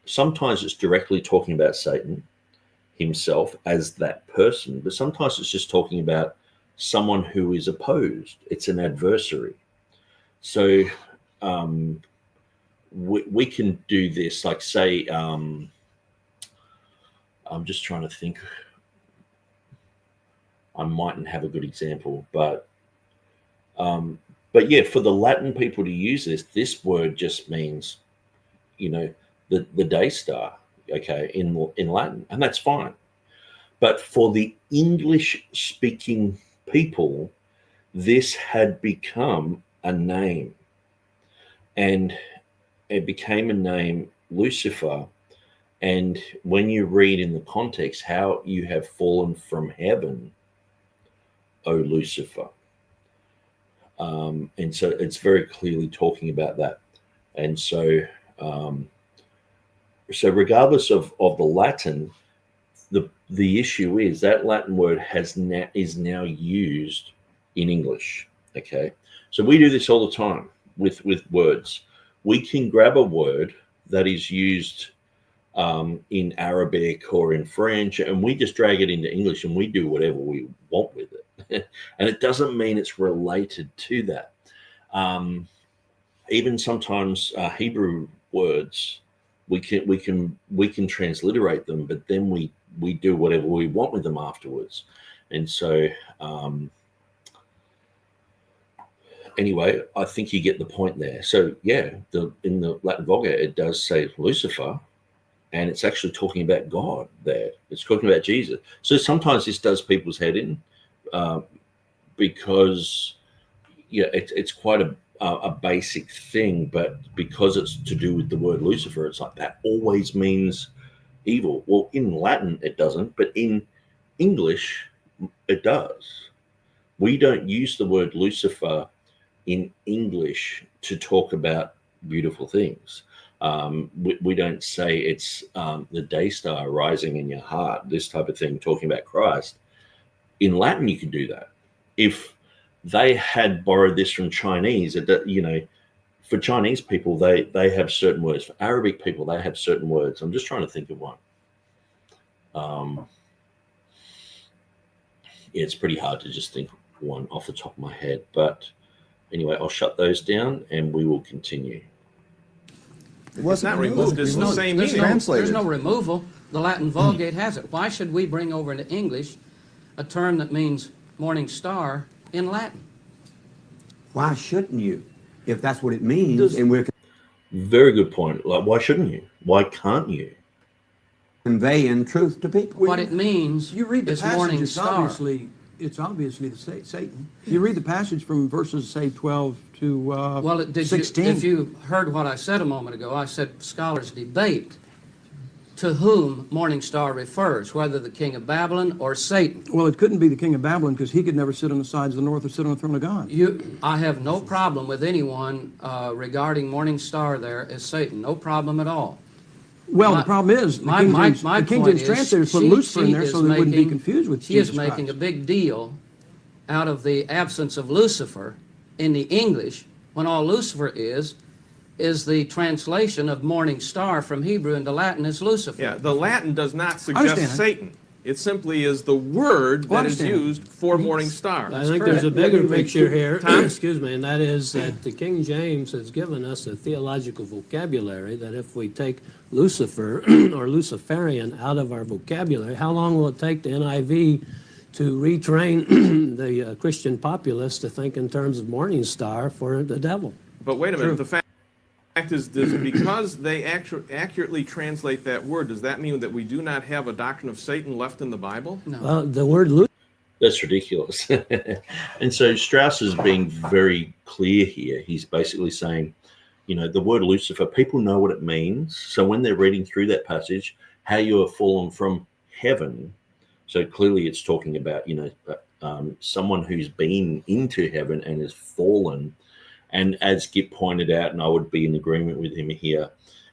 sometimes it's directly talking about Satan himself as that person, but sometimes it's just talking about someone who is opposed. It's an adversary. So we can do this, like say, I'm just trying to think. I mightn't have a good example, but yeah, for the Latin people to use this word just means, the day star, okay, in Latin, and that's fine. But for the English-speaking people, this had become a name, and it became a name, Lucifer. And when you read in the context, how you have fallen from heaven, O Lucifer. And so it's very clearly talking about that. And so regardless of the Latin, the issue is that Latin word is now used in English. Okay, so we do this all the time with words. We can grab a word that is used in Arabic or in French, and we just drag it into English, and we do whatever we want with it. And it doesn't mean it's related to that. Even sometimes Hebrew words, we can transliterate them, but then we do whatever we want with them afterwards. And so anyway, I think you get the point there. So yeah, in the Latin Vulgate, it does say Lucifer, and it's actually talking about God there. It's talking about Jesus. So sometimes this does people's head in, because it's quite a basic thing, but because it's to do with the word Lucifer, it's like that always means evil. Well, in Latin it doesn't, but in English it does. We don't use the word Lucifer in English to talk about beautiful things. We don't say it's the day star rising in your heart, this type of thing, talking about Christ. In Latin, you can do that. If they had borrowed this from Chinese, for Chinese people, they have certain words. For Arabic people, they have certain words. I'm just trying to think of one. It's pretty hard to just think of one off the top of my head. But anyway, I'll shut those down and we will continue. It's not removed. It's the same meaning. There's no removal. The Latin Vulgate has it. Why should we bring over into English a term that means morning star in Latin? Why shouldn't you? If that's what it means, and we're very good point. Like, why shouldn't you? Why can't you? Conveying truth to people. What it means you read the is passage, morning it's star. obviously the Satan. You read the passage from verses, say, 12 to 16. If you heard what I said a moment ago, I said scholars debate to whom morning star refers, whether the king of Babylon or Satan. Well, it couldn't be the king of Babylon because he could never sit on the sides of the north or sit on the throne of God. I have no problem with anyone regarding morning star there as Satan. No problem at all. Well, the problem is the King James translators put Lucifer in there so they wouldn't be confused with Jesus She is making a big deal out of the absence of Lucifer in the English, when all Lucifer is the translation of morning star from Hebrew into Latin is Lucifer. Yeah, the Latin does not suggest Satan. It simply is the word that is used for morning star. I think there's a bigger picture here, excuse me, and that is that the King James has given us a theological vocabulary that if we take Lucifer or Luciferian out of our vocabulary, how long will it take the NIV to retrain the Christian populace to think in terms of morning star for the devil? But wait a minute, the fact is this, because they accurately translate that word, does that mean that we do not have a doctrine of Satan left in the Bible? No. The word that's ridiculous. And so Strauss is being very clear here. He's basically saying, the word Lucifer, people know what it means. So when they're reading through that passage, how you have fallen from heaven. So clearly it's talking about, someone who's been into heaven and has fallen. And as Gip pointed out, and I would be in agreement with him here,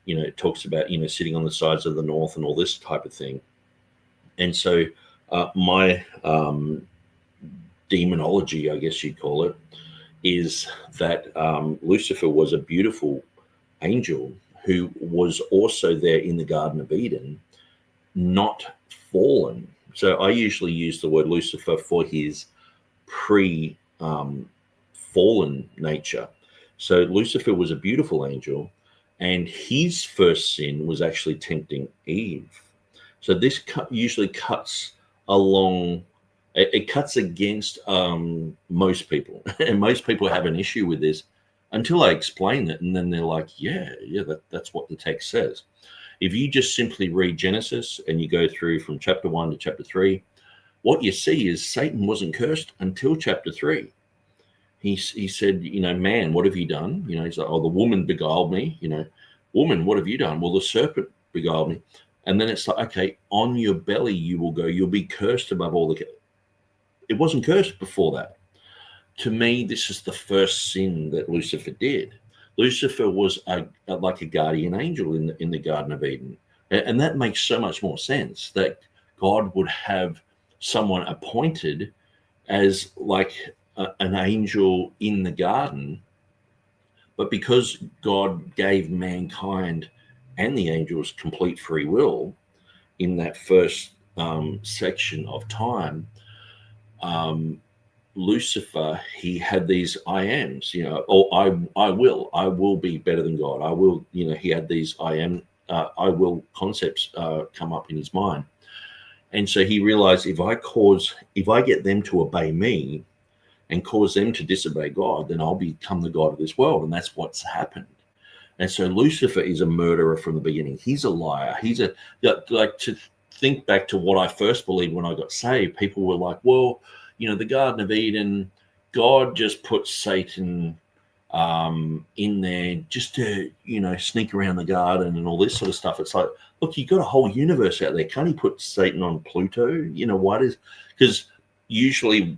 it talks about, sitting on the sides of the north and all this type of thing. And so my demonology, I guess you'd call it, is that Lucifer was a beautiful angel who was also there in the Garden of Eden, not fallen. So I usually use the word Lucifer for his pre-fallen nature. So Lucifer was a beautiful angel, and his first sin was actually tempting Eve. So this usually cuts along, it cuts against most people. And most people have an issue with this until I explain it, and then they're like, yeah, that's what the text says. If you just simply read Genesis and you go through from chapter 1 to chapter 3, what you see is Satan wasn't cursed until chapter 3. He said, man, what have you done? He's like, oh, the woman beguiled me. Woman, what have you done? Well, the serpent beguiled me. And then it's like, okay, on your belly you will go. You'll be cursed above all the... It wasn't cursed before that. To me, this is the first sin that Lucifer did. Lucifer was like a guardian angel in the Garden of Eden. And that makes so much more sense, that God would have someone appointed as like an angel in the garden. But because God gave mankind and the angels complete free will in that first section of time, Lucifer, he had these I ams, I will be better than God. I will, he had these I will concepts come up in his mind. And so he realized, if I get them to obey me and cause them to disobey God, then I'll become the God of this world. And that's what's happened. And so Lucifer is a murderer from the beginning. He's a liar. He's like, to think back to what I first believed when I got saved, people were like, well, the Garden of Eden, God just put Satan in there just to, sneak around the garden and all this sort of stuff. It's like, look, you've got a whole universe out there. Can't he put Satan on Pluto? Because usually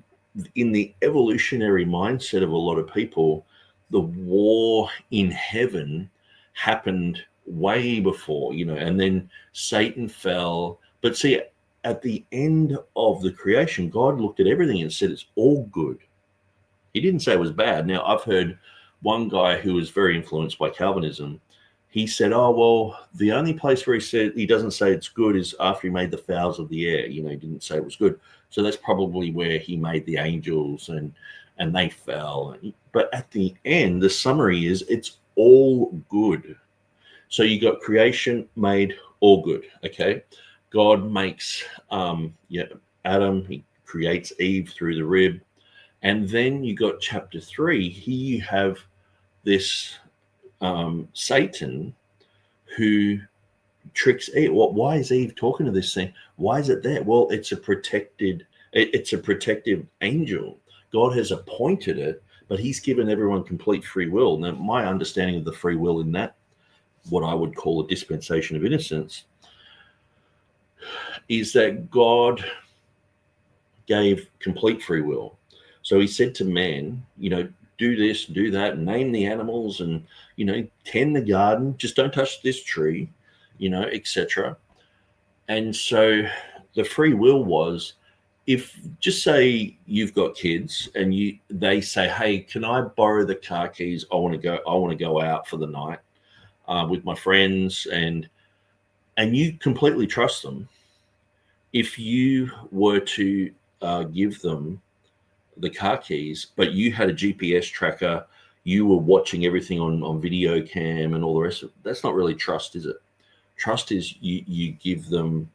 in the evolutionary mindset of a lot of people, the war in heaven happened way before, and then Satan fell. But see, at the end of the creation, God looked at everything and said, it's all good. He didn't say it was bad. Now, I've heard one guy who was very influenced by Calvinism. He said, oh, well, the only place where he doesn't say it's good is after he made the fowls of the air. He didn't say it was good. So that's probably where he made the angels and they fell. But at the end, the summary is it's all good. So you got creation made all good, okay? God makes Adam, he creates Eve through the rib. And then you got chapter 3, here you have this Satan who tricks Eve. Why is Eve talking to this thing? Why is it there? Well, it's a protective angel. God has appointed it, but he's given everyone complete free will. Now, my understanding of the free will in that, what I would call a dispensation of innocence, is that God gave complete free will. So he said to man, do this, do that, name the animals and, tend the garden, just don't touch this tree, etc. And so the free will was, if just say you've got kids and they say, hey, can I borrow the car keys? I want to go out for the night with my friends, and you completely trust them. If you were to give them the car keys, but you had a GPS tracker, you were watching everything on video cam and all the rest of it, that's not really trust, is it? Trust is you give them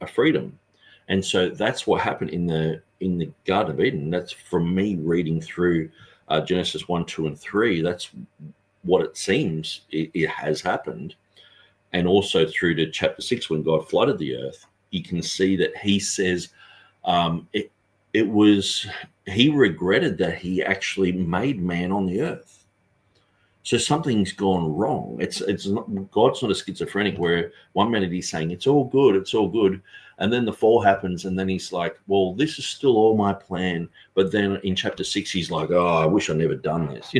a freedom. And so that's what happened in the Garden of Eden. That's from me reading through Genesis 1, 2, and 3. That's what it seems it has happened. And also through to chapter 6, when God flooded the earth, you can see that he says he regretted that he actually made man on the earth. So something's gone wrong. It's not, God's not a schizophrenic where one minute he's saying it's all good, and then the fall happens, and then he's like, well, this is still all my plan. But then in chapter 6, he's like, oh, I wish I'd never done this.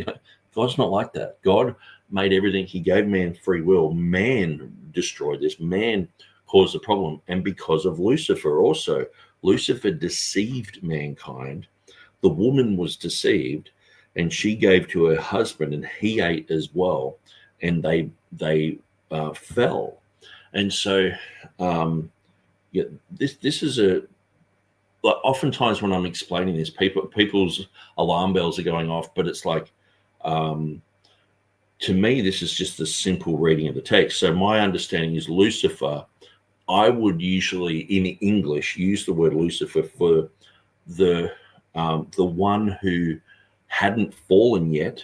God's not like that. God made everything. He gave man free will. Man destroyed this. Man caused the problem, and because of Lucifer also. Lucifer deceived mankind. the woman was deceived, and she gave to her husband, and he ate as well, and they fell. And so, yeah, this is a, like, oftentimes when I'm explaining this, people's alarm bells are going off, but it's like, to me, this is just a simple reading of the text. So my understanding is Lucifer, I would usually in English use the word Lucifer for the one who hadn't fallen yet,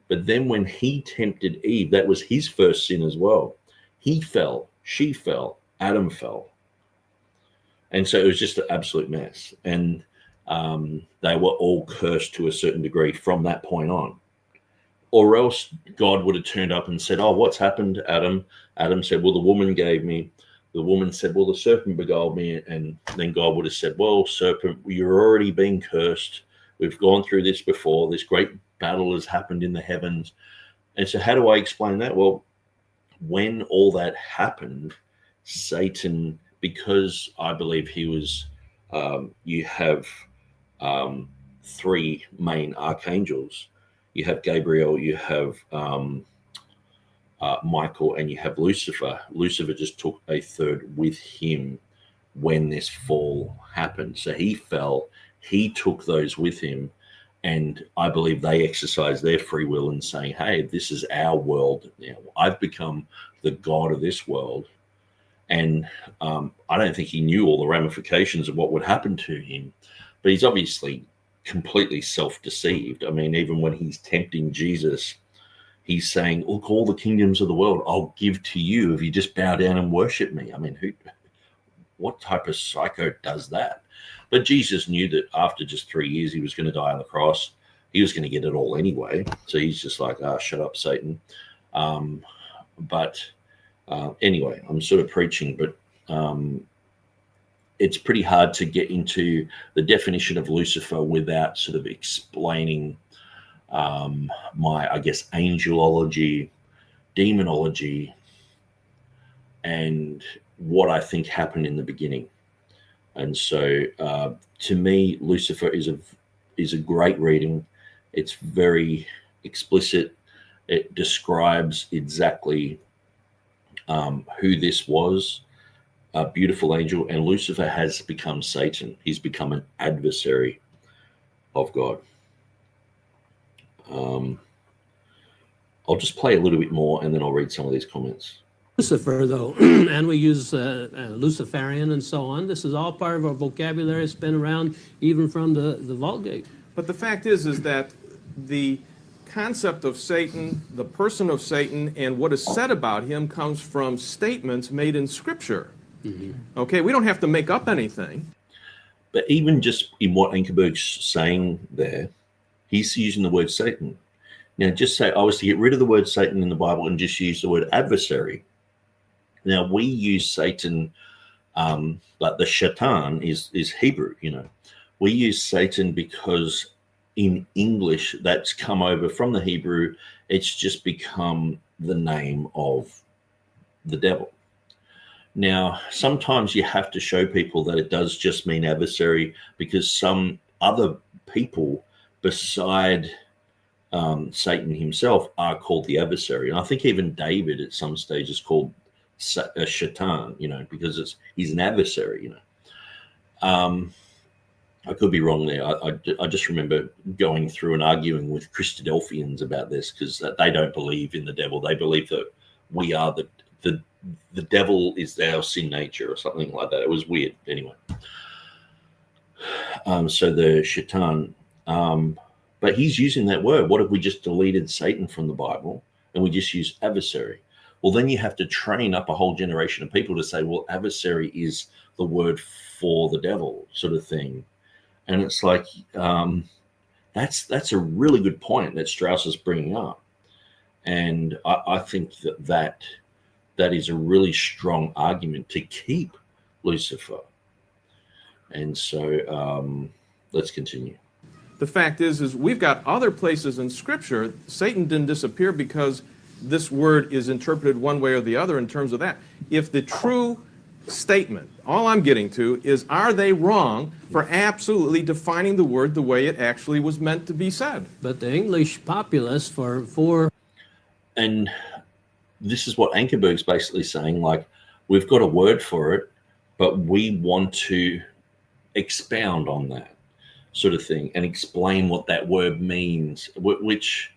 but then when he tempted Eve, that was his first sin as well. He fell, she fell, Adam fell. And so it was just an absolute mess. And they were all cursed to a certain degree from that point on. Or else God would have turned up and said, oh, what's happened, Adam? Adam said, well, the woman gave me. The woman said, well, the serpent beguiled me. And then God would have said, well, serpent, you're already being cursed. We've gone through this before. This great battle has happened in the heavens. And so how do I explain that? Well, when all that happened, Satan, because I believe he was, you have three main archangels. You have Gabriel, you have Michael, and you have Lucifer. Lucifer just took a third with him when this fall happened. So he fell, he took those with him, and I believe they exercised their free will in saying, hey, this is our world now. I've become the God of this world. And I don't think he knew all the ramifications of what would happen to him, but he's obviously completely self-deceived. I mean, even when he's tempting Jesus, he's saying, look, all the kingdoms of the world I'll give to you if you just bow down and worship me. I mean, what type of psycho does that? But Jesus knew that after just 3 years he was going to die on the cross. He was going to get it all anyway. So he's just like, shut up, Satan. Anyway, I'm sort of preaching, but it's pretty hard to get into the definition of Lucifer without sort of explaining my, I guess, angelology, demonology, and what I think happened in the beginning. And so to me, Lucifer is a great reading. It's very explicit. It describes exactly who this was, a beautiful angel, and Lucifer has become Satan. He's become an adversary of God. I'll just play a little bit more and then I'll read some of these comments. Lucifer, though, and we use Luciferian and so on. This is all part of our vocabulary. It's been around even from the Vulgate. But the fact is that the concept of Satan, the person of Satan, and what is said about him comes from statements made in Scripture. Mm-hmm. Okay, we don't have to make up anything. But even just in what Ankerberg's saying there, he's using the word Satan. Now, just say I was to get rid of the word Satan in the Bible and just use the word adversary. Now, we use Satan, like the Shaitan is Hebrew, you know. We use Satan because in English that's come over from the Hebrew. It's just become the name of the devil. Now, sometimes you have to show people that it does just mean adversary because some other people beside Satan himself are called the adversary. And I think even David at some stage is called a Shaitan, you know, because he's an adversary, you know. I could be wrong there. I just remember going through and arguing with Christadelphians about this because they don't believe in the devil. They believe that we are the devil is our sin nature or something like that. It was weird. Anyway. So the Shaitan, but he's using that word. What if we just deleted Satan from the Bible and we just use adversary? Well, then you have to train up a whole generation of people to say, well, adversary is the word for the devil sort of thing. And it's like, that's a really good point that Strauss is bringing up. And I think that is a really strong argument to keep Lucifer. And so let's continue. The fact is we've got other places in Scripture. Satan didn't disappear because this word is interpreted one way or the other in terms of that. If the true statement. All I'm getting to is, are they wrong for absolutely defining the word the way it actually was meant to be said? But the English populace for and this is what Ankerberg's basically saying, like, we've got a word for it, but we want to expound on that sort of thing and explain what that word means, which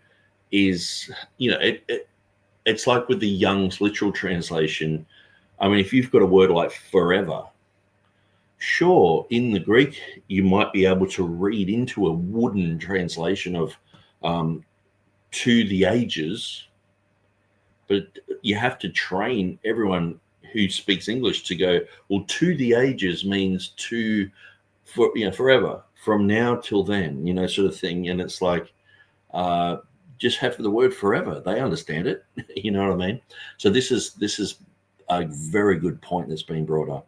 is, you know, it's like with the Young's literal translation. I mean, if you've got a word like forever, sure, in the Greek, you might be able to read into a wooden translation of to the ages, but you have to train everyone who speaks English to go, well, to the ages means forever, from now till then, you know, sort of thing. And it's like, just have the word forever. They understand it. You know what I mean? So this is a very good point that's been brought up.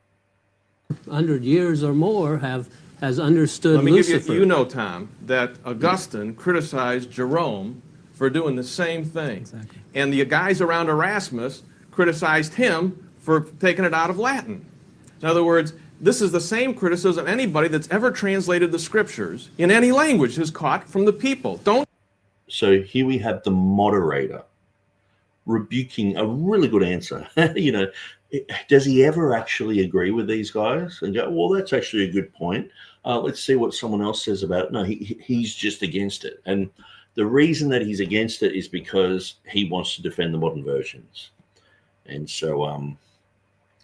100 years or more has understood Let me Lucifer. give you know, Tom, that Augustine criticized Jerome for doing the same thing. Exactly. And the guys around Erasmus criticized him for taking it out of Latin. In other words, this is the same criticism anybody that's ever translated the scriptures in any language has caught from the people. So here we have the moderator rebuking a really good answer. You know, does he ever actually agree with these guys and go, well, that's actually a good point. Let's see what someone else says about it. No, he's just against it. And the reason that he's against it is because he wants to defend the modern versions. And so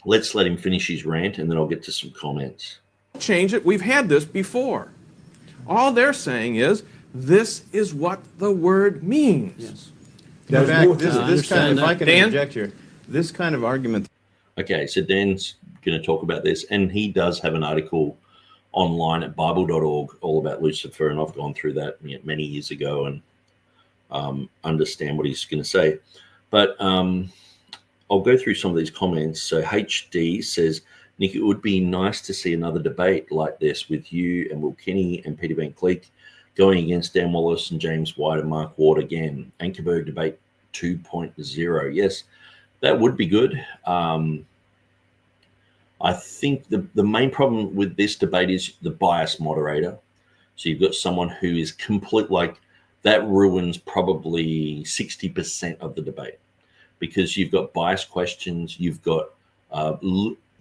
let's let him finish his rant, and then I'll get to some comments. Change it. We've had this before. All they're saying is, this is what the word means. Yes. In fact, this kind of, if I can Dan? interject here, this kind of argument. Okay, so Dan's going to talk about this, and he does have an article online at bible.org all about Lucifer, and I've gone through that many years ago and understand what he's going to say. But I'll go through some of these comments. So HD says, Nick, it would be nice to see another debate like this with you and Will Kinney and Peter Van Cleek going against Dan Wallace and James White and Mark Ward again. Ankerberg debate 2.0. Yes, that would be good. I think the main problem with this debate is the biased moderator. So you've got someone who is complete, like that ruins probably 60% of the debate, because you've got biased questions. You've got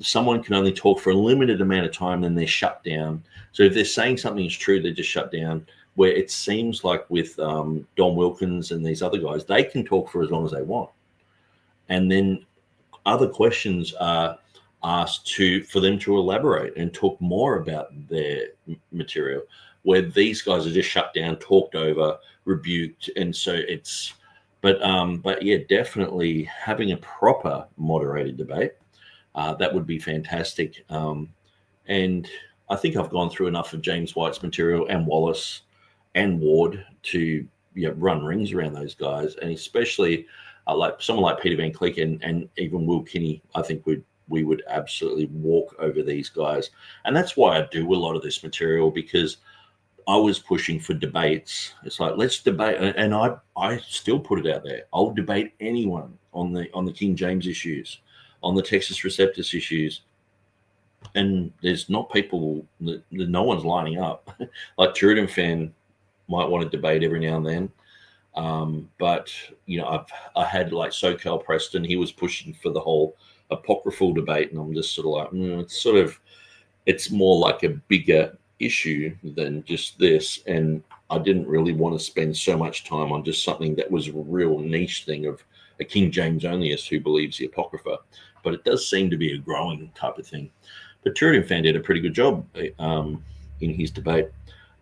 someone can only talk for a limited amount of time, then they're shut down. So if they're saying something is true, they're just shut down. Where it seems like with Don Wilkins and these other guys, they can talk for as long as they want. And then other questions are asked for them to elaborate and talk more about their material, where these guys are just shut down, talked over, rebuked. And so it's, but yeah, definitely having a proper moderated debate, that would be fantastic. And I think I've gone through enough of James White's material and Wallace and Ward to run rings around those guys, and especially like someone like Peter Van Cleek and even Will Kinney. I think we would absolutely walk over these guys, and that's why I do a lot of this material, because I was pushing for debates. It's like, let's debate, and I still put it out there. I'll debate anyone on the King James issues, on the Textus Receptus issues. And there's not people that no one's lining up. Like TurretinFan might want to debate every now and then. But, I had like SoCal Preston, he was pushing for the whole apocryphal debate. And I'm just sort of like, it's more like a bigger issue than just this. And I didn't really want to spend so much time on just something that was a real niche thing of a King James onlyist who believes the Apocrypha. But it does seem to be a growing type of thing. But TurretinFan did a pretty good job in his debate.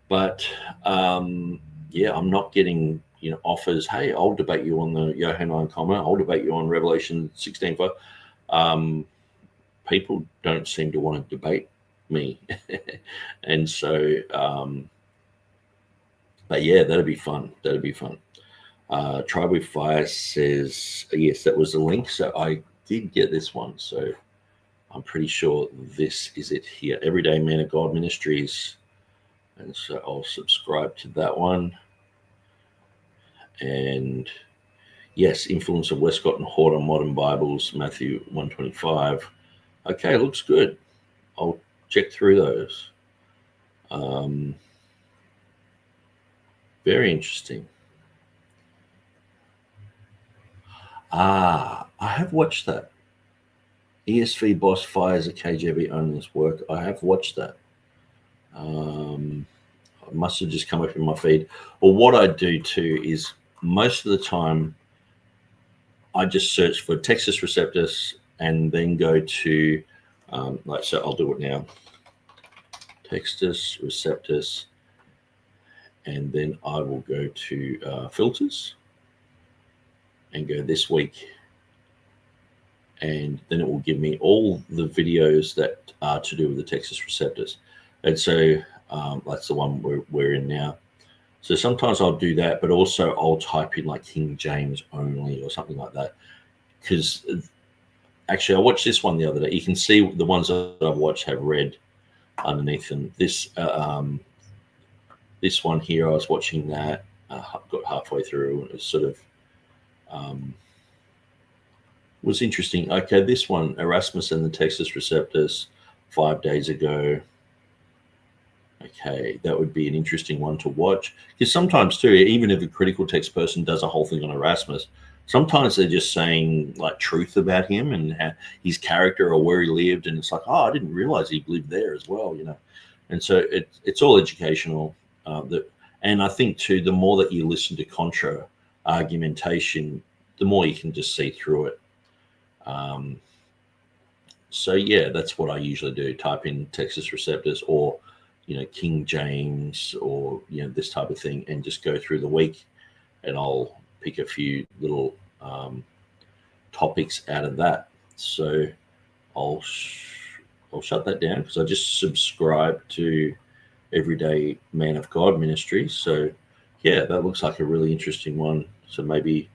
But I'm not getting offers. Hey, I'll debate you on the Johannine Comma. I'll debate you on Revelation 16:5. People don't seem to want to debate me, and so. But yeah, that'd be fun. That'd be fun. Tribe with Fire says yes, that was the link. So I did get this one. So I'm pretty sure this is it here. Everyday Man of God Ministries. And so I'll subscribe to that one. And yes, influence of Westcott and Hort on modern Bibles, Matthew 1:25. Okay, looks good. I'll check through those. Very interesting. I have watched that. ESV boss fires a KJV only's work. I have watched that. I must have just come up in my feed. Well, what I do too is most of the time I just search for Textus Receptus and then go to, so I'll do it now. Textus Receptus, and then I will go to filters and go this week, and then it will give me all the videos that are to do with the Textus Receptus. And so that's the one we're in now. So sometimes I'll do that, but also I'll type in like King James only or something like that. Because actually I watched this one the other day. You can see the ones that I've watched have red underneath them. This one here, I was watching that, got halfway through, and it was sort of was interesting. Okay, this one, Erasmus and the Textus Receptus, 5 days ago. Okay, that would be an interesting one to watch. Because sometimes too, even if a critical text person does a whole thing on Erasmus, sometimes they're just saying like truth about him and his character or where he lived, and it's like, oh, I didn't realize he lived there as well, you know. And so it's all educational. And I think too, the more that you listen to contra argumentation, the more you can just see through it. So yeah, that's what I usually do. Type in Textus Receptus or, you know, King James or, you know, this type of thing, and just go through the week, and I'll pick a few little topics out of that. So I'll shut that down because I just subscribe to Everyday Man of God Ministry. So yeah, that looks like a really interesting one. So maybe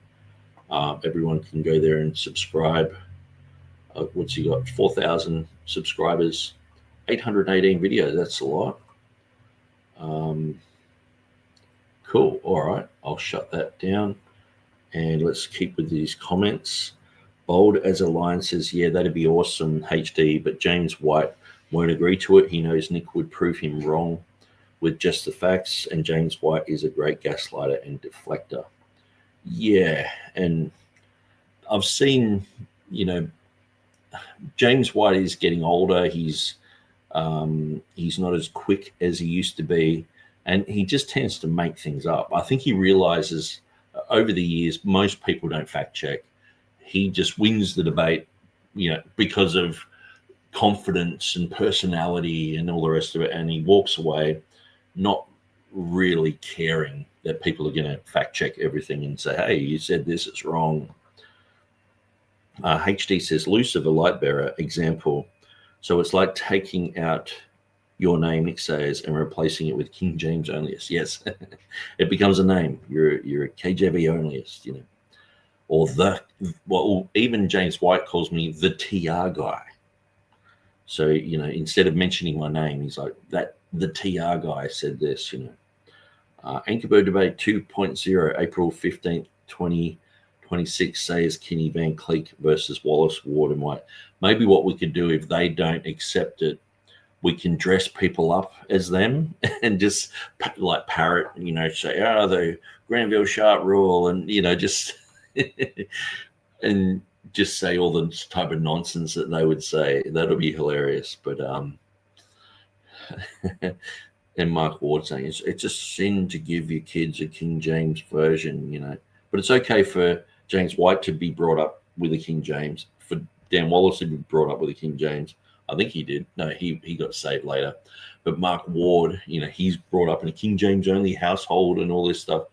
everyone can go there and subscribe. What's he got? 4,000 subscribers, 818 videos. That's a lot. Cool. All right. I'll shut that down. And let's keep with these comments. Bold as a lion says, yeah, that'd be awesome, HD, but James White won't agree to it. He knows Nick would prove him wrong with just the facts, and James White is a great gaslighter and deflector. Yeah, and I've seen, you know, James White is getting older. He's not as quick as he used to be, and he just tends to make things up. I think he realizes over the years most people don't fact check. He just wins the debate, you know, because of confidence and personality and all the rest of it, and he walks away not really caring that people are going to fact check everything and say, hey, you said this, it's wrong. HD says, Lucifer, light bearer, example. So it's like taking out your name, Nick says, and replacing it with King James onlyist. Yes, it becomes a name. You're a KJV onlyist, you know. Or even James White calls me the TR guy. So, you know, instead of mentioning my name, he's like, the TR guy said this, you know. Ankerberg debate 2.0, April 15th, 2026, says Kinney Van Cleek versus Wallace, Ward and White. Maybe what we could do, if they don't accept it, we can dress people up as them and just like parrot, you know, say, oh, the Granville Sharp rule, and, you know, just and just say all the type of nonsense that they would say. That'll be hilarious. But and Mark Ward saying it's a sin to give your kids a King James version, you know. But it's okay for James White to be brought up with a King James, for Dan Wallace to be brought up with a King James. I think he did. No, he got saved later. But Mark Ward, you know, he's brought up in a King James only household and all this stuff.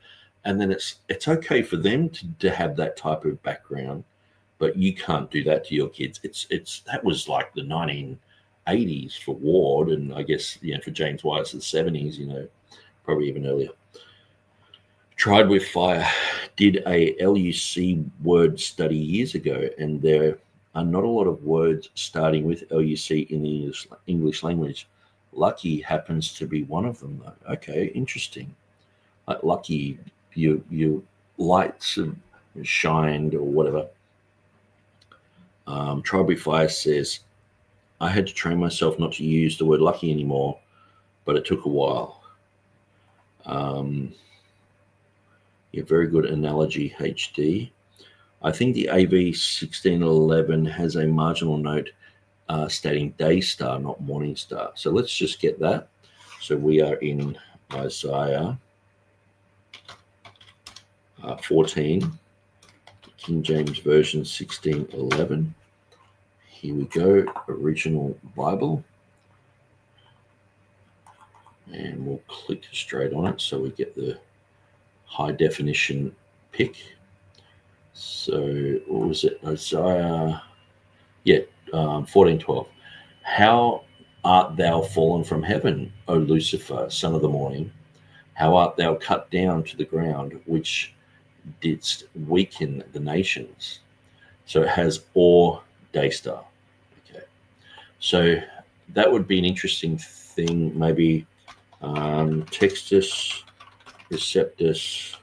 And then it's okay for them to have that type of background, but you can't do that to your kids. That was like the 1980s for Ward, and I guess, you know, for James White it's the 70s, you know, probably even earlier. Tried with fire. Did a LUC word study years ago, and there are not a lot of words starting with LUC in the English language. Lucky happens to be one of them, though. Okay, interesting. Like lucky, your lights have shined or whatever. Tribe with Fire says, I had to train myself not to use the word lucky anymore, but it took a while. Yeah, very good analogy, HD. I think the AV 1611 has a marginal note stating day star, not morning star. So let's just get that. So we are in Isaiah 14, King James Version 1611. Here we go, original Bible. And we'll click straight on it so we get the high definition pick. So what was it? Isaiah, 14:12. How art thou fallen from heaven, O Lucifer, son of the morning? How art thou cut down to the ground, which didst weaken the nations? So it has or day star. Okay, so that would be an interesting thing. Maybe Textus Receptus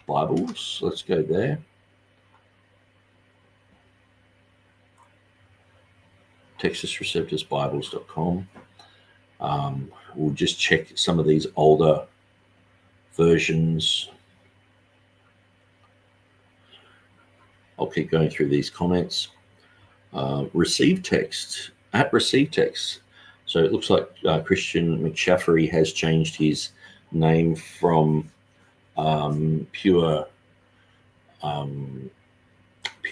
Bibles. Let's go there. TextusReceptusBibles.com. We'll just check some of these older versions. I'll keep going through these comments. Receive text at receive text. So it looks like Christian McShaffery has changed his name from pure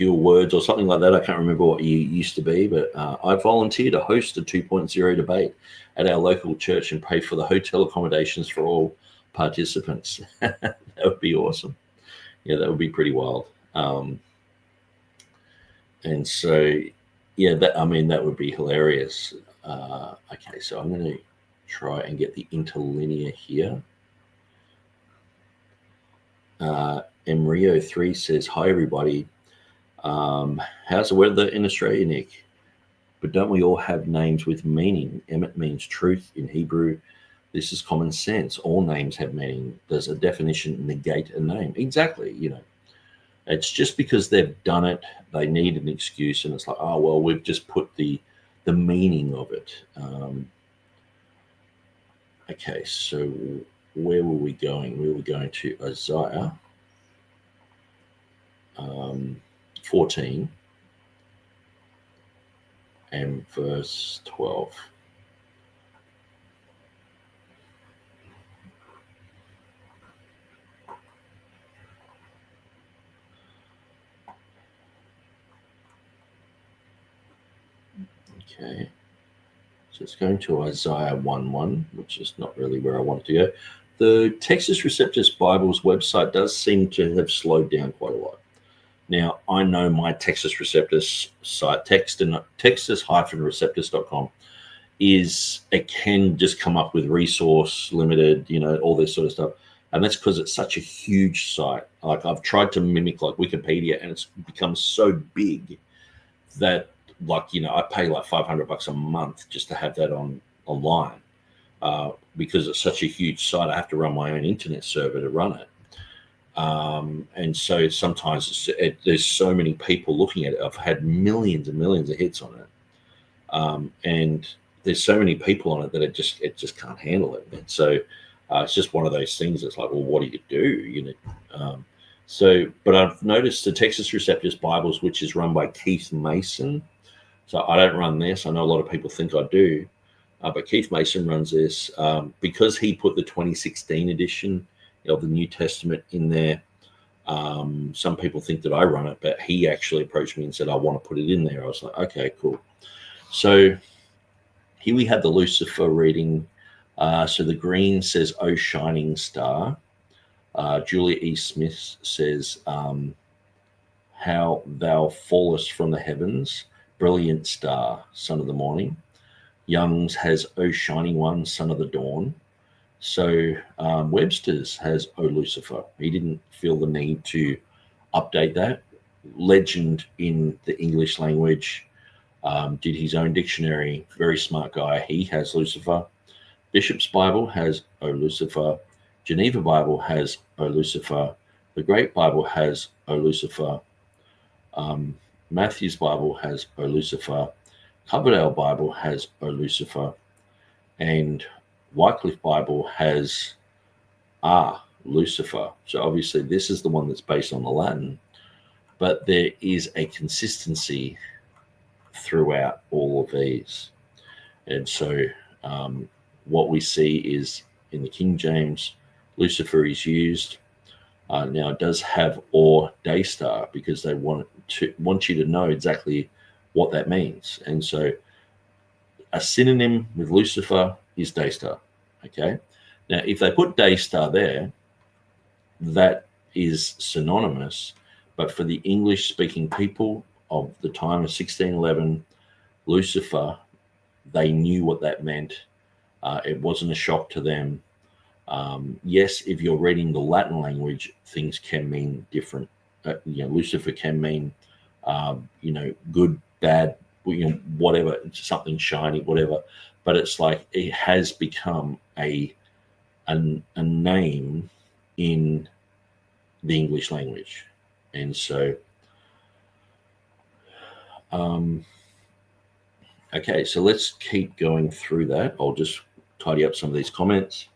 words or something like that. I can't remember what he used to be, but I volunteer to host a 2.0 debate at our local church and pay for the hotel accommodations for all participants. That would be awesome. Yeah, that would be pretty wild. And so, yeah, that would be hilarious. Okay, so I'm going to try and get the interlinear here. Emrio3 says, hi, everybody. How's the weather in Australia, Nick? But don't we all have names with meaning? Emet means truth in Hebrew. This is common sense. All names have meaning. Does a definition negate a name? Exactly. It's just because they've done it, they need an excuse, and it's like, oh, well, we've just put the meaning of it. Okay, so where were we going? We were going to Isaiah 14 and verse 12. Okay, so it's going to Isaiah 1:1, which is not really where I want to go. The Textus Receptus Bibles website does seem to have slowed down quite a lot. Now, I know my Textus Receptus site, Textus-Receptus.com, it can just come up with resource limited, all this sort of stuff. And that's because it's such a huge site. Like, I've tried to mimic like Wikipedia, and it's become so big that, I pay like $500 a month just to have that online. Because it's such a huge site, I have to run my own internet server to run it. And so sometimes there's so many people looking at it. I've had millions and millions of hits on it. And there's so many people on it that it just can't handle it. And so it's just one of those things that's like, well, what do you do? But I've noticed the Textus Receptus Bibles, which is run by Keith Mason. So I don't run this. I know a lot of people think I do. But Keith Mason runs this because he put the 2016 edition of the New Testament in there. Some people think that I run it, but he actually approached me and said, I want to put it in there. I was like, okay, cool. So here we have the Lucifer reading. So the green says, "Oh, shining star." Julia E. Smith says, "How thou fallest from the heavens, brilliant star, son of the morning." Young's has, "O shining one, son of the dawn." So Webster's has, "O Lucifer." He didn't feel the need to update that. Legend in the English language did his own dictionary. Very smart guy. He has Lucifer. Bishop's Bible has, "O Lucifer." Geneva Bible has, "O Lucifer." The Great Bible has, "O Lucifer." Matthew's Bible has, "O Lucifer." Coverdale Bible has O Lucifer, and Wycliffe Bible has Lucifer. So obviously this is the one that's based on the Latin, but there is a consistency throughout all of these. And so what we see is in the King James, Lucifer is used. Now it does have or Daystar because they want you to know exactly what that means. And so a synonym with Lucifer is Daystar. Okay. Now, if they put Daystar there, that is synonymous. But for the English-speaking people of the time of 1611, Lucifer, they knew what that meant. It wasn't a shock to them. Yes, if you're reading the Latin language, things can mean different. Lucifer can mean, good, bad, whatever, something shiny, whatever. But it's like it has become a name in the English language. And so, okay, so let's keep going through that. I'll just tidy up some of these comments.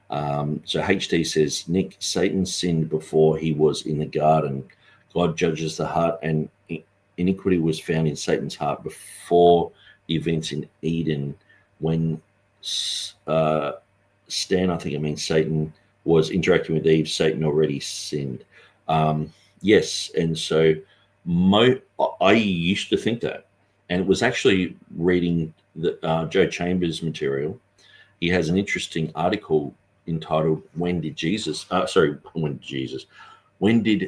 So HD says, Nick, Satan sinned before he was in the garden. God judges the heart, and iniquity was found in Satan's heart before the events in Eden when Stan, I think it means Satan, was interacting with Eve. Satan already sinned. Yes, and so I used to think that. And it was actually reading the Joe Chambers material. He has an interesting article entitled when did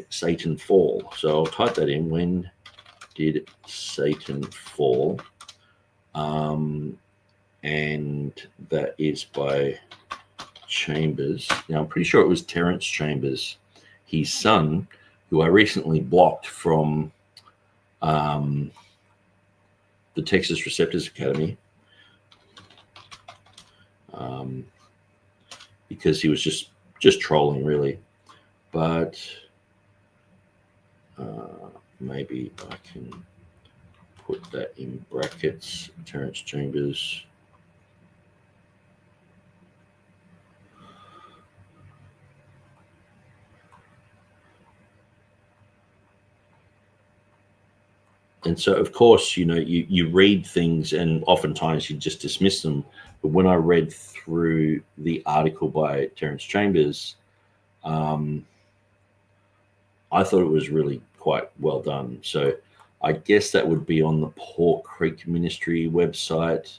Satan fall? So I'll type that in, when did Satan fall? And that is by Chambers. Now I'm pretty sure it was Terence Chambers, his son, who I recently blocked from the Textus Receptus Academy. Because he was just trolling, really. But maybe I can put that in brackets. Terence Chambers. And so, of course, you read things and oftentimes you just dismiss them. But when I read through the article by Terence Chambers, I thought it was really quite well done. So I guess that would be on the Paw Creek Ministry website.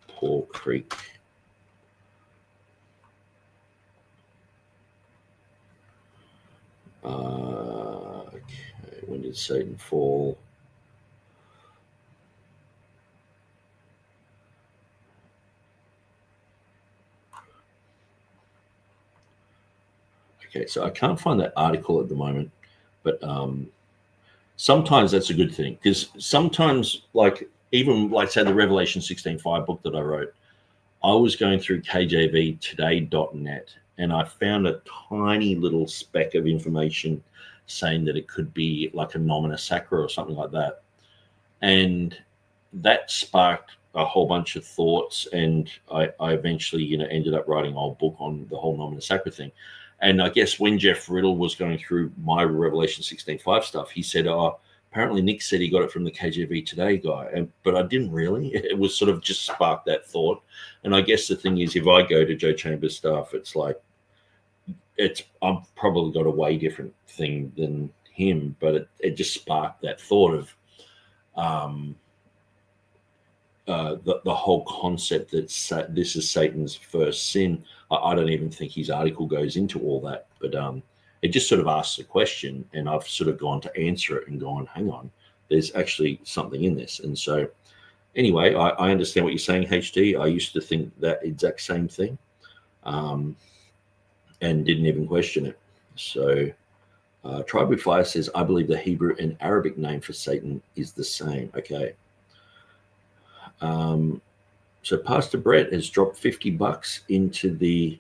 Paw Creek. Okay, when did Satan fall? Okay, so I can't find that article at the moment, but sometimes that's a good thing, because sometimes, even say the Revelation 16:5 book that I wrote, I was going through KJVtoday.net and I found a tiny little speck of information saying that it could be like a nomina sacra or something like that. And that sparked a whole bunch of thoughts, and I eventually, ended up writing a whole book on the whole nomina sacra thing. And I guess when Jeff Riddle was going through my Revelation 16:5 stuff, he said, apparently Nick said he got it from the KJV Today guy. But I didn't really. It was sort of just sparked that thought. And I guess the thing is, if I go to Joe Chambers stuff, it's like, I've probably got a way different thing than him, but it just sparked that thought of the whole concept that this is Satan's first sin. I don't even think his article goes into all that, but it just sort of asks a question, and I've sort of gone to answer it and gone, hang on, there's actually something in this. And so anyway, I understand what you're saying, HD. I used to think that exact same thing and didn't even question it. So Tribe with Fire says, I believe the Hebrew and Arabic name for Satan is the same. Okay. So Pastor Brett has dropped $50 into the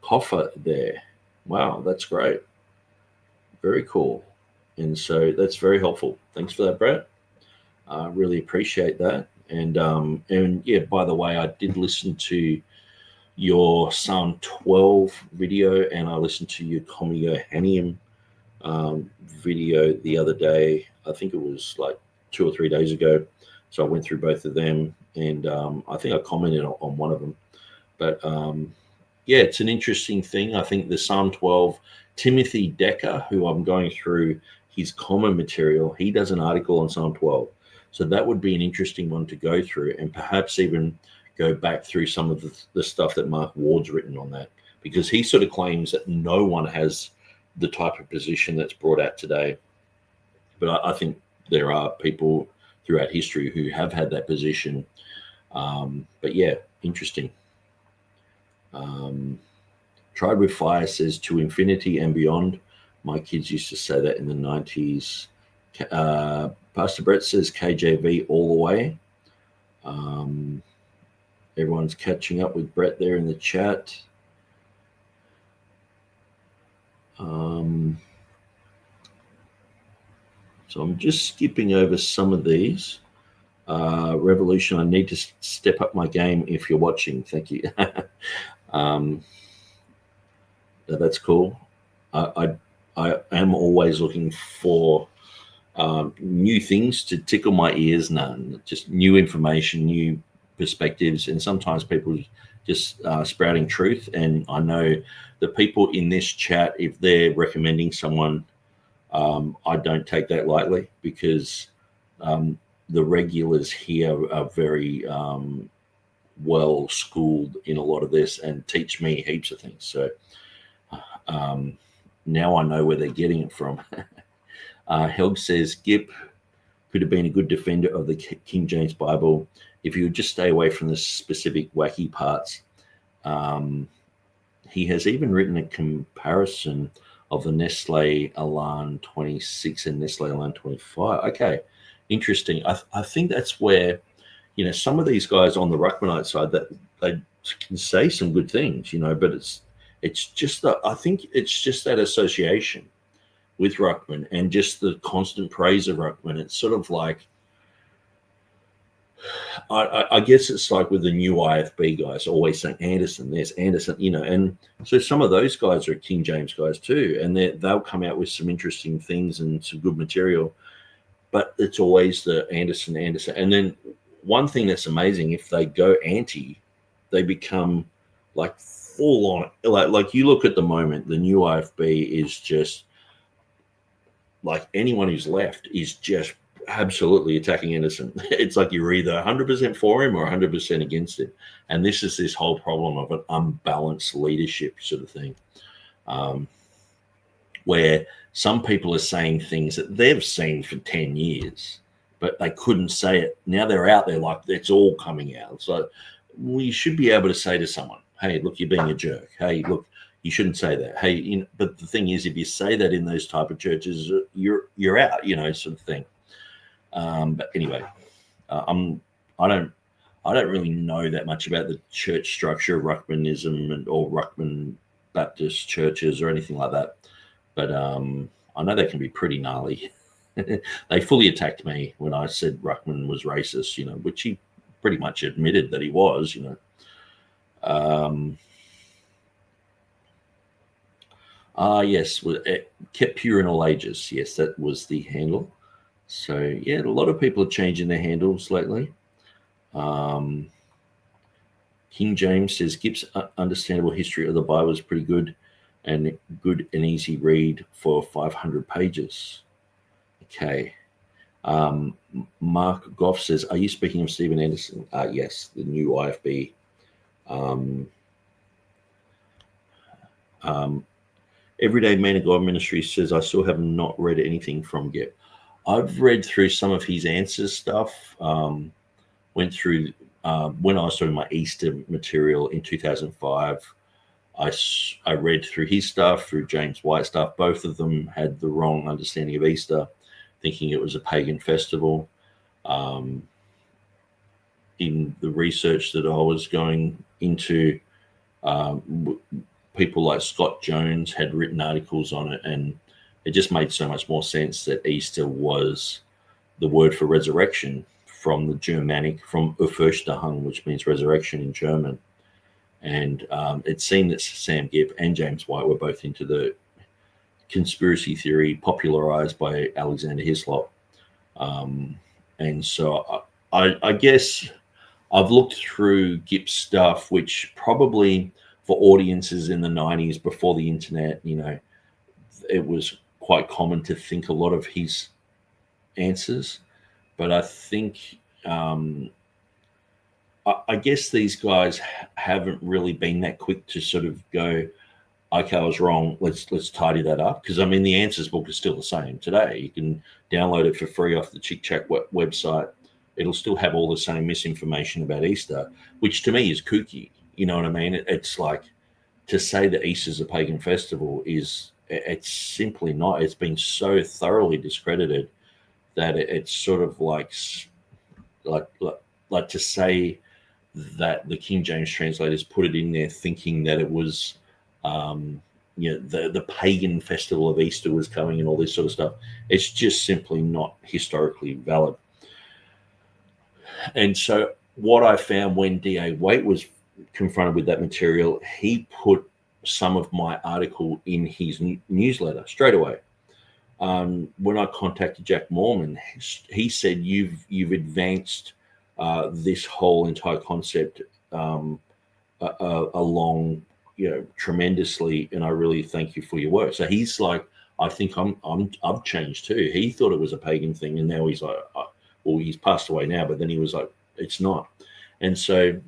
coffer there. Wow, that's great. Very cool. And so that's very helpful. Thanks for that, Brett. I really appreciate that. And yeah, by the way, I did listen to your Psalm 12 video, and I listened to your Comio Hanium video the other day. I think it was like 2 or 3 days ago. So I went through both of them, and I think I commented on one of them. But yeah, it's an interesting thing. I think the Psalm 12, Timothy Decker, who I'm going through his common material, he does an article on Psalm 12. So that would be an interesting one to go through, and perhaps even go back through some of the stuff that Mark Ward's written on that, because he sort of claims that no one has the type of position that's brought out today. But I think there are people throughout history who have had that position. But yeah, interesting. Tried with Fire says to infinity and beyond. My kids used to say that in the 90s. Pastor Brett says KJV all the way. Everyone's catching up with Brett there in the chat. So I'm just skipping over some of these. Revolution, I need to step up my game if you're watching. Thank you. That's cool. I am always looking for new things to tickle my ears. None, just new information, new perspectives, and sometimes people just sprouting truth. And I know the people in this chat, if they're recommending someone, I don't take that lightly, because the regulars here are very well schooled in a lot of this and teach me heaps of things. So now I know where they're getting it from. Helg says Gipp could have been a good defender of the King James Bible if he would just stay away from the specific wacky parts. He has even written a comparison of the Nestle Alarm 26 and Nestle Alarm 25. Okay, interesting. I think that's where, some of these guys on the Ruckmanite side, that they can say some good things, but it's just that, I think it's just that association with Ruckman and just the constant praise of Ruckman. It's sort of like, I guess it's like with the new IFB guys always saying Anderson, there's Anderson, and so some of those guys are King James guys too, and they'll come out with some interesting things and some good material, but it's always the Anderson. And then one thing that's amazing, if they go anti, they become like full on, like you look at the moment, the new IFB is just like anyone who's left is just absolutely attacking Anderson. It's like you're either 100% for him or 100% against him. And this is this whole problem of an unbalanced leadership sort of thing, where some people are saying things that they've seen for 10 years, but they couldn't say it. Now they're out there like it's all coming out. So we should be able to say to someone, hey, look, you're being a jerk. Hey, look, you shouldn't say that. Hey, but the thing is, if you say that in those type of churches, you're out, sort of thing. But anyway, I don't really know that much about the church structure of Ruckmanism or Ruckman Baptist churches or anything like that. But I know they can be pretty gnarly. They fully attacked me when I said Ruckman was racist, which he pretty much admitted that he was, yes, kept pure in all ages. Yes, that was the handle. So yeah, a lot of people are changing their handles lately. King James says Gipp's understandable history of the Bible is pretty good and easy read for 500 pages. Okay. Mark Goff says, are you speaking of Stephen Anderson? Yes, the new IFB. Everyday Man of God Ministry says, I still have not read anything from Gipp. I've read through some of his answers stuff. Went through when I was doing my Easter material in 2005. I read through his stuff, through James White's stuff. Both of them had the wrong understanding of Easter, thinking it was a pagan festival. In the research that I was going into, people like Scott Jones had written articles on it, and it just made so much more sense that Easter was the word for resurrection from the Germanic, from Auferstehung, which means resurrection in German. And it seemed that Sam Gipp and James White were both into the conspiracy theory popularized by Alexander Hislop. And so I guess I've looked through Gipp's stuff, which probably for audiences in the 90s before the internet, it was quite common to think a lot of his answers. But I think, I guess these guys haven't really been that quick to sort of go, okay, I was wrong. Let's tidy that up. Because, the answers book is still the same today. You can download it for free off the Chick Chat website. It'll still have all the same misinformation about Easter, which to me is kooky. You know what I mean? It's like, to say that Easter's a pagan festival it's simply not. It's been so thoroughly discredited that it's sort of like to say that the King James translators put it in there thinking that it was, the pagan festival of Easter was coming and all this sort of stuff. It's just simply not historically valid. And so what I found when D.A. Waite was confronted with that material, he put some of my article in his newsletter straight away. When I contacted Jack Moorman, he said, you've advanced this whole entire concept along, tremendously, and I really thank you for your work. So he's like, I think I've changed too. He thought it was a pagan thing, and now he's like, well, he's passed away now, but then he was like, it's not. And so,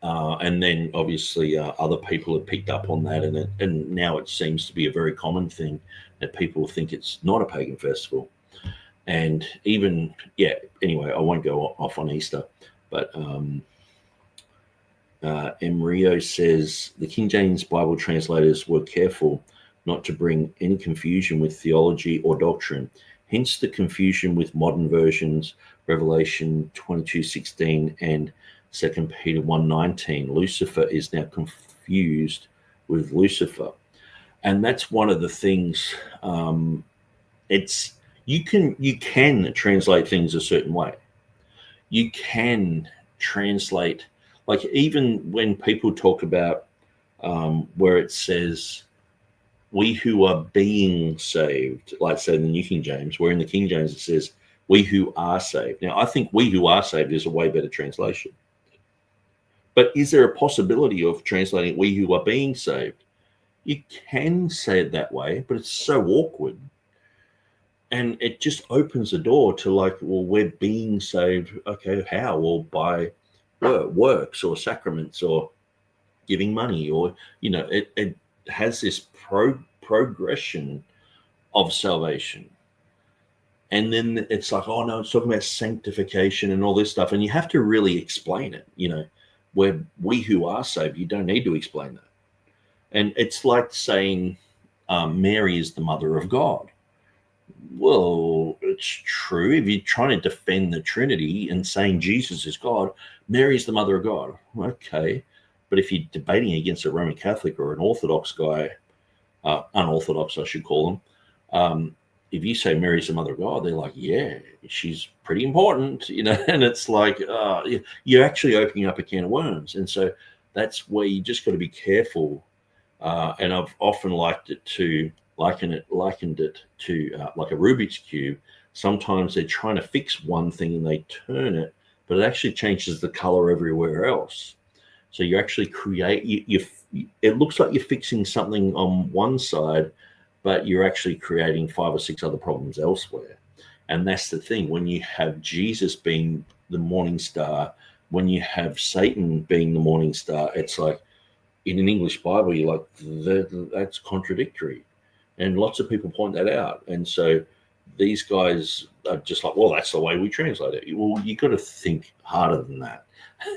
and then obviously other people have picked up on that, and now it seems to be a very common thing that people think it's not a pagan festival. And even, anyway, I won't go off on Easter, but Emrio says the King James Bible translators were careful not to bring any confusion with theology or doctrine. Hence the confusion with modern versions, Revelation 22:16 and 2 Peter 1:19. Lucifer is now confused with Lucifer. And that's one of the things, you can translate things a certain way. You can translate, like even when people talk about where it says, we who are being saved, like say in the New King James, where in the King James it says, we who are saved. Now, I think we who are saved is a way better translation. But is there a possibility of translating we who are being saved? You can say it that way, but it's so awkward. And it just opens the door to like, well, we're being saved. Okay, how? Well, by works or sacraments or giving money, or, it has this progression of salvation. And then it's like, oh no, it's talking about sanctification and all this stuff. And you have to really explain it, where we who are saved, you don't need to explain that. And it's like saying Mary is the mother of God. Well, it's true. If you're trying to defend the Trinity and saying Jesus is God, Mary is the mother of God. Okay. But if you're debating against a Roman Catholic or an Orthodox guy, unorthodox, I should call them, if you say Mary's the mother of God, they're like, yeah, she's pretty important, and it's like, you're actually opening up a can of worms. And so that's where you just got to be careful. And I've often likened it to like a Rubik's Cube. Sometimes they're trying to fix one thing and they turn it, but it actually changes the color everywhere else. So you actually it looks like you're fixing something on one side, but you're actually creating 5 or 6 other problems elsewhere. And that's the thing. When you have Jesus being the morning star, when you have Satan being the morning star, it's like in an English Bible, you're like, that's contradictory. And lots of people point that out. And so these guys are just like, well, that's the way we translate it. Well, you got to think harder than that.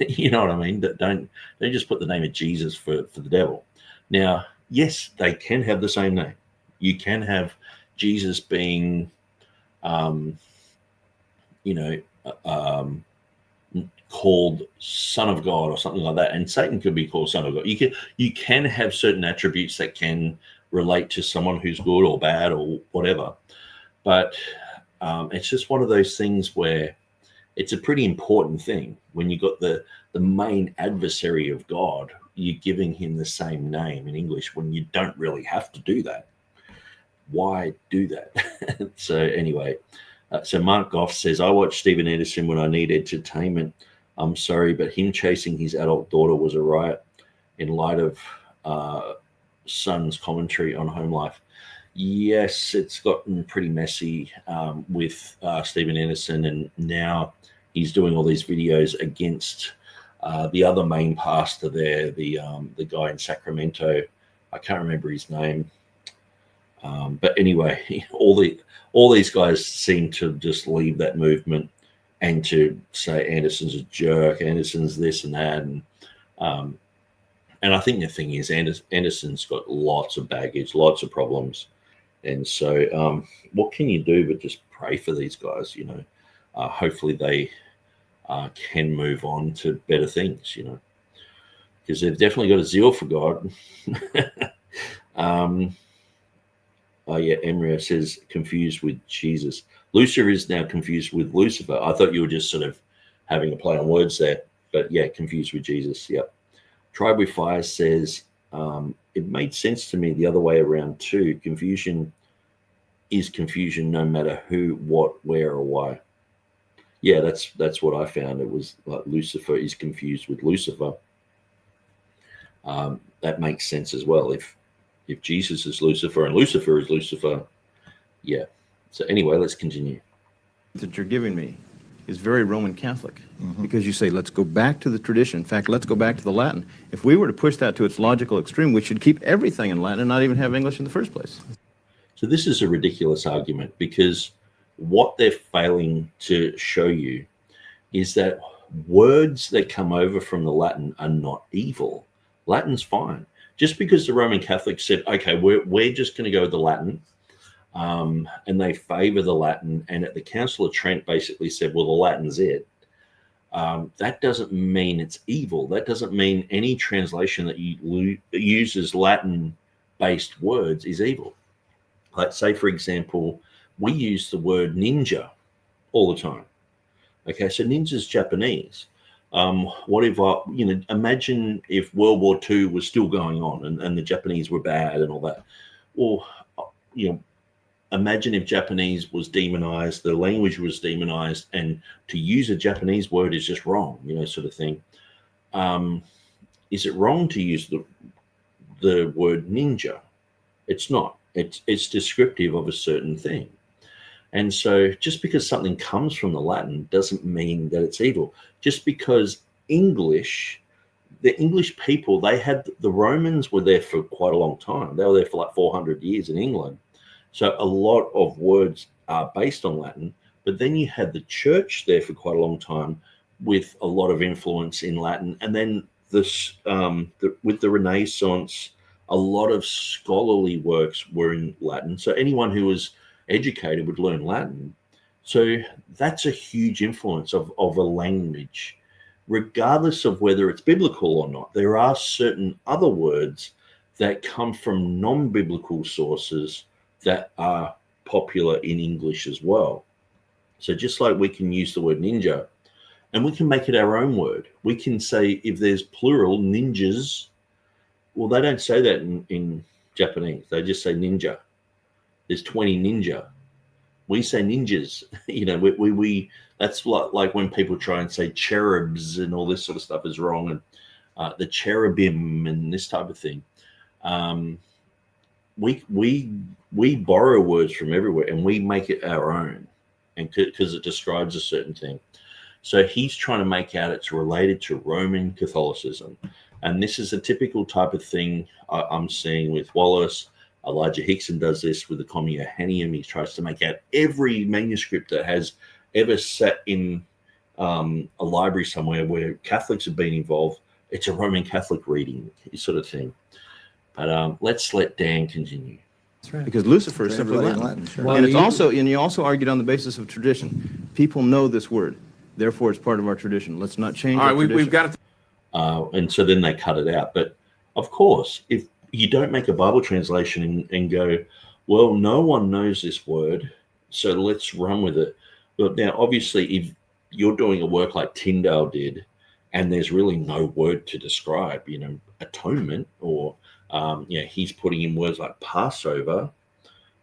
You know what I mean? Don't just put the name of Jesus for the devil. Now, yes, they can have the same name. You can have Jesus being, called Son of God or something like that, and Satan could be called Son of God. You can have certain attributes that can relate to someone who's good or bad or whatever. But it's just one of those things where it's a pretty important thing. When you got the main adversary of God, you're giving him the same name in English when you don't really have to do that. Why do that? So anyway, so Mark Goff says, I watch Steven Anderson when I need entertainment. I'm sorry, but him chasing his adult daughter was a riot in light of Son's commentary on home life. Yes, it's gotten pretty messy with Steven Anderson, and now he's doing all these videos against the other main pastor there, the guy in Sacramento. I can't remember his name. But anyway, all these guys seem to just leave that movement and to say Anderson's a jerk, Anderson's this and that, and I think the thing is Anderson's got lots of baggage, lots of problems, and so what can you do but just pray for these guys? You know, hopefully they can move on to better things. You know, because they've definitely got a zeal for God. Oh yeah, Emria says confused with Jesus. Lucifer is now confused with Lucifer. I thought you were just sort of having a play on words there, but yeah, confused with Jesus. Yep. Tribe with Fire says it made sense to me the other way around too. Confusion is confusion, no matter who, what, where, or why. Yeah, that's what I found. It was like Lucifer is confused with Lucifer. That makes sense as well. If Jesus is Lucifer and Lucifer is Lucifer, yeah. So anyway, let's continue. That you're giving me is very Roman Catholic, because you say, let's go back to the tradition. In fact, let's go back to the Latin. If we were to push that to its logical extreme, we should keep everything in Latin and not even have English in the first place. So this is a ridiculous argument, because what they're failing to show you is that words that come over from the Latin are not evil. Latin's fine. Just because the Roman Catholics said, okay, we're just going to go with the Latin, and they favor the Latin, and at the Council of Trent basically said, well, the Latin's it. That doesn't mean it's evil. That doesn't mean any translation that uses Latin-based words is evil. Like, say, for example, we use the word ninja all the time. Okay, so ninja's Japanese. What if imagine if World War II was still going on and the Japanese were bad and all that. Or, imagine if Japanese was demonized, the language was demonized, and to use a Japanese word is just wrong, sort of thing. Is it wrong to use the word ninja? It's not. It's descriptive of a certain thing. And so just because something comes from the Latin doesn't mean that it's evil. Just because the English people, the Romans were there for quite a long time. They were there for like 400 years in England. So a lot of words are based on Latin, but then you had the church there for quite a long time with a lot of influence in Latin. And then with the Renaissance, a lot of scholarly works were in Latin. So anyone who was educated would learn Latin. So that's a huge influence of a language, regardless of whether it's biblical or not. There are certain other words that come from non-biblical sources that are popular in English as well. So just like we can use the word ninja, and we can make it our own word. We can say, if there's plural, ninjas, well, they don't say that in Japanese. They just say ninja. There's 20 ninja. We say ninjas. We that's like when people try and say cherubs and all this sort of stuff is wrong, and the cherubim and this type of thing. We borrow words from everywhere and we make it our own, and because it describes a certain thing. So he's trying to make out it's related to Roman Catholicism, and this is a typical type of thing I'm seeing with Wallace. Elijah Hixson does this with the Comia Johanneum. He tries to make out every manuscript that has ever sat in a library somewhere where Catholics have been involved. It's a Roman Catholic reading, sort of thing. But let's let Dan continue. That's right. Because Lucifer is simply Latin. Sure. Well, and you also argued on the basis of tradition. People know this word, therefore it's part of our tradition. Let's not change. All right, we've got it. And so then they cut it out. But of course, if you don't make a Bible translation and go, well, no one knows this word, so let's run with it. But now, obviously, if you're doing a work like Tyndale did, and there's really no word to describe, atonement, or he's putting in words like Passover,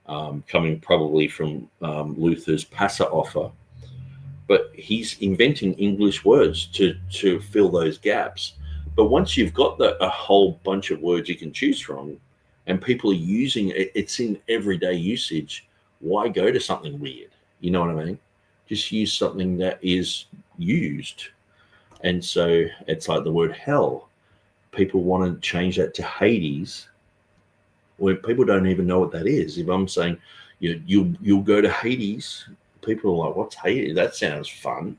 coming probably from Luther's Passover, but he's inventing English words to fill those gaps. But once you've got a whole bunch of words you can choose from, and people are using it, it's in everyday usage, why go to something weird? You know what I mean? Just use something that is used. And so it's like the word hell. People want to change that to Hades, where people don't even know what that is. If I'm saying you'll go to Hades, people are like, what's Hades? That sounds fun.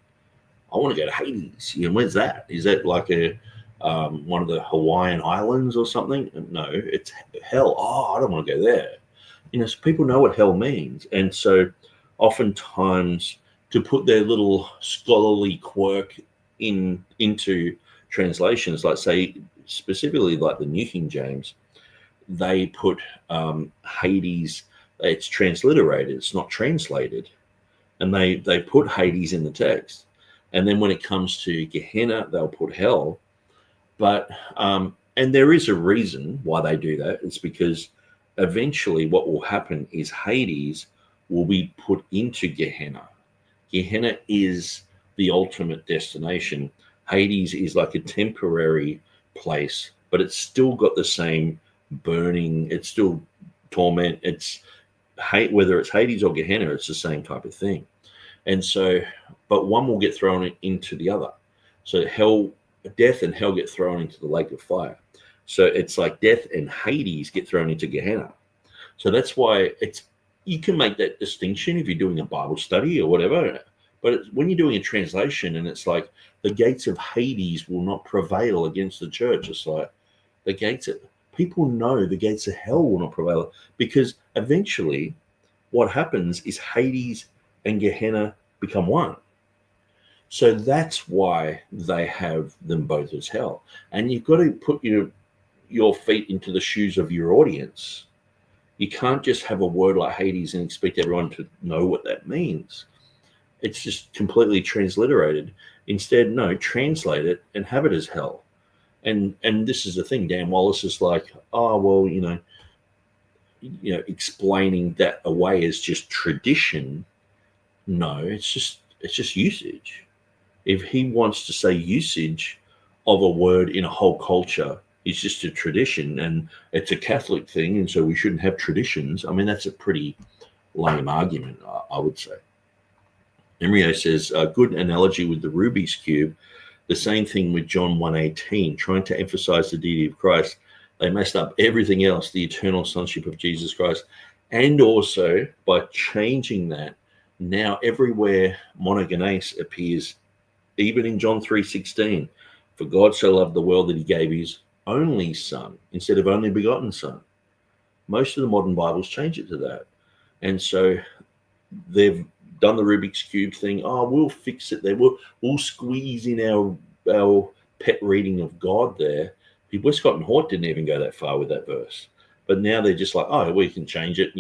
I want to go to Hades. Where's that? Is that like one of the Hawaiian islands or something? No, it's hell. Oh, I don't want to go there. So people know what hell means. And so oftentimes, to put their little scholarly quirk into translations, like say specifically like the New King James, they put Hades, it's transliterated, it's not translated, and they put Hades in the text. And then when it comes to Gehenna, they'll put hell. But and there is a reason why they do that. It's because eventually what will happen is Hades will be put into Gehenna. Gehenna is the ultimate destination. Hades is like a temporary place, but it's still got the same burning, it's still torment, it's hate, whether it's Hades or Gehenna, it's the same type of thing. And so, but one will get thrown into the other. So death and hell get thrown into the lake of fire. So it's like death and Hades get thrown into Gehenna. So that's why you can make that distinction if you're doing a Bible study or whatever. But when you're doing a translation and it's like the gates of Hades will not prevail against the church, it's like people know the gates of hell will not prevail, because eventually what happens is Hades and Gehenna become one. So that's why they have them both as hell. And you've got to put your feet into the shoes of your audience. You can't just have a word like Hades and expect everyone to know what that means. It's just completely transliterated. Instead, no, translate it and have it as hell. And this is the thing. Dan Wallace is like, oh, well, explaining that away as just tradition. No, it's just usage. If he wants to say usage of a word in a whole culture, it's just a tradition and it's a Catholic thing, and so we shouldn't have traditions. I mean, that's a pretty lame argument, I would say. Emrio says, a good analogy with the Rubik's Cube, the same thing with John 1:18, trying to emphasize the deity of Christ. They messed up everything else, the eternal sonship of Jesus Christ. And also, by changing that, now everywhere monogenes appears, even in John 3:16, for God so loved the world that he gave his only son instead of only begotten son. Most of the modern Bibles change it to that. And so they've done the Rubik's Cube thing. Oh, we'll fix it there. We'll squeeze in our pet reading of God there. Westcott and Hort didn't even go that far with that verse. But now they're just like, oh, we can change it.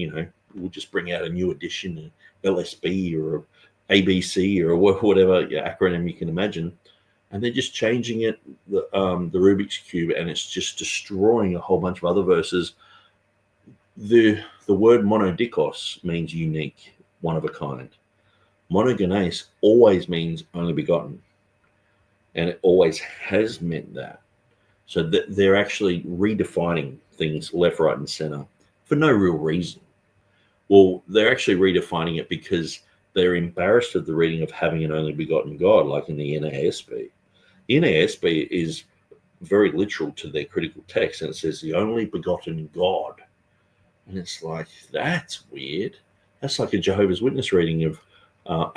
We'll just bring out a new edition, LSB or ABC or whatever acronym you can imagine. And they're just changing it, the Rubik's Cube, and it's just destroying a whole bunch of other verses. The word monodikos means unique, one of a kind. Monogenes always means only begotten, and it always has meant that. So they're actually redefining things left, right, and center for no real reason. Well, they're actually redefining it because they're embarrassed of the reading of having an only begotten God, like in the NASB. The NASB is very literal to their critical text, and it says the only begotten God. And it's like, that's weird. That's like a Jehovah's Witness reading of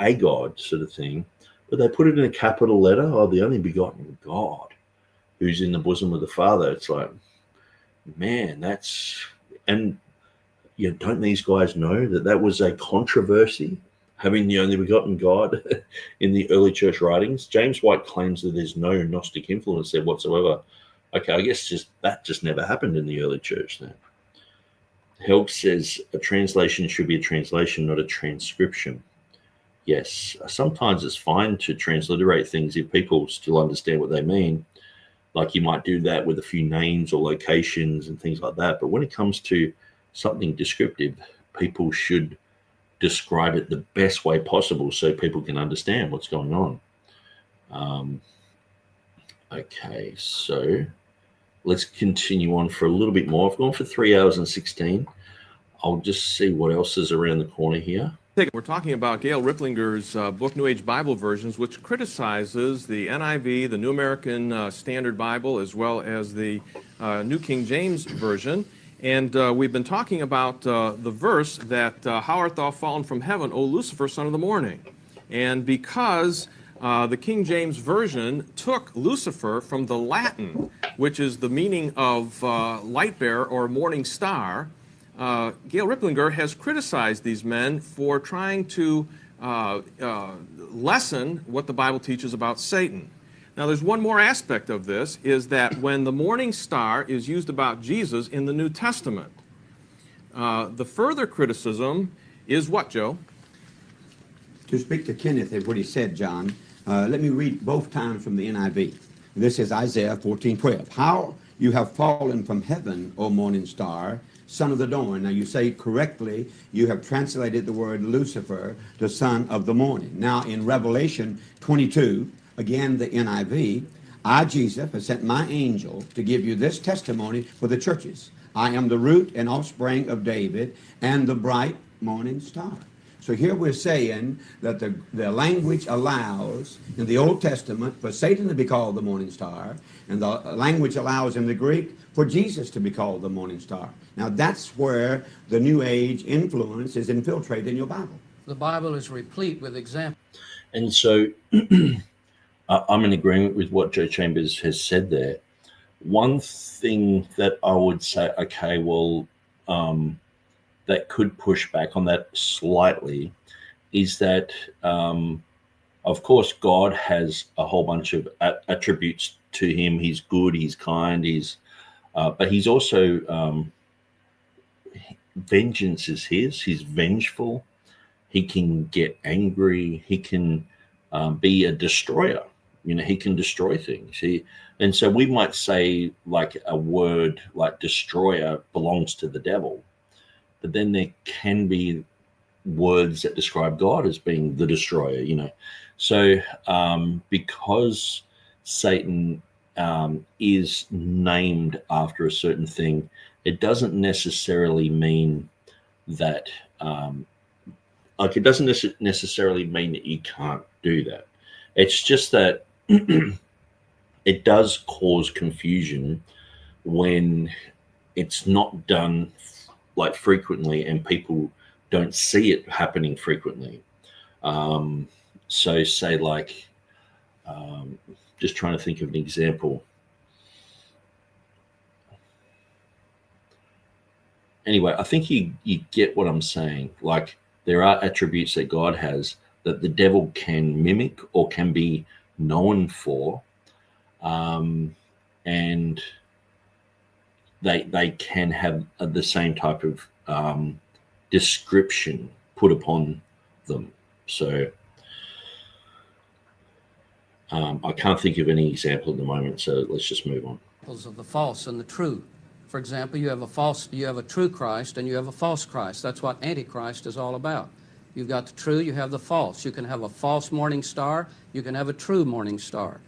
a God sort of thing. But they put it in a capital letter, the only begotten God who's in the bosom of the Father. It's like, man, and don't these guys know that was a controversy, having the only begotten God in the early church writings? James White claims that there's no Gnostic influence there whatsoever. Okay, I guess that just never happened in the early church then. Helg says a translation should be a translation, not a transcription. Yes, sometimes it's fine to transliterate things if people still understand what they mean. Like you might do that with a few names or locations and things like that. But when it comes to something descriptive, people should describe it the best way possible so people can understand what's going on. Okay, so let's continue on for a little bit more. I've gone for 3 hours and 16. I'll just see what else is around the corner here. We're talking about Gail Ripplinger's book, New Age Bible Versions, which criticizes the NIV, the New American Standard Bible, as well as the New King James Version. And we've been talking about the verse that, how art thou fallen from heaven, O Lucifer, son of the morning? And because the King James Version took Lucifer from the Latin, which is the meaning of light bearer or morning star, Gail Ripplinger has criticized these men for trying to lessen what the Bible teaches about Satan. Now, there's one more aspect of this, is that when the morning star is used about Jesus in the New Testament, the further criticism is what, Joe? To speak to Kenneth and what he said, John, let me read both times from the NIV. This is Isaiah 14:12. How you have fallen from heaven, O morning star, son of the dawn. Now you say correctly, you have translated the word Lucifer, the son of the morning. Now in Revelation 22, again the NIV, I, Jesus, have sent my angel to give you this testimony for the churches. I am the root and offspring of David and the bright morning star. So here we're saying that the language allows in the Old Testament for Satan to be called the morning star, and the language allows in the Greek for Jesus to be called the morning star. Now that's where the New Age influence is infiltrated in your Bible. The Bible is replete with examples. And so I'm in agreement with what Joe Chambers has said there. One thing that I would say, okay, well, that could push back on that slightly is that, of course, God has a whole bunch of attributes to him. He's good, he's kind, but he's also, vengeance is his. He's vengeful. He can get angry. He can be a destroyer. You know, he can destroy things. And so we might say like a word like destroyer belongs to the devil. But then there can be words that describe God as being the destroyer, you know. So because Satan is named after a certain thing, it doesn't necessarily mean that, it doesn't necessarily mean that you can't do that. It's just that it does cause confusion when it's not done like frequently and people don't see it happening frequently. So say like, just trying to think of an example. Anyway, I think you get what I'm saying. Like there are attributes that God has that the devil can mimic or can be known for. And they can have the same type of description put upon them. So I can't think of any example at the moment, so let's just move on. Of the false and the true. For example, you have a true Christ and you have a false Christ. That's what Antichrist is all about. You've got the true, you have the false. You can have a false morning star, you can have a true morning star.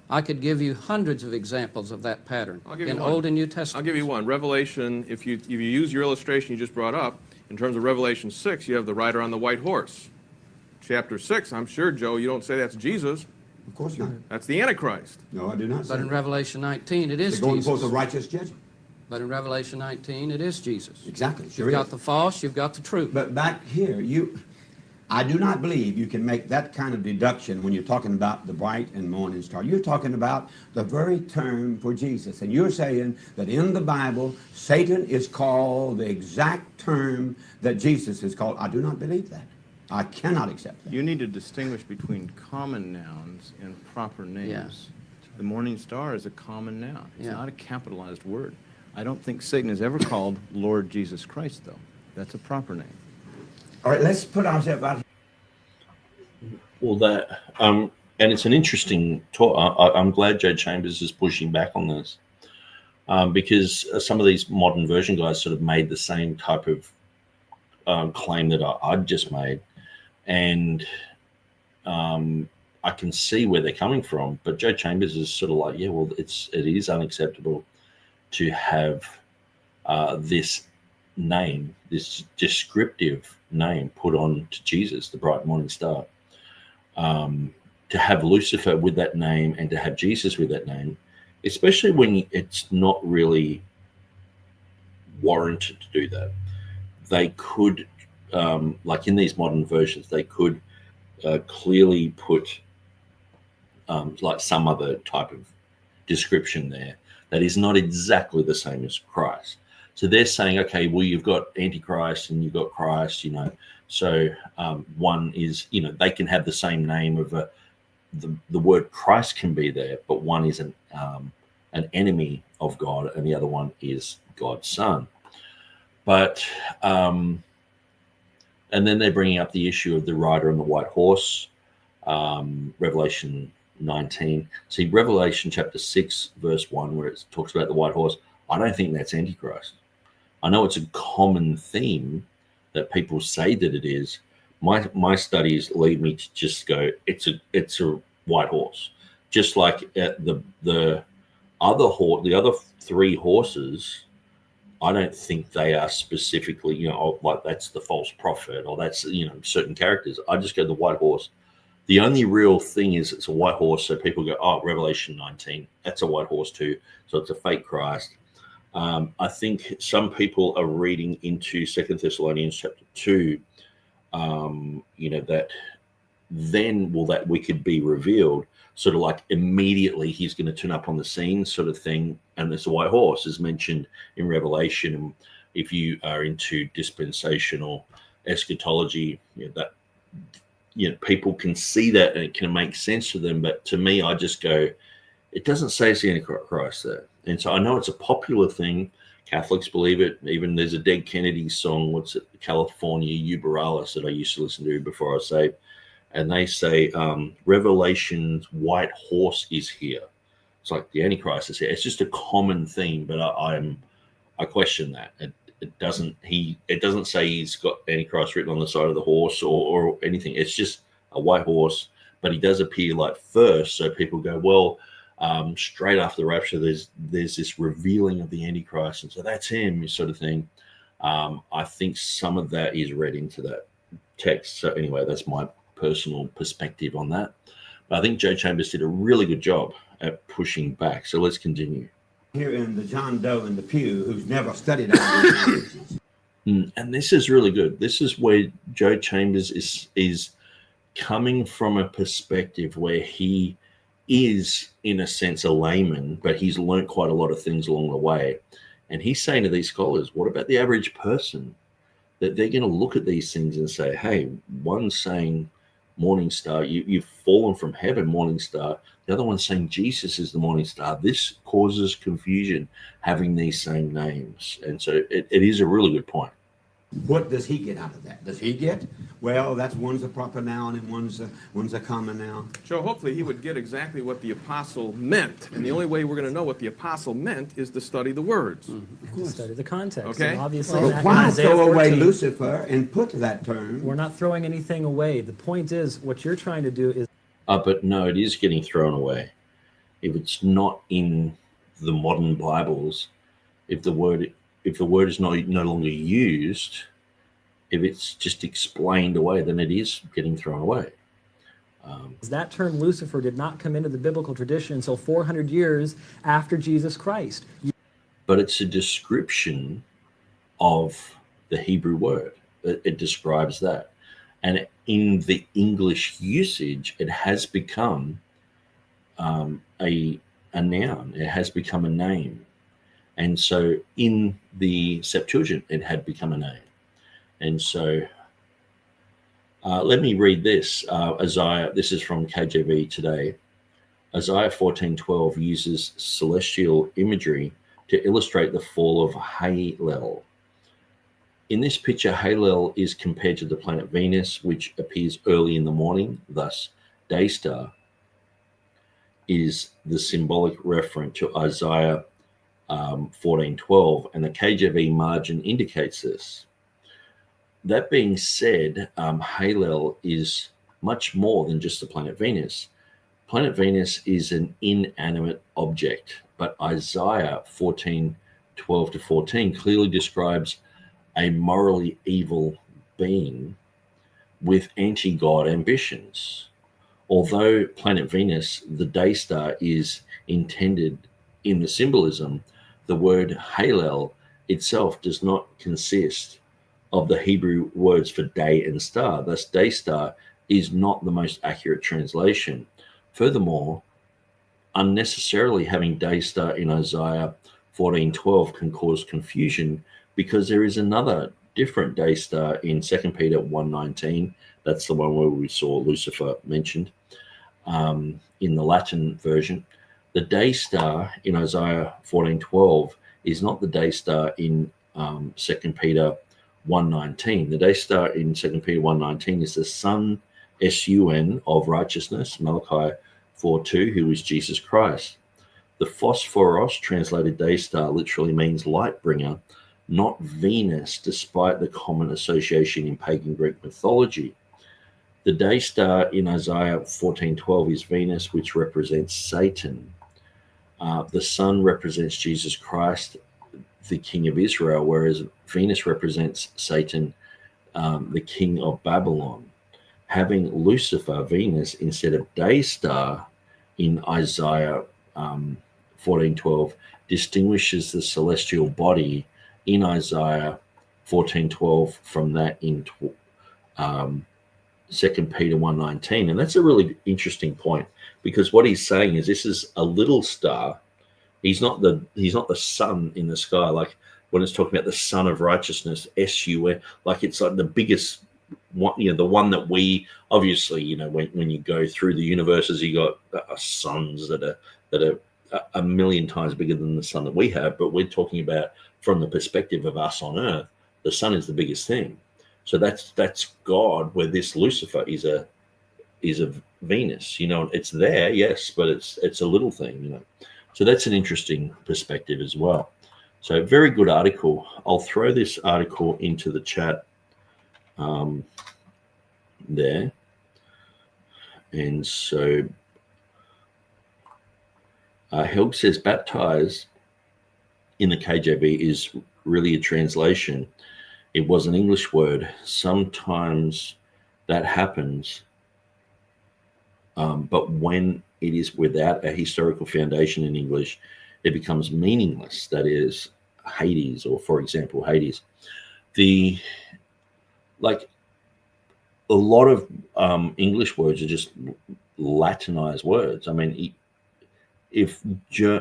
I could give you hundreds of examples of that pattern in Old and New Testament. I'll give you one. Revelation, if you use your illustration you just brought up, in terms of Revelation 6, you have the rider on the white horse. Chapter 6, I'm sure, Joe, you don't say that's Jesus. Of course not. That's the Antichrist. No, I do not say But in Revelation 19, it is They're going Jesus. forth a righteous judgment. But in Revelation 19, it is Jesus. Exactly. Sure You've got is. the false, you've got the true. But back here, I do not believe you can make that kind of deduction when you're talking about the bright and morning star. You're talking about the very term for Jesus. And you're saying that in the Bible, Satan is called the exact term that Jesus is called. I do not believe that. I cannot accept that. You need to distinguish between common nouns and proper names. Yes. The morning star is a common noun. It's Yeah. not a capitalized word. I don't think Satan is ever called Lord Jesus Christ, though. That's a proper name. All right, let's put ourselves out. Well, that and it's an interesting talk. I'm glad Joe Chambers is pushing back on this because some of these modern version guys sort of made the same type of claim that I'd just made, and I can see where they're coming from. But Joe Chambers is sort of like, yeah, well, it is unacceptable to have this name, this descriptive name put on to Jesus, the bright morning star. To have Lucifer with that name and to have Jesus with that name, especially when it's not really warranted to do that. They could, like in these modern versions, they could clearly put like some other type of description there that is not exactly the same as Christ. So they're saying, okay, well, you've got Antichrist and you've got Christ, so one is, they can have the same name of the word Christ can be there, but one is an enemy of God and the other one is God's son. But and then they're bringing up the issue of the rider on the white horse, Revelation 19. See, Revelation chapter 6, verse 1, where it talks about the white horse, I don't think that's Antichrist. I know it's a common theme that people say that it is. My studies lead me to just go, it's a white horse. Just like the other three horses, I don't think they are specifically, like that's the false prophet or that's, certain characters. I just go the white horse. The only real thing is it's a white horse. So people go, oh, Revelation 19, that's a white horse too. So it's a fake Christ. I think some people are reading into 2 Thessalonians chapter 2, that then will that wicked be revealed, sort of like immediately he's going to turn up on the scene sort of thing. And this white horse is mentioned in Revelation. And if you are into dispensational eschatology, that people can see that and it can make sense to them. But to me, I just go, it doesn't say it's the Antichrist there. And so I know it's a popular thing. Catholics believe it. Even there's a Dead Kennedy song, what's it, California Uberalis, that I used to listen to before I was saved. And they say, Revelation's white horse is here. It's like the Antichrist is here. It's just a common theme, but I question that. It doesn't say he's got Antichrist written on the side of the horse or anything. It's just a white horse, but he does appear like first. So people go, well, straight after the rapture, there's this revealing of the Antichrist, and so that's him, sort of thing. I think some of that is read into that text. So anyway, that's my personal perspective on that. But I think Joe Chambers did a really good job at pushing back. So let's continue. Here in the John Doe in the pew, who's never studied our and this is really good. This is where Joe Chambers is coming from a perspective where he is, in a sense, a layman, but he's learned quite a lot of things along the way. And he's saying to these scholars, what about the average person? That they're going to look at these things and say, hey, one's saying morning star, you've fallen from heaven, morning star. The other one's saying Jesus is the morning star. This causes confusion having these same names. And so it is a really good point. What does he get out of that? Does he get, well, that's one's a proper noun and one's a common noun? So hopefully he would get exactly what the apostle meant. And the only way we're going to know what the apostle meant is to study the words. To study the context. Okay. And obviously, But why throw away Lucifer and put that term? We're not throwing anything away. The point is, what you're trying to do is... But no, it is getting thrown away. If it's not in the modern Bibles, if the word is no longer used, if it's just explained away, then it is getting thrown away. That term Lucifer did not come into the biblical tradition until 400 years after Jesus Christ. But it's a description of the Hebrew word. It describes that. And in the English usage, it has become a noun. It has become a name. And so in the Septuagint, it had become a name. And so let me read this. Isaiah, this is from KJV today. Isaiah 14:12 uses celestial imagery to illustrate the fall of Hallel. In this picture, Hallel is compared to the planet Venus, which appears early in the morning. Thus, day star is the symbolic reference to Isaiah 14:12, and the KJV margin indicates this. That being said, Hallel is much more than just the planet Venus. Planet Venus is an inanimate object, but Isaiah 14:12 to 14 clearly describes a morally evil being with anti-God ambitions. Although planet Venus, the day star, is intended in the symbolism, the word Hallel itself does not consist of the Hebrew words for day and star. Thus, day star is not the most accurate translation. Furthermore, unnecessarily having day star in Isaiah 14:12 can cause confusion, because there is another different day star in 2 Peter 1:19. That's the one where we saw Lucifer mentioned in the Latin version. The day star in Isaiah 14:12 is not the day star in 2 Peter 1:19. The day star in 2 Peter 1:19 is the sun, S-U-N, of righteousness, Malachi 4:2, who is Jesus Christ. The phosphoros, translated day star, literally means light bringer, not Venus, despite the common association in pagan Greek mythology. The day star in Isaiah 14:12 is Venus, which represents Satan. The sun represents Jesus Christ, the King of Israel, whereas Venus represents Satan, the King of Babylon. Having Lucifer, Venus, instead of day star in Isaiah 14:12 distinguishes the celestial body in Isaiah 14:12 from that in 2 Peter 1:19. And that's a really interesting point, because what he's saying is this is a little star. He's not the sun in the sky, like when it's talking about the sun of righteousness, S-U-N, like it's like the biggest one, the one that we obviously, when you go through the universes, you got suns that are a million times bigger than the sun that we have, but we're talking about from the perspective of us on Earth, the sun is the biggest thing. So that's God, where this Lucifer is a Venus. It's there, yes, but it's a little thing. So that's an interesting perspective as well. So very good article. I'll throw this article into the chat there. And so Helg says baptize in the KJV is really a translation. It was an English word. Sometimes that happens, but when it is without a historical foundation in English, it becomes meaningless. That is Hades, or for example, Hades. A lot of English words are just Latinized words. I mean,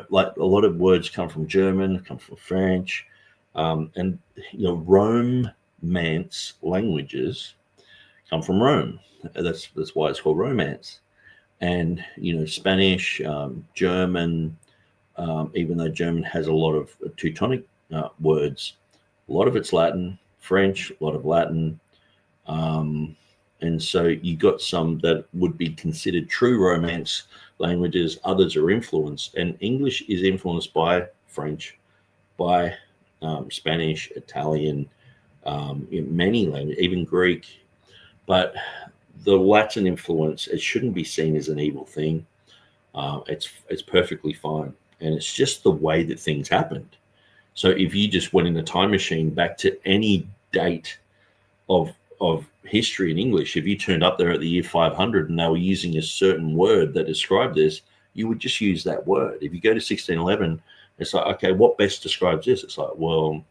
like a lot of words come from German, come from French, and Romance languages come from Rome. That's why it's called Romance. And Spanish, German, even though German has a lot of Teutonic words, a lot of it's Latin. French, a lot of Latin. And so you got some that would be considered true Romance languages. Others are influenced, and English is influenced by French, by Spanish, Italian, many languages, even Greek. But the Latin influence, it shouldn't be seen as an evil thing. It's perfectly fine, and it's just the way that things happened. So if you just went in a time machine back to any date of history in English, if you turned up there at the year 500 and they were using a certain word that described this, you would just use that word. If you go to 1611, it's like, okay, what best describes this? It's like, well,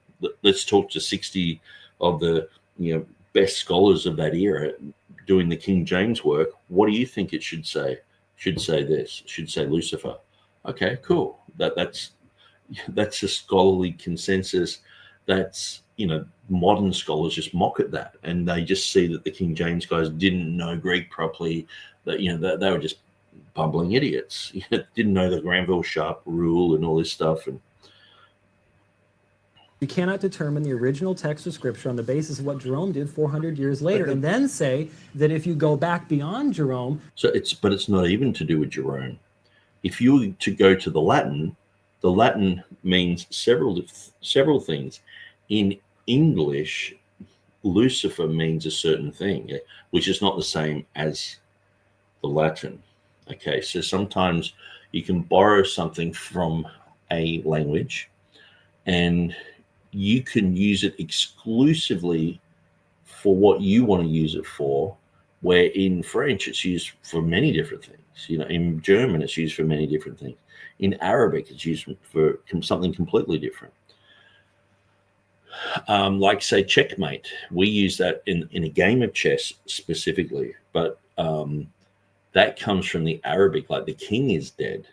let's talk to 60 of the best scholars of that era doing the King James work. What do you think it should say? Should say this. Should say Lucifer. Okay, cool. That's a scholarly consensus. That's modern scholars just mock at that, and they just see that the King James guys didn't know Greek properly. That they were just bumbling idiots. Didn't know the Granville Sharp rule and all this stuff. And You cannot determine the original text of Scripture on the basis of what Jerome did 400 years later, and then say that if you go back beyond Jerome... But it's not even to do with Jerome. If you were to go to the Latin means several things. In English, Lucifer means a certain thing, which is not the same as the Latin. Okay, so sometimes you can borrow something from a language and you can use it exclusively for what you want to use it for, where in French it's used for many different things. You know, in German it's used for many different things. In Arabic it's used for something completely different. Like, say, checkmate. We use that in a game of chess specifically, but that comes from the Arabic, like the king is dead.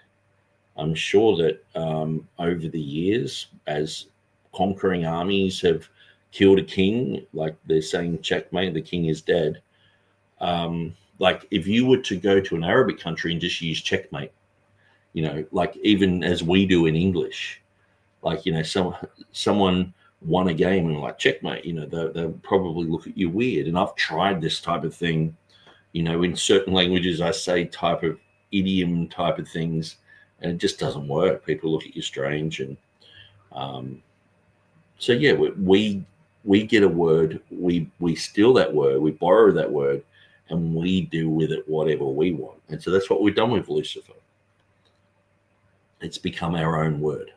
I'm sure that over the years, as conquering armies have killed a king, like they're saying checkmate, the king is dead. Like if you were to go to an Arabic country and just use checkmate, you know, like even as we do in English, like, you know, someone won a game and like checkmate, you know, they'll probably look at you weird. And I've tried this type of thing, you know, in certain languages, I say type of idiom type of things, and it just doesn't work. People look at you strange. And so, yeah, we get a word, we steal that word, we borrow that word, and we do with it whatever we want. And so that's what we've done with Lucifer. It's become our own word.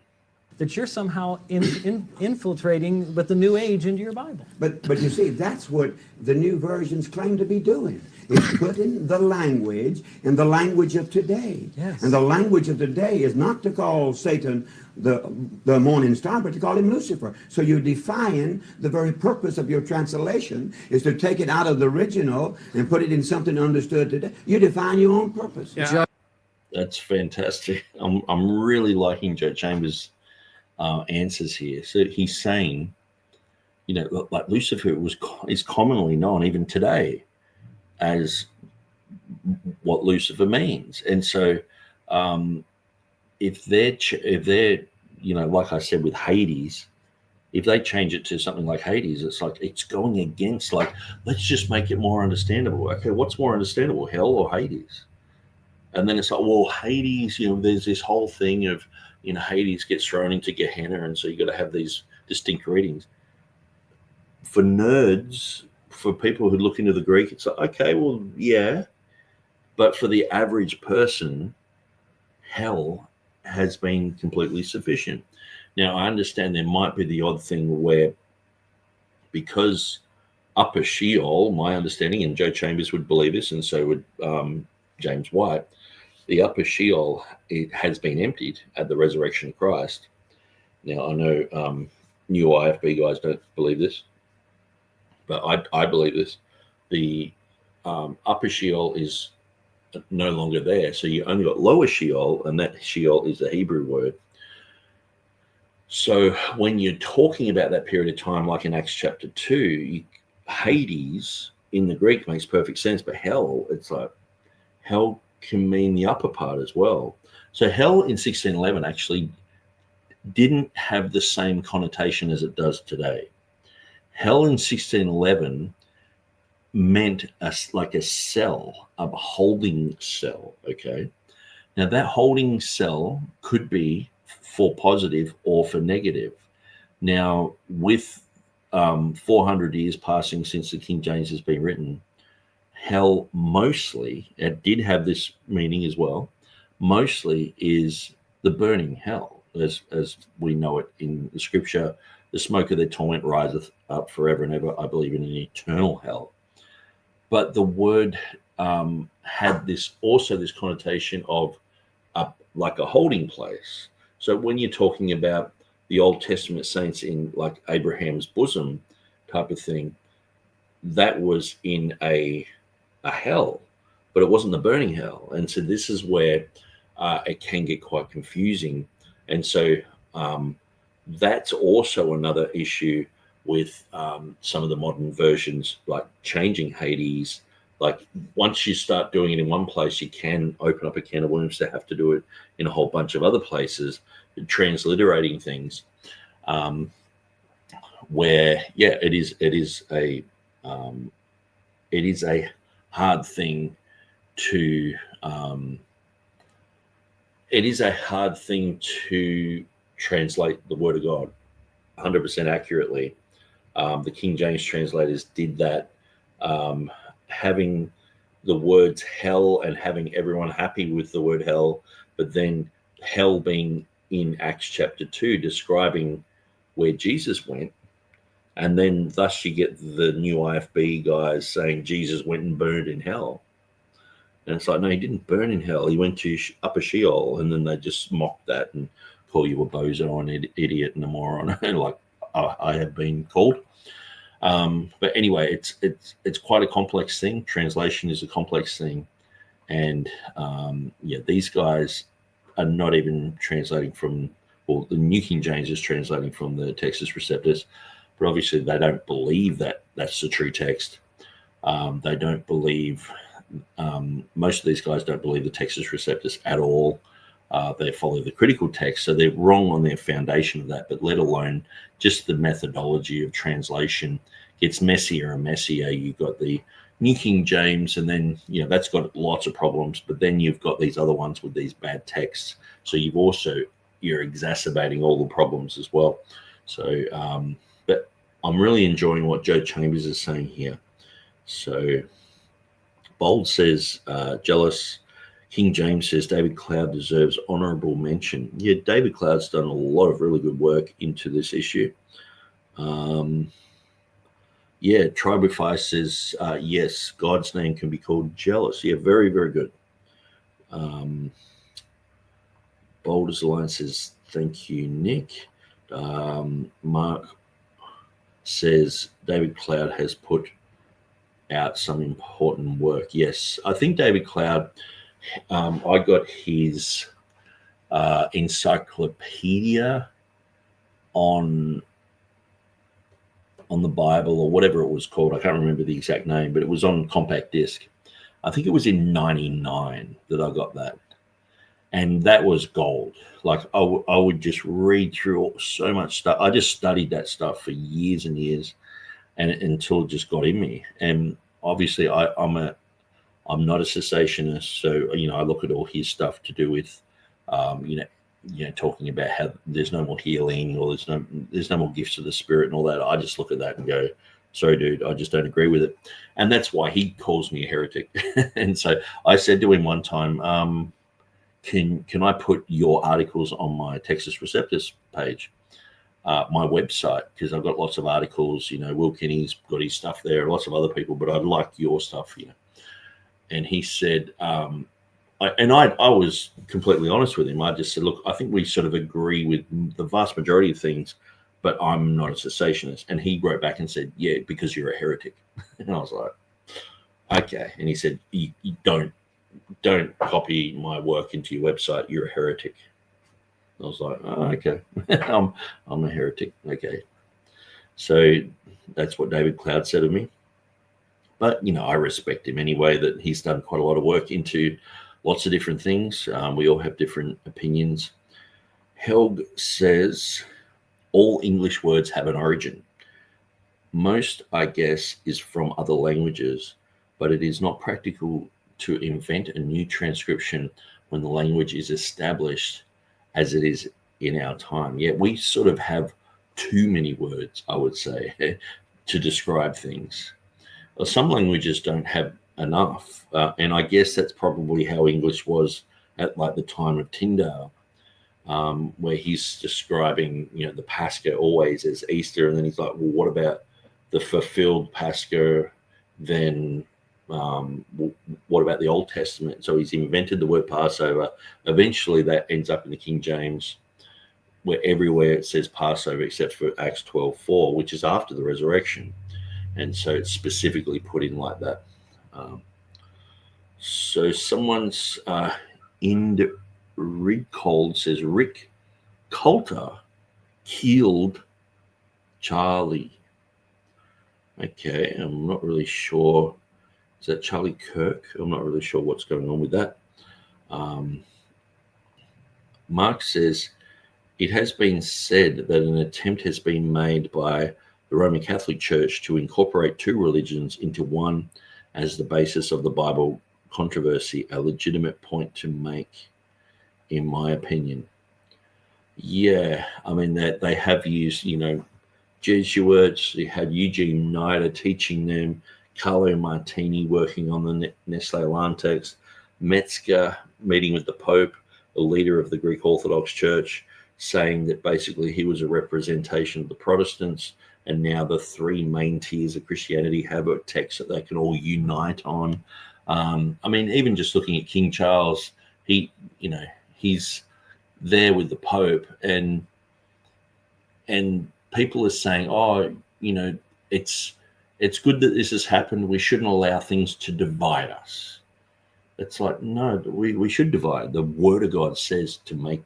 That you're somehow infiltrating with the New Age into your Bible. But you see, that's what the new versions claim to be doing. It's putting the language in the language of today. Yes. And the language of today is not to call Satan the morning star, but to call him Lucifer. So you're defying the very purpose of your translation is to take it out of the original and put it in something understood today. You define your own purpose. Yeah. That's fantastic. I'm really liking Joe Chambers' answers here. So he's saying, you know, like Lucifer is commonly known even today as what Lucifer means. And so if they're you know, like I said with Hades, if they change it to something like Hades, it's like it's going against, like, let's just make it more understandable. Okay, what's more understandable, hell or Hades? And then it's like, well, Hades, you know, there's this whole thing of, you know, Hades gets thrown into Gehenna, and so you got to have these distinct readings. For nerds, for people who look into the Greek, it's like, okay, well, yeah. But for the average person, hell has been completely sufficient. Now, I understand there might be the odd thing where, because upper Sheol, my understanding, and Joe Chambers would believe this, and so would James White, the upper Sheol, it has been emptied at the resurrection of Christ. Now, I know new IFB guys don't believe this, but I believe this. The upper Sheol is no longer there. So you only got lower Sheol, and that Sheol is a Hebrew word. So when you're talking about that period of time, like in Acts chapter 2, Hades in the Greek makes perfect sense, but hell, it's like hell can mean the upper part as well. So hell in 1611 actually didn't have the same connotation as it does today. Hell in 1611 meant like a cell, a holding cell, okay? Now that holding cell could be for positive or for negative. Now with 400 years passing since the King James has been written, hell mostly, it did have this meaning as well, mostly is the burning hell, as we know it in the scripture. The smoke of their torment riseth up forever and ever. I believe in an eternal hell. But the word had this connotation of like a holding place. So when you're talking about the Old Testament saints in like Abraham's bosom type of thing, that was in a hell, but it wasn't the burning hell. And so this is where it can get quite confusing. And so that's also another issue with some of the modern versions, like changing Hades. Like once you start doing it in one place, you can open up a can of worms to have to do it in a whole bunch of other places, transliterating things. where it is a hard thing to translate the Word of God 100% accurately. The King James translators did that, having the words hell and having everyone happy with the word hell, but then hell being in Acts chapter 2 describing where Jesus went. And then thus you get the new IFB guys saying Jesus went and burned in hell. And it's like, no, he didn't burn in hell. He went to upper Sheol. And then they just mock that and call you a bozo and an idiot and a moron, like I have been called. But anyway, it's quite a complex thing. Translation is a complex thing. And these guys are not even translating from, well, the New King James is translating from the Textus Receptus, but obviously they don't believe that that's the true text. They don't believe, most of these guys don't believe the Textus Receptus at all. They follow the critical text, so they're wrong on their foundation of that, but let alone just the methodology of translation gets messier and messier. You've got the New King James, and then, that's got lots of problems, but then you've got these other ones with these bad texts. So you're exacerbating all the problems as well. So, but I'm really enjoying what Joe Chambers is saying here. So Bold says, jealous. King James says David Cloud deserves honorable mention. Yeah, David Cloud's done a lot of really good work into this issue. Tribify says, yes, God's name can be called jealous. Yeah, very, very good. Bold as the Lion says, thank you, Nick. Mark says David Cloud has put out some important work. Yes, I think David Cloud, I got his encyclopedia on the Bible or whatever it was called. I can't remember the exact name, but it was on compact disc. I think it was in 99 that I got that. And that was gold. Like I would just read through so much stuff. I just studied that stuff for years and years, and until it just got in me. And obviously I'm not a cessationist, so I look at all his stuff to do with talking about how there's no more healing or there's no more gifts of the Spirit and all that. I just look at that and go, sorry, dude, I just don't agree with it. And that's why he calls me a heretic. And so I said to him one time, can I put your articles on my Textus Receptus page, my website? Because I've got lots of articles, Will Kinney's got his stuff there, lots of other people, but I'd like your stuff, And he said, I was completely honest with him. I just said, look, I think we sort of agree with the vast majority of things, but I'm not a cessationist. And he wrote back and said, yeah, because you're a heretic. And I was like, okay. And he said, you don't copy my work into your website. You're a heretic. I was like, oh, okay. I'm a heretic. Okay. So that's what David Cloud said of me. But, I respect him anyway, that he's done quite a lot of work into lots of different things. We all have different opinions. Helg says, all English words have an origin. Most, I guess, is from other languages, but it is not practical to invent a new transcription when the language is established as it is in our time. Yet we sort of have too many words, I would say, to describe things. Some languages don't have enough, and I guess that's probably how English was at like the time of Tyndale, where he's describing, the Pascha always as Easter, and then he's like, well, what about the fulfilled Pascha? Then what about the Old Testament? So he's invented the word Passover. Eventually, that ends up in the King James, where everywhere it says Passover except for Acts 12:4, which is after the resurrection. And so it's specifically put in like that. So someone's in Cold says Rick Coulter killed Charlie. Okay, I'm not really sure. Is that Charlie Kirk? I'm not really sure what's going on with that. Mark says, it has been said that an attempt has been made by the Roman Catholic Church to incorporate two religions into one as the basis of the Bible controversy a legitimate point to make, in my opinion. Yeah, I mean, that they have used, Jesuits. You had Eugene Nida teaching them, Carlo Martini working on the Nestle Alarm text, Metzger meeting with the Pope, the leader of the Greek Orthodox Church, saying that basically he was a representation of the Protestants, and now the three main tiers of Christianity have a text that they can all unite on. I mean, even just looking at King Charles, he's there with the Pope, and people are saying, it's good that this has happened. We shouldn't allow things to divide us. It's like, no, we should divide. The Word of God says to make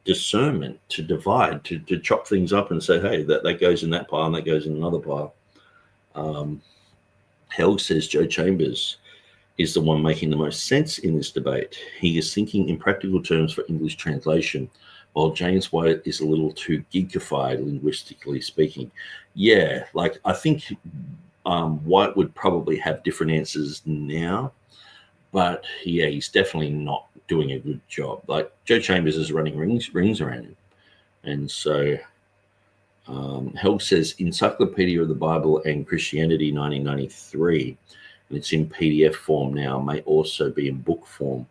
discernment, to divide, to chop things up and say, hey, that goes in that pile and that goes in another pile. Helg says Joe Chambers is the one making the most sense in this debate. He is thinking in practical terms for English translation, while James White is a little too geekified, linguistically speaking. Yeah, like I think White would probably have different answers now, but yeah, he's definitely not doing a good job. Like Joe Chambers is running rings around him. And so Helg says Encyclopedia of the Bible and Christianity 1993, and it's in PDF form now, may also be in book form.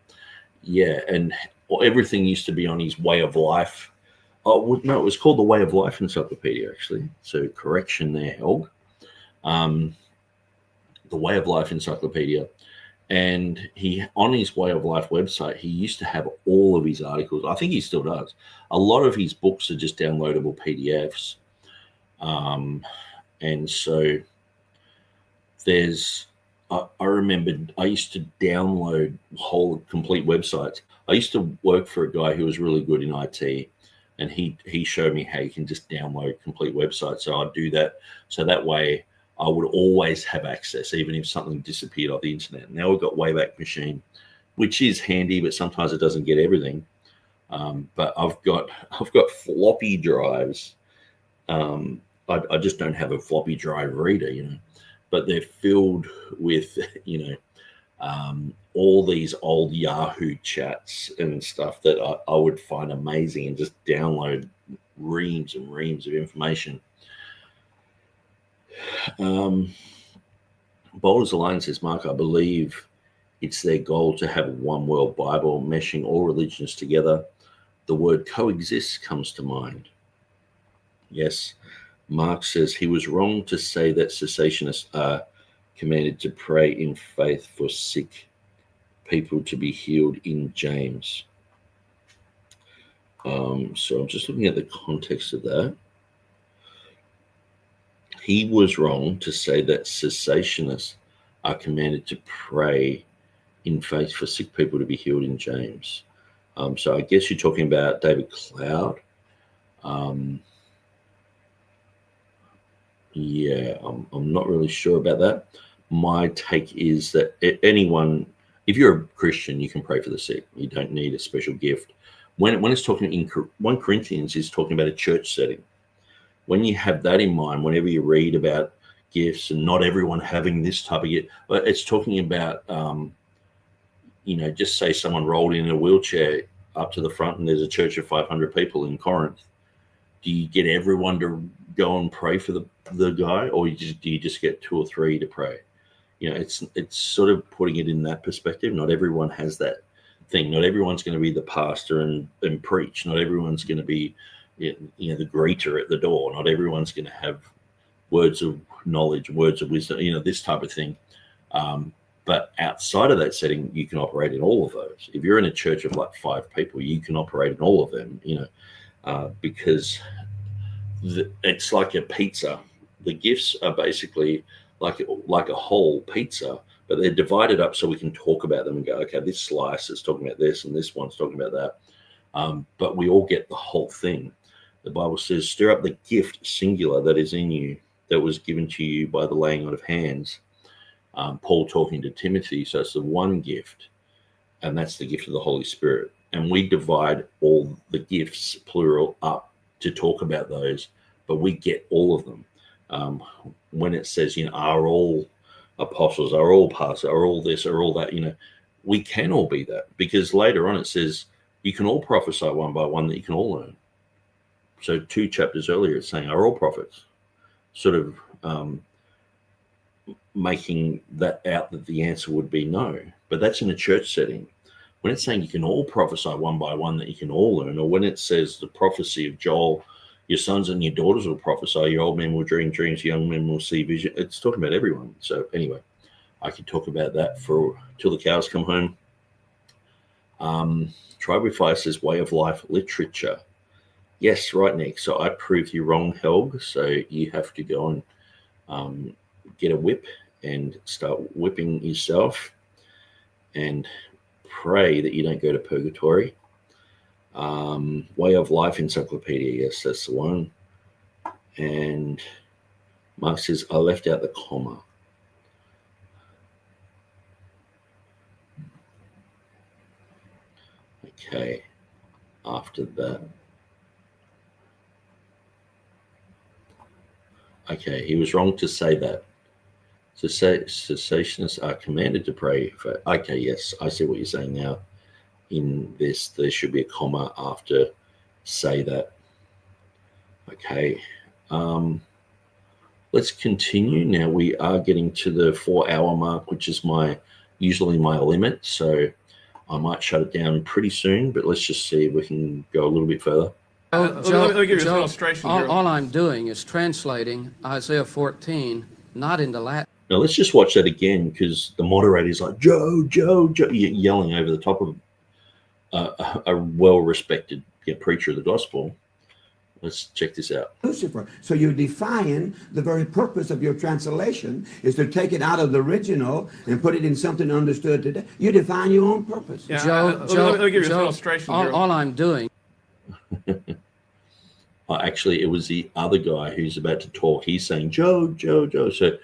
Yeah, and everything used to be on his Way of Life. Oh, no, it was called the Way of Life Encyclopedia, actually. So correction there, Helg. The Way of Life Encyclopedia. And he, on his Way of Life website, he used to have all of his articles. I think he still does. A lot of his books are just downloadable PDFs. And so there's, I remember I used to download whole complete websites. I used to work for a guy who was really good in IT, and he showed me how you can just download complete websites. So I'd do that. So that way I would always have access, even if something disappeared off the internet. Now we've got Wayback Machine, which is handy, but sometimes it doesn't get everything. But I've got floppy drives. I just don't have a floppy drive reader, but they're filled with, all these old Yahoo chats and stuff that I would find amazing and just download reams and reams of information. Boulders Alliance says, Mark, I believe it's their goal to have one world Bible meshing all religions together. The word coexist comes to mind. Yes. Mark says he was wrong to say that cessationists are commanded to pray in faith for sick people to be healed in James. So I'm just looking at the context of that. He was wrong to say that cessationists are commanded to pray in faith for sick people to be healed in James. So I guess you're talking about David Cloud. Yeah, I'm not really sure about that. My take is that anyone, if you're a Christian, you can pray for the sick. You don't need a special gift. When it's talking in 1 Corinthians is talking about a church setting. When you have that in mind, whenever you read about gifts and not everyone having this type of gift, but it's talking about, just say someone rolled in a wheelchair up to the front and there's a church of 500 people in Corinth. Do you get everyone to go and pray for the guy, or do you just get 2 or 3 to pray? It's sort of putting it in that perspective. Not everyone has that thing. Not everyone's going to be the pastor and preach. Not everyone's going to be, the greeter at the door. Not everyone's going to have words of knowledge, words of wisdom, this type of thing. But outside of that setting, you can operate in all of those. If you're in a church of like 5 people, you can operate in all of them, because it's like a pizza. The gifts are basically like a whole pizza, but they're divided up so we can talk about them and go, okay, this slice is talking about this and this one's talking about that. But we all get the whole thing. The Bible says, stir up the gift singular that is in you, that was given to you by the laying on of hands. Paul talking to Timothy, so it's the one gift, and that's the gift of the Holy Spirit. And we divide all the gifts, plural, up to talk about those but we get all of them. When it says, are all apostles, are all pastors, are all this, are all that, we can all be that, because later on it says you can all prophesy one by one, that you can all learn. So 2 chapters earlier it's saying, are all prophets, sort of making that out that the answer would be no. But that's in a church setting. When it's saying you can all prophesy one by one, that you can all learn, or when it says the prophecy of Joel, your sons and your daughters will prophesy, your old men will dream dreams, young men will see vision. It's talking about everyone. So anyway, I could talk about that till the cows come home. Tribify says way of life literature. Yes, right, Nick. So I proved you wrong, Helg. So you have to go and get a whip and start whipping yourself and pray that you don't go to purgatory. Way of Life Encyclopedia, yes, that's the one. And Mark says, I left out the comma. Okay, after that. Okay, he was wrong to say that. Cessationists are commanded to pray for. Okay, yes, I see what you're saying now. In this, there should be a comma after say that. Okay, let's continue. Now we are getting to the 4-hour mark, which is usually my limit. So I might shut it down pretty soon, but let's just see if we can go a little bit further. Let me give you an illustration. All I'm doing is translating Isaiah 14, not into Latin. Now let's just watch that again, because the moderator is like, Joe, yelling over the top of a well-respected preacher of the gospel. Let's check this out. Lucifer. So you're defying the very purpose of your translation is to take it out of the original and put it in something understood today. You define your own purpose. Yeah, let me give you an illustration. All I'm doing. Actually, it was the other guy who's about to talk. He's saying, Joe. So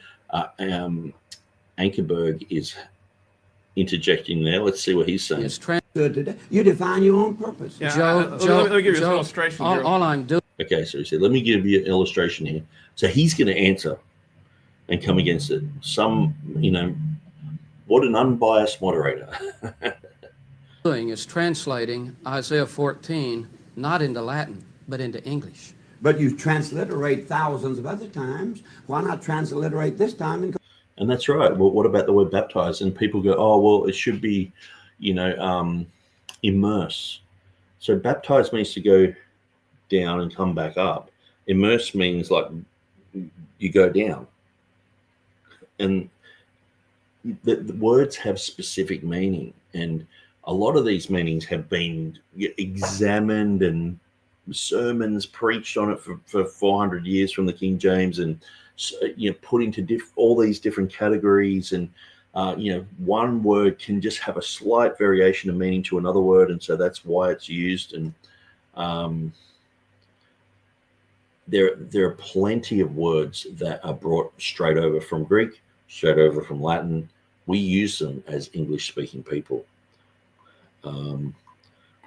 Ankerberg is interjecting there. Let's see what he's saying. You define your own purpose. Yeah, let me give you an illustration. All I'm doing. Okay, so he said, let me give you an illustration here. So he's going to answer and come against it. What an unbiased moderator. Doing is translating Isaiah 14 not into Latin, but into English. But you transliterate thousands of other times. Why not transliterate this time? And that's right. Well, what about the word baptize? And people go, oh, well, it should be, immerse. So baptize means to go down and come back up. Immerse means like you go down. And the words have specific meaning. And a lot of these meanings have been examined and sermons preached on it for 400 years from the King James, and put into all these different categories. And one word can just have a slight variation of meaning to another word, and so that's why it's used. And there are plenty of words that are brought straight over from Greek, straight over from Latin. We use them as English-speaking people.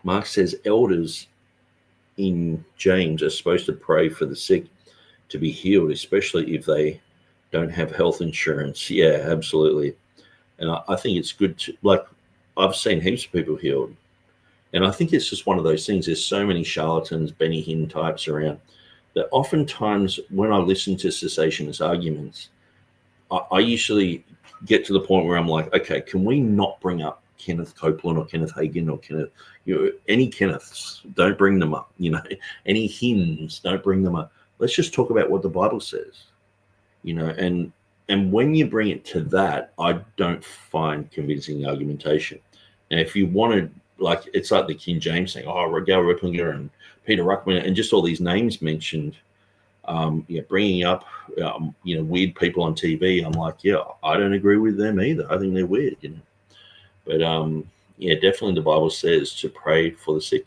Mark says elders in James are supposed to pray for the sick to be healed, especially if they don't have health insurance. Yeah, absolutely. And I think it's good to, I've seen heaps of people healed. And I think it's just one of those things. There's so many charlatans, Benny Hinn types around, that oftentimes when I listen to cessationist arguments, I usually get to the point where I'm like, okay, can we not bring up Kenneth Copeland or Kenneth Hagin or Kenneth, any Kenneths, don't bring them up, any Hinns, don't bring them up. Let's just talk about what the Bible says, and when you bring it to that, I don't find convincing argumentation. And if you want to, it's like the King James saying, Gary Ripplinger and Peter Ruckman and just all these names mentioned, bringing up, weird people on TV. I'm like, I don't agree with them either. I think they're weird, But definitely the Bible says to pray for the sick.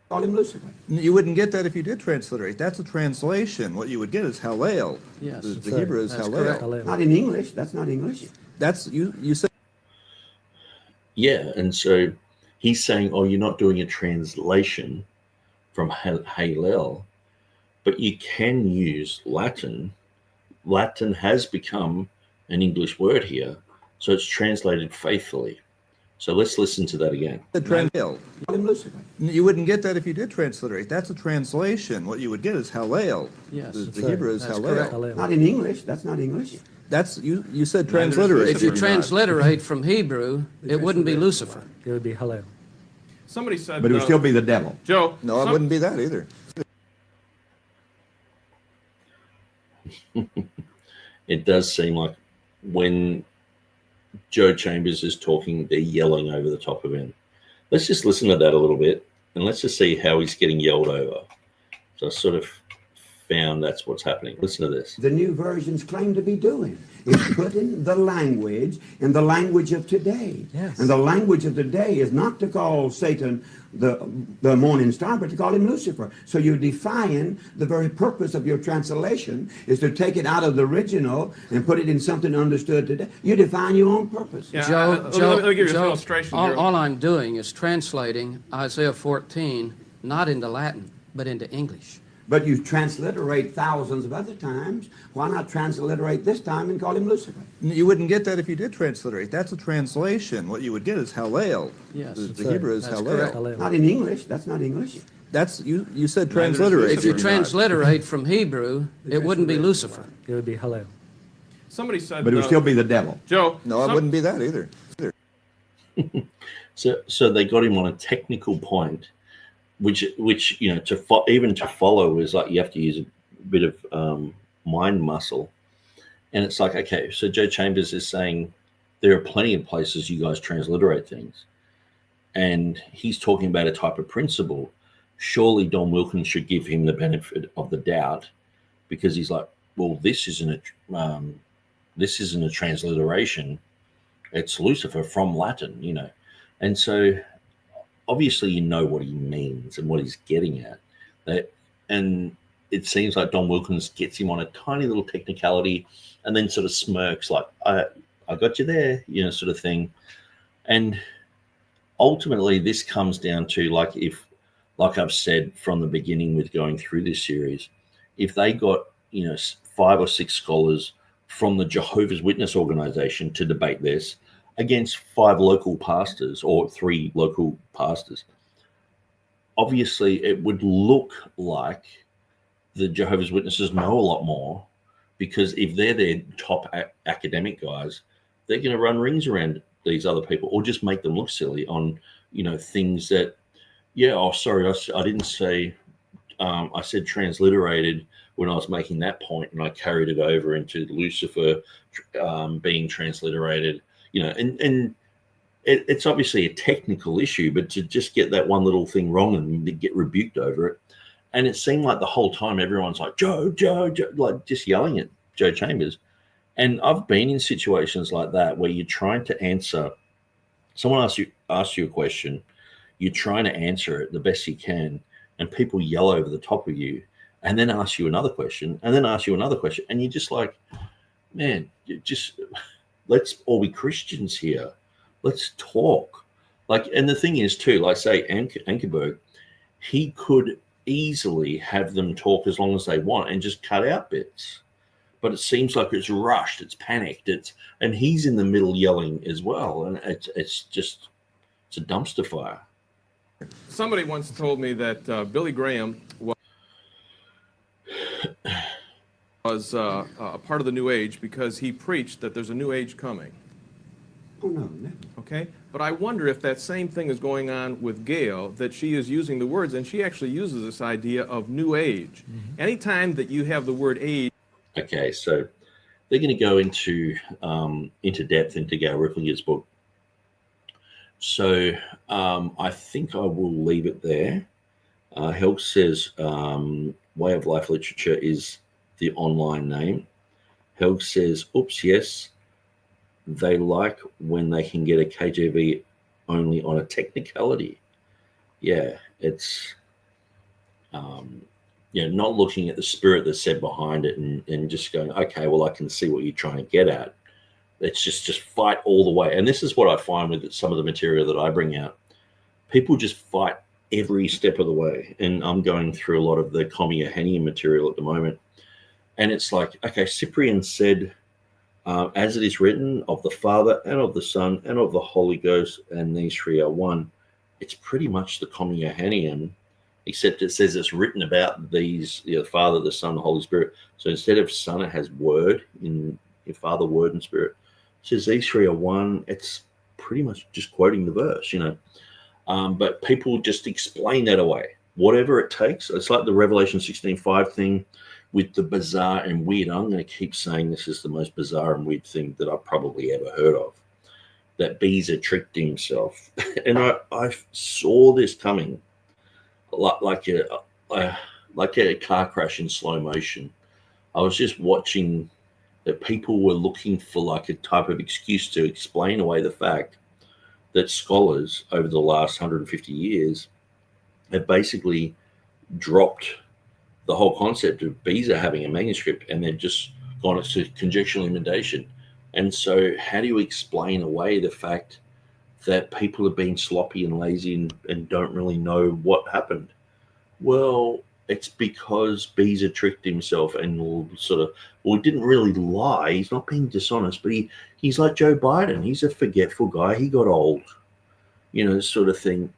Call him Lucifer. You wouldn't get that if you did transliterate. That's a translation. What you would get is Hallel. Yes, the Hebrew is Hallel. Not in English. That's not English. That's you said. Yeah, and so he's saying, you're not doing a translation from Hallel. but you can use Latin. Latin has become an English word here, so it's translated faithfully. So let's listen to that again. You wouldn't get that if you did transliterate. That's a translation. What you would get is Hallel. Yes. The Hebrew is Hallel. Not in English. That's not English. That's you said transliterate. If you transliterate from Hebrew, it wouldn't be Lucifer. It would be Hallel. Somebody said... But it would still be the devil. Joe. No, it wouldn't be that either. It does seem like when Joe Chambers is talking, they're yelling over the top of him. Let's just listen to that a little bit, and let's just see how he's getting yelled over. So I sort of found that's what's happening. Listen to this. The new versions claim to be doing is putting the language in the language of today. Yes. And the language of today is not to call Satan the morning star, but to call him Lucifer. So you're defying the very purpose of your translation is to take it out of the original and put it in something understood today. You're defying your own purpose. Yeah, Joe, let me give you an Joe, illustration. all I'm doing is translating Isaiah 14 not into Latin, but into English. But you transliterate thousands of other times. Why not transliterate this time and call him Lucifer? You wouldn't get that if you did transliterate. That's a translation. What you would get is Hallel. Yes. The Hebrew is Hallel. Not in English. That's not English. That's you said transliterate. If you transliterate from Hebrew, it wouldn't be Lucifer. It would be Hallel. Somebody said... But it would still be the devil. Joe. No, it wouldn't be that either. So they got him on a technical point, which you know, even to follow is like you have to use a bit of mind muscle. And it's like, okay, so Joe Chambers is saying there are plenty of places you guys transliterate things. And he's talking about a type of principle. Surely Don Wilkins should give him the benefit of the doubt, because he's like, well, this isn't a transliteration. It's Lucifer from Latin, you know. And so obviously you know what he means and what he's getting at. And it seems like Don Wilkins gets him on a tiny little technicality and then sort of smirks like, I got you there, you know, sort of thing. And ultimately this comes down to, like I've said from the beginning with going through this series, if they got, you know, 5 or 6 scholars from the Jehovah's Witness organization to debate this against 5 local pastors or 3 local pastors, obviously it would look like the Jehovah's Witnesses know a lot more, because if they're their top academic guys, they're going to run rings around these other people or just make them look silly on, you know, things that, yeah, oh, sorry, I didn't say, I said transliterated when I was making that point, and I carried it over into Lucifer being transliterated, you know, and it's obviously a technical issue, but to just get that one little thing wrong and get rebuked over it. And it seemed like the whole time everyone's like, Joe, like just yelling at Joe Chambers. And I've been in situations like that where you're trying to answer, someone asks you a question, you're trying to answer it the best you can, and people yell over the top of you and then ask you another question and then ask you another question. And you're just like, man, let's all be Christians here. Let's talk. Like, and the thing is too, like say Ankerberg, he could easily have them talk as long as they want and just cut out bits. But it seems like it's rushed, it's panicked, and he's in the middle yelling as well. And it's a dumpster fire. Somebody once told me that Billy Graham was a part of the New Age because he preached that there's a New Age coming. Oh, no, never. Okay? But I wonder if that same thing is going on with Gail, that she is using the words, and she actually uses this idea of New Age. Mm-hmm. Anytime that you have the word age. Okay, so they're going to go into depth into Gail Ripplinger's book. So I think I will leave it there. Helg says Way of Life Literature is the online name. Helg says, oops, yes, they like when they can get a KJV only on a technicality. Yeah, it's not looking at the spirit that's said behind it and just going, okay, well, I can see what you're trying to get at. It's just fight all the way. And this is what I find with some of the material that I bring out. People just fight every step of the way. And I'm going through a lot of the Commiahenian material at the moment. And it's like, okay, Cyprian said, as it is written, of the Father and of the Son and of the Holy Ghost, and these three are one. It's pretty much the Commiahenian, except it says it's written about these, the Father, the Son, the Holy Spirit. So instead of Son, it has Word in your Father, Word, and Spirit. It says these three are one. It's pretty much just quoting the verse, but people just explain that away, whatever it takes. It's like the Revelation 16:5 thing with the bizarre and weird. I'm going to keep saying this is the most bizarre and weird thing that I've probably ever heard of, that Beezer tricked himself. And I saw this coming like a car crash in slow motion. I was just watching that people were looking for like a type of excuse to explain away the fact that scholars over the last 150 years have basically dropped the whole concept of Beezer having a manuscript, and they've just gone to conjectural emendation. And so how do you explain away the fact that people have been sloppy and lazy and don't really know what happened? Well, it's because Beezer tricked himself and he didn't really lie. He's not being dishonest, but he's like Joe Biden. He's a forgetful guy. He got old, sort of thing.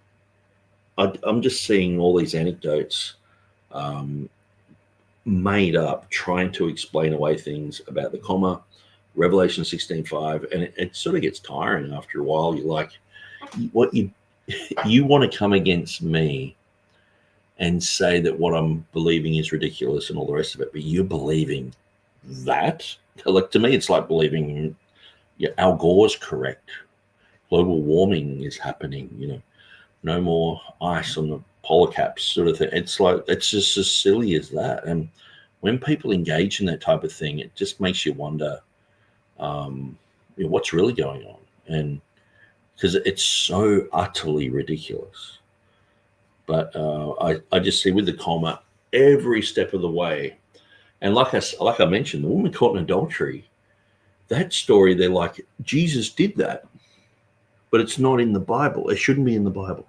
I'm just seeing all these anecdotes made up, trying to explain away things about the comma, Revelation 16:5, and it sort of gets tiring after a while. You're like, what you want to come against me and say that what I'm believing is ridiculous and all the rest of it, but you're believing that? Like, to me, it's like believing Al Gore's correct. Global warming is happening, no more ice on the polar caps sort of thing. It's like, it's just as silly as that. And when people engage in that type of thing, it just makes you wonder what's really going on. And because it's so utterly ridiculous. But I just see with the comma every step of the way. And like I mentioned, the woman caught in adultery, that story, they're like, Jesus did that, but it's not in the Bible. It shouldn't be in the Bible.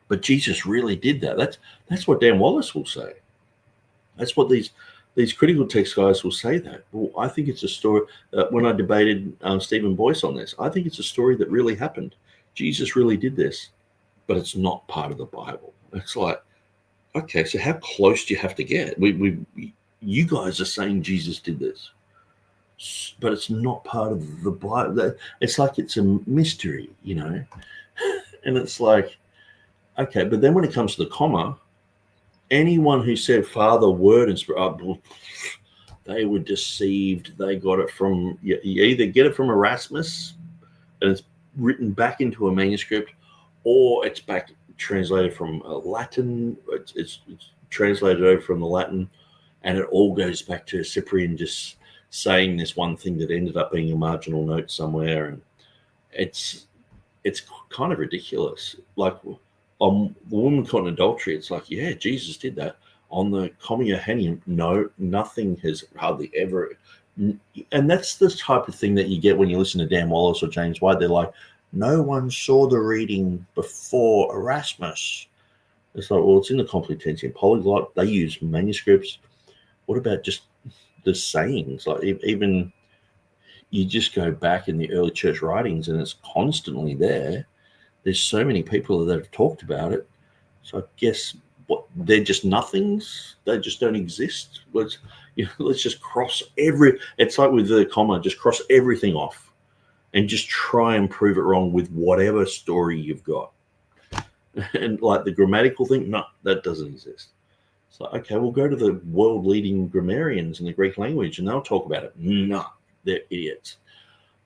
But Jesus really did that. That's what Dan Wallace will say. That's what these critical text guys will say that. Well, I think it's a story. When I debated Stephen Boyce on this, I think it's a story that really happened. Jesus really did this, but it's not part of the Bible. It's like, okay, so how close do you have to get? You guys are saying Jesus did this, but it's not part of the Bible. It's like it's a mystery, and it's like, okay, but then when it comes to the comma, anyone who said Father, Word, and Spirit, they were deceived. They got it from, you either get it from Erasmus, and it's written back into a manuscript, or it's back translated from Latin. It's translated over from the Latin, and it all goes back to Cyprian just saying this one thing that ended up being a marginal note somewhere, and it's kind of ridiculous. Like on the woman caught in adultery, it's like, yeah, Jesus did that. On the Commiahenian, no, nothing has hardly ever. And that's the type of thing that you get when you listen to Dan Wallace or James White. They're like, no one saw the reading before Erasmus. It's like, well, it's in the Complutensian Polyglot. They use manuscripts. What about just the sayings? Like, even you just go back in the early church writings and it's constantly there. There's so many people that have talked about it. So I guess they're just nothings. They just don't exist. Let's just cross it's like with the comma, just cross everything off and just try and prove it wrong with whatever story you've got. And like the grammatical thing, no, that doesn't exist. So, okay, we'll go to the world-leading grammarians in the Greek language, and they'll talk about it. No, they're idiots.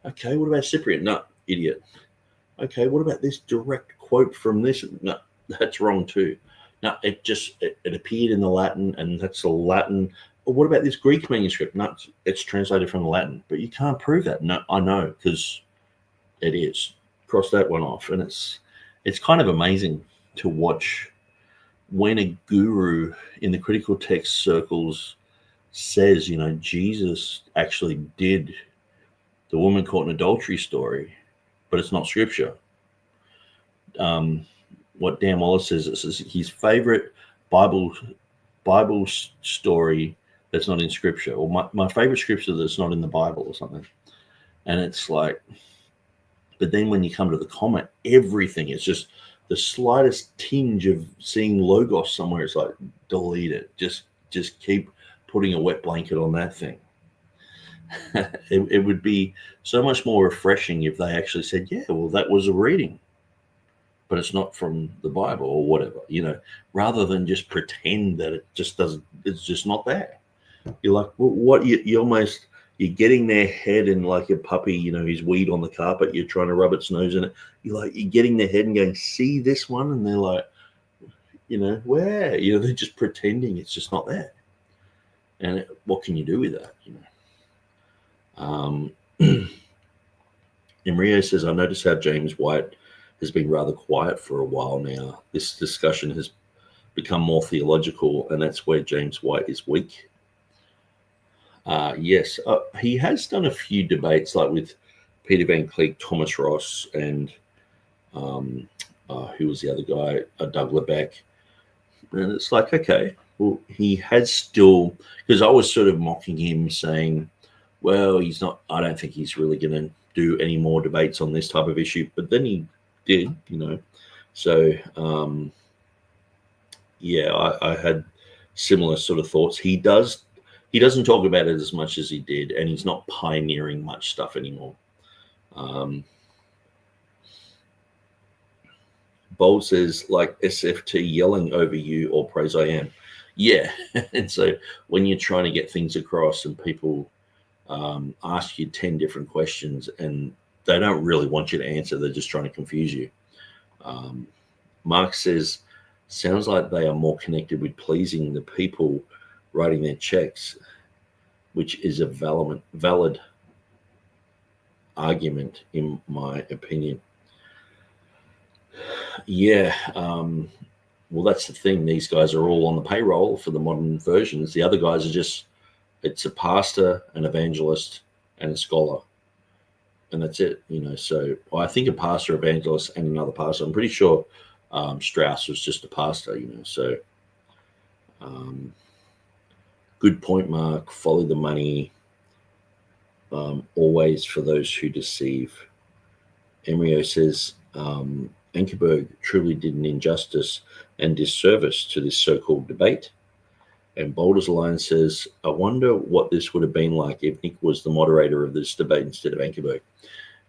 Okay, what about Cyprian? No, idiot. Okay, what about this direct quote from this? No, that's wrong too. No, it appeared in the Latin, and that's the Latin. Or what about this Greek manuscript? No, it's translated from the Latin, but you can't prove that. No, I know, because it is. Cross that one off. And it's kind of amazing to watch when a guru in the critical text circles says, Jesus actually did the woman caught in adultery story, but it's not scripture. what Dan Wallace says, is his favorite Bible story that's not in Scripture, or my favorite Scripture that's not in the Bible or something. And it's like, but then when you come to the comment, everything is just the slightest tinge of seeing logos somewhere. It's like, delete it. Just keep putting a wet blanket on that thing. It would be so much more refreshing if they actually said, yeah, well, that was a reading, but it's not from the Bible or whatever, rather than just pretend that it just doesn't, it's just not there. You're like, well, what you're getting their head in like a puppy, who's weed on the carpet. You're trying to rub its nose in it. You're getting their head and going, see this one? And they're like, where? They're just pretending it's just not there. And what can you do with that? Emrio says, I notice how James White has been rather quiet for a while now. This discussion has become more theological, and that's where James White is weak. Yes, he has done a few debates, like with Peter Van Cleek, Thomas Ross, and who was the other guy, Doug Lebeck. And it's like, okay, well, he has still, because I was sort of mocking him, saying, well, he's not, I don't think he's really going to do any more debates on this type of issue. But then he did, So, yeah, I had similar sort of thoughts. He doesn't talk about it as much as he did, and he's not pioneering much stuff anymore. Bold says, like SFT yelling over you, or praise I am. Yeah, and so when you're trying to get things across and people ask you 10 different questions and they don't really want you to answer, they're just trying to confuse you. Mark says, sounds like they are more connected with pleasing the people writing their checks, which is a valid argument, in my opinion. Yeah, well, that's the thing. These guys are all on the payroll for the modern versions. The other guys are just, it's a pastor, an evangelist, and a scholar. And that's it, So I think a pastor, evangelist, and another pastor. I'm pretty sure Strauss was just a pastor, So good point, Mark. Follow the money. Always for those who deceive. Emrio says, Ankerberg truly did an injustice and disservice to this so-called debate. And Boulder's Line says, I wonder what this would have been like if Nick was the moderator of this debate instead of Ankerberg.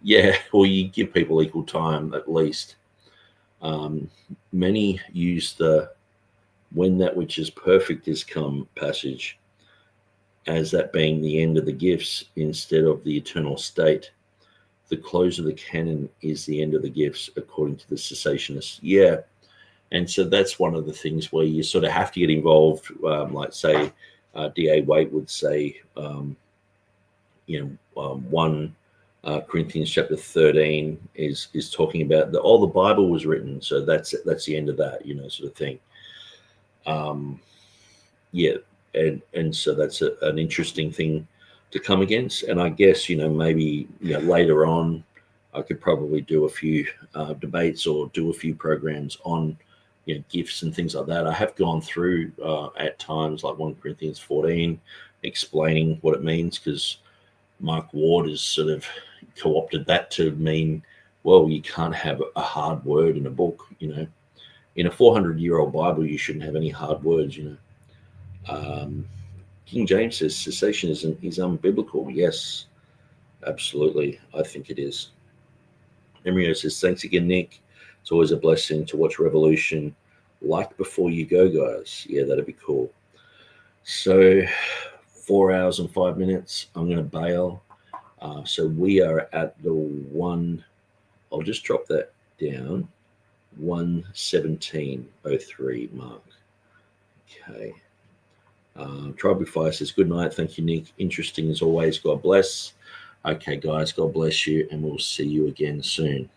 Yeah, well, you give people equal time at least. Many use the when that which is perfect is come passage as that being the end of the gifts instead of the eternal state. The close of the canon is the end of the gifts, according to the cessationists. Yeah. And so that's one of the things where you sort of have to get involved. Like, say, D.A. Waite would say, 1 Corinthians chapter 13 is talking about the Bible was written. So that's the end of that, sort of thing. Yeah. And so that's an interesting thing to come against. And I guess, maybe, later on, I could probably do a few debates or do a few programs on, gifts and things like that. I have gone through at times, like 1 Corinthians 14, explaining what it means, because Mark Ward has sort of co-opted that to mean, well, you can't have a hard word in a book, In a 400-year-old Bible, you shouldn't have any hard words, King James says cessationism is unbiblical. Yes, absolutely. I think it is. Emrio says, thanks again, Nick. It's always a blessing to watch Revolution. Like before you go, guys. Yeah, that'd be cool. So 4 hours and 5 minutes. I'm going to bail. So we are at the one. I'll just drop that down. 1:17:03 mark. Okay. Tribal Fire says, good night. Thank you, Nick. Interesting as always. God bless. Okay, guys, God bless you, and we'll see you again soon.